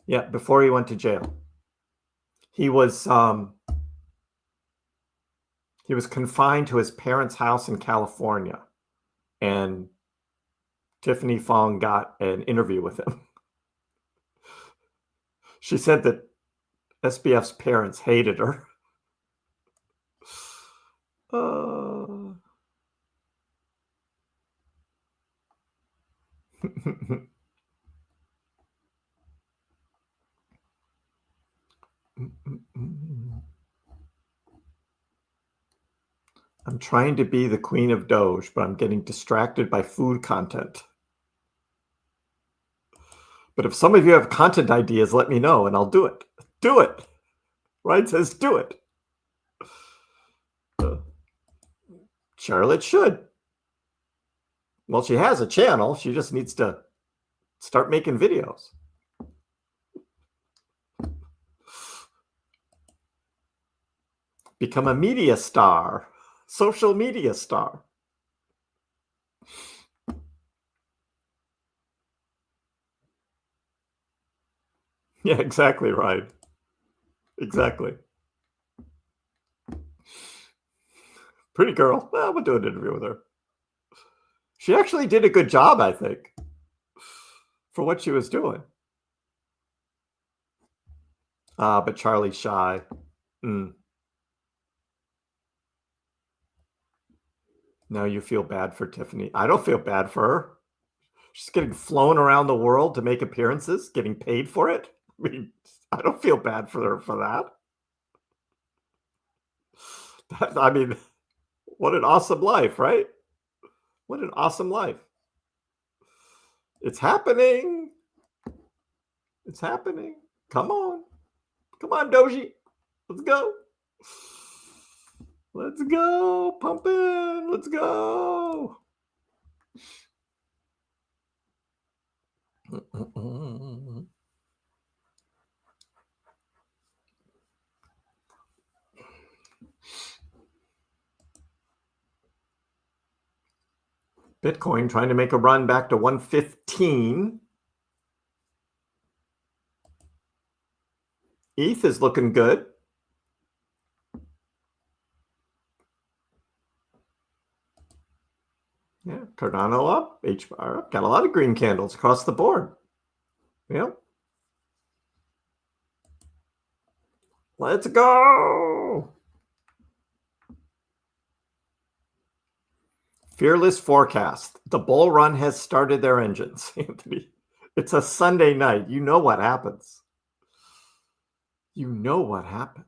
Yeah, before he went to jail. He was confined to his parents' house in California, and Tiffany Fong got an interview with him. She said that SBF's parents hated her. I'm trying to be the queen of Doge, but I'm getting distracted by food content. But if some of you have content ideas, let me know and I'll do it. Do it. Ryan says do it. Charlotte should. Well, she has a channel. She just needs to start making videos. Become a media star, social media star. Yeah, exactly right. Exactly. Pretty girl. Well, we'll do an interview with her. She actually did a good job, I think, for what she was doing. But Charlie's shy. Now you feel bad for Tiffany. I don't feel bad for her. She's getting flown around the world to make appearances, getting paid for it. I mean, I don't feel bad for her for that. I mean, what an awesome life, right? What an awesome life. It's happening. It's happening. Come on. Come on, Doge. Let's go. Let's go. Pump in. Let's go. Bitcoin trying to make a run back to 115. ETH is looking good. Yeah, Cardano up, HBAR up. Got a lot of green candles across the board. Yeah. Let's go. Fearless forecast. The bull run has started their engines, Anthony. It's a Sunday night. You know what happens. You know what happens.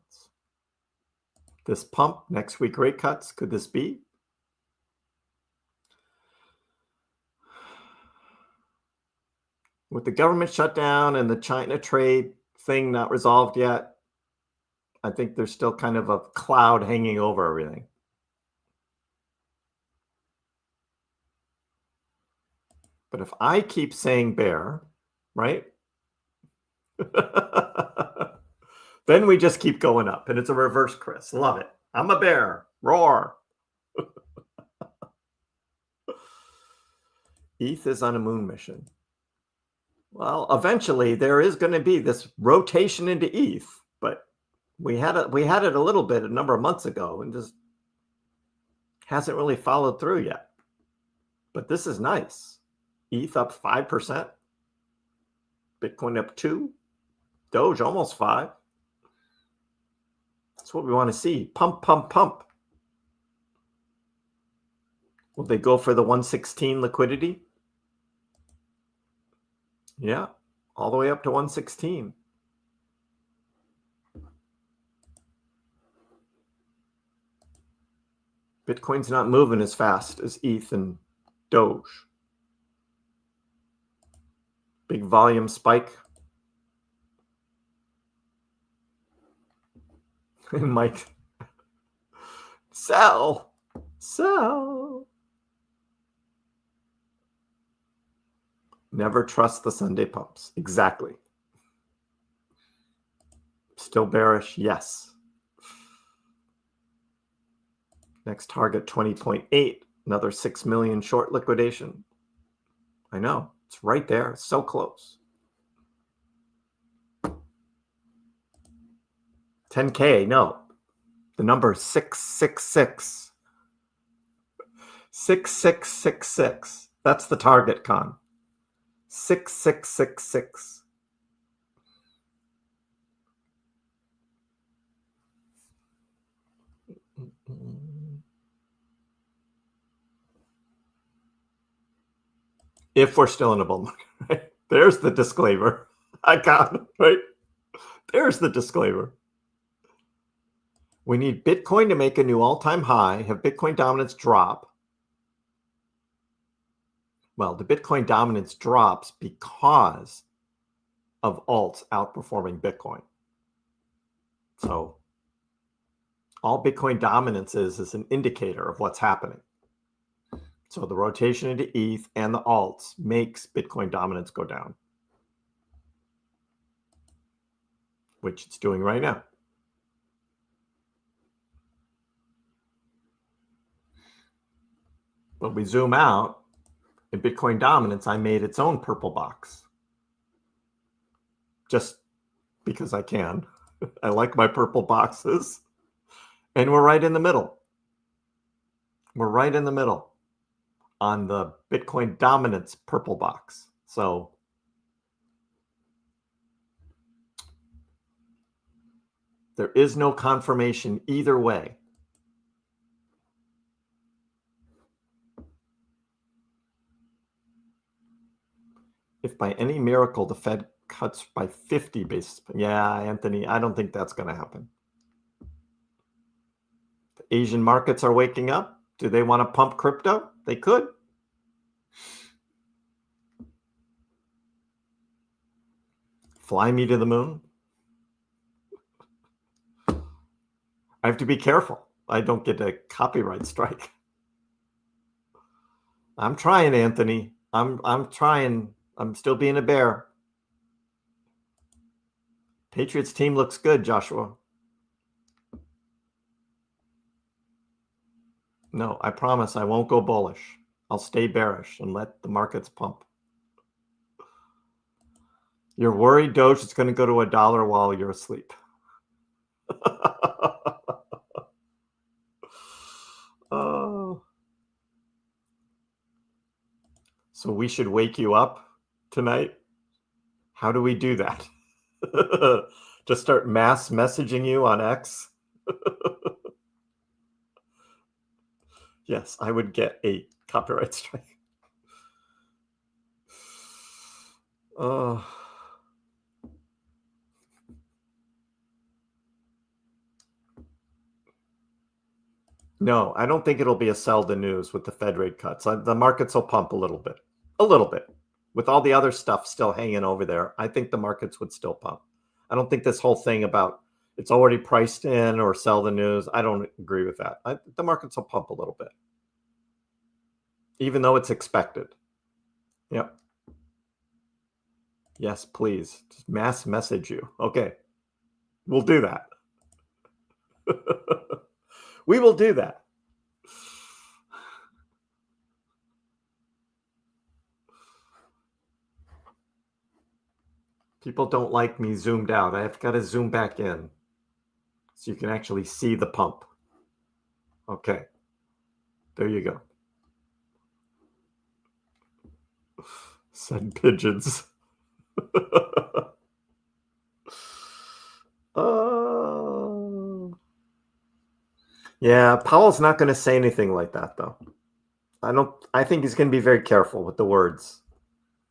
This pump, next week rate cuts. Could this be? With the government shutdown and the China trade thing not resolved yet, I think there's still kind of a cloud hanging over everything. But if I keep saying bear, right? Then we just keep going up, and it's a reverse Kriss. Love it. I'm a bear. Roar. ETH is on a moon mission. Well, eventually there is going to be this rotation into ETH, but we had it a little bit a number of months ago and just hasn't really followed through yet. But this is nice. ETH up 5%. Bitcoin up 2%. Doge almost 5%. That's what we want to see. Pump, pump, pump. Will they go for the 116 liquidity? Yeah, all the way up to 116. Bitcoin's not moving as fast as ETH and Doge. Big volume spike. And Mike, sell. Never trust the Sunday pumps. Exactly. Still bearish? Yes. Next target 20.8. Another 6 million short liquidation. I know. It's right there. It's so close. 10K. No. The number 666. 6666. That's the target, Con. 6666. If we're still in a bull market, right? There's the disclaimer. I got it, right? There's the disclaimer. We need Bitcoin to make a new all-time high, have Bitcoin dominance drop. Well, the Bitcoin dominance drops because of alts outperforming Bitcoin. So all Bitcoin dominance is an indicator of what's happening. So the rotation into ETH and the alts makes Bitcoin dominance go down, which it's doing right now. But we zoom out, in Bitcoin dominance, I made its own purple box. Just because I can. I like my purple boxes. And we're right in the middle. We're right in the middle on the Bitcoin dominance purple box. So there is no confirmation either way. If by any miracle the Fed cuts by 50 basis points, yeah, Anthony, I don't think that's going to happen. The Asian markets are waking up. Do they want to pump crypto? They could. Fly me to the moon. I have to be careful. I don't get a copyright strike. I'm trying, Anthony. I'm trying. I'm still being a bear. Patriots team looks good, Joshua. No, I promise I won't go bullish. I'll stay bearish and let the markets pump. You're worried Doge is going to go to $1 while you're asleep. Oh. So we should wake you up tonight? How do we do that? Just start mass messaging you on X? Yes, I would get a copyright strike. Oh. No, I don't think it'll be a sell the news with the Fed rate cuts. The markets will pump a little bit. A little bit. With all the other stuff still hanging over there, I think the markets would still pump. I don't think this whole thing about it's already priced in or sell the news, I don't agree with that. The markets will pump a little bit. Even though it's expected. Yep. Yes, please. Just mass message you. Okay. We'll do that. We will do that. People don't like me zoomed out. I've got to zoom back in so you can actually see the pump. Okay. There you go. Send pigeons. Yeah, Powell's not going to say anything like that, though. I think he's going to be very careful with the words.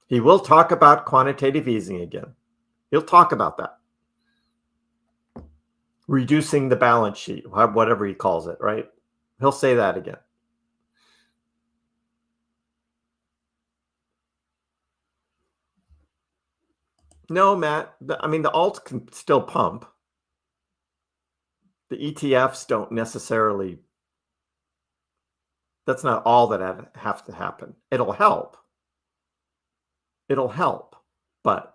He will talk about quantitative easing again. He'll talk about that. Reducing the balance sheet, whatever he calls it, right? He'll say that again. No, Matt. I mean, the alts can still pump. The ETFs don't necessarily. That's not all that have to happen. It'll help. It'll help, but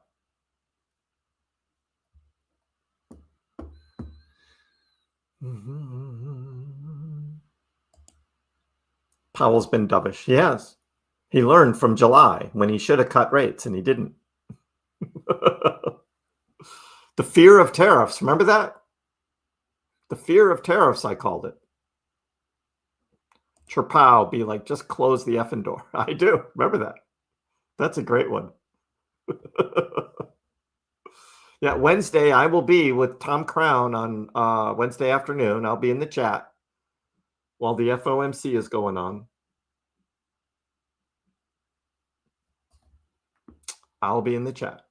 Powell's been dovish. He has. He learned from July when he should have cut rates and he didn't. The fear of tariffs. Remember that? The fear of tariffs, I called it. Chirpow be like, just close the effing door. I do. Remember that. That's a great one. Yeah, Wednesday, I will be with Tom Crown on Wednesday afternoon. I'll be in the chat while the FOMC is going on. I'll be in the chat.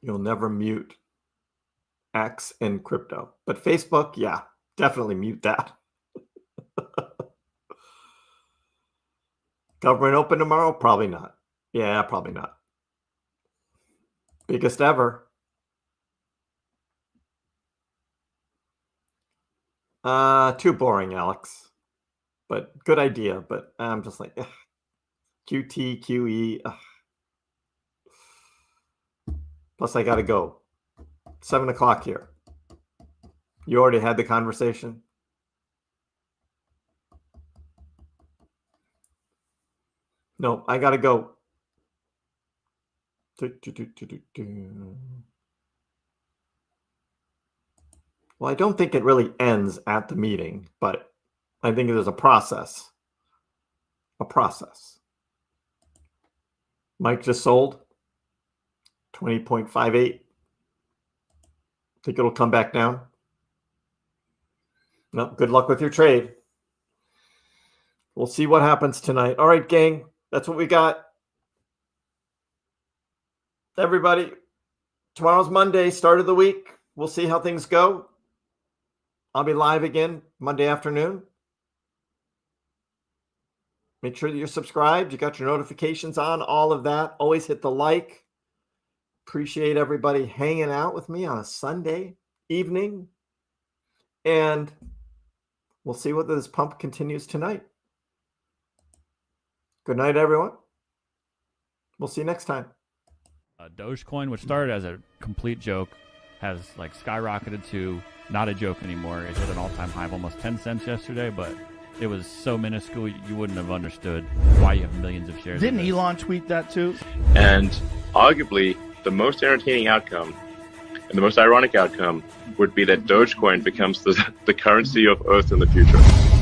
You'll never mute X in crypto. But Facebook, yeah, definitely mute that. Government open tomorrow? Probably not. Yeah, probably not. Biggest ever. Too boring, Alex. But good idea. But I'm just like, ugh. QT, QE. Ugh. Plus, I got to go. 7 o'clock here. You already had the conversation? No, I got to go. Well, I don't think it really ends at the meeting, but I think there's a process. A process. Mike just sold 20.58. Think it'll come back down? No, good luck with your trade. We'll see what happens tonight. All right, gang, that's what we got. Everybody, tomorrow's Monday, start of the week. We'll see how things go. I'll be live again Monday afternoon. Make sure that you're subscribed. You got your notifications on, all of that. Always hit the like. Appreciate everybody hanging out with me on a Sunday evening. And we'll see whether this pump continues tonight. Good night, everyone. We'll see you next time. Dogecoin, which started as a complete joke, has like skyrocketed to not a joke anymore. It's at an all-time high of almost 10 cents yesterday, but it was so minuscule you wouldn't have understood why you have millions of shares. Didn't Elon tweet that too? And arguably, the most entertaining outcome and the most ironic outcome would be that Dogecoin becomes the currency of Earth in the future.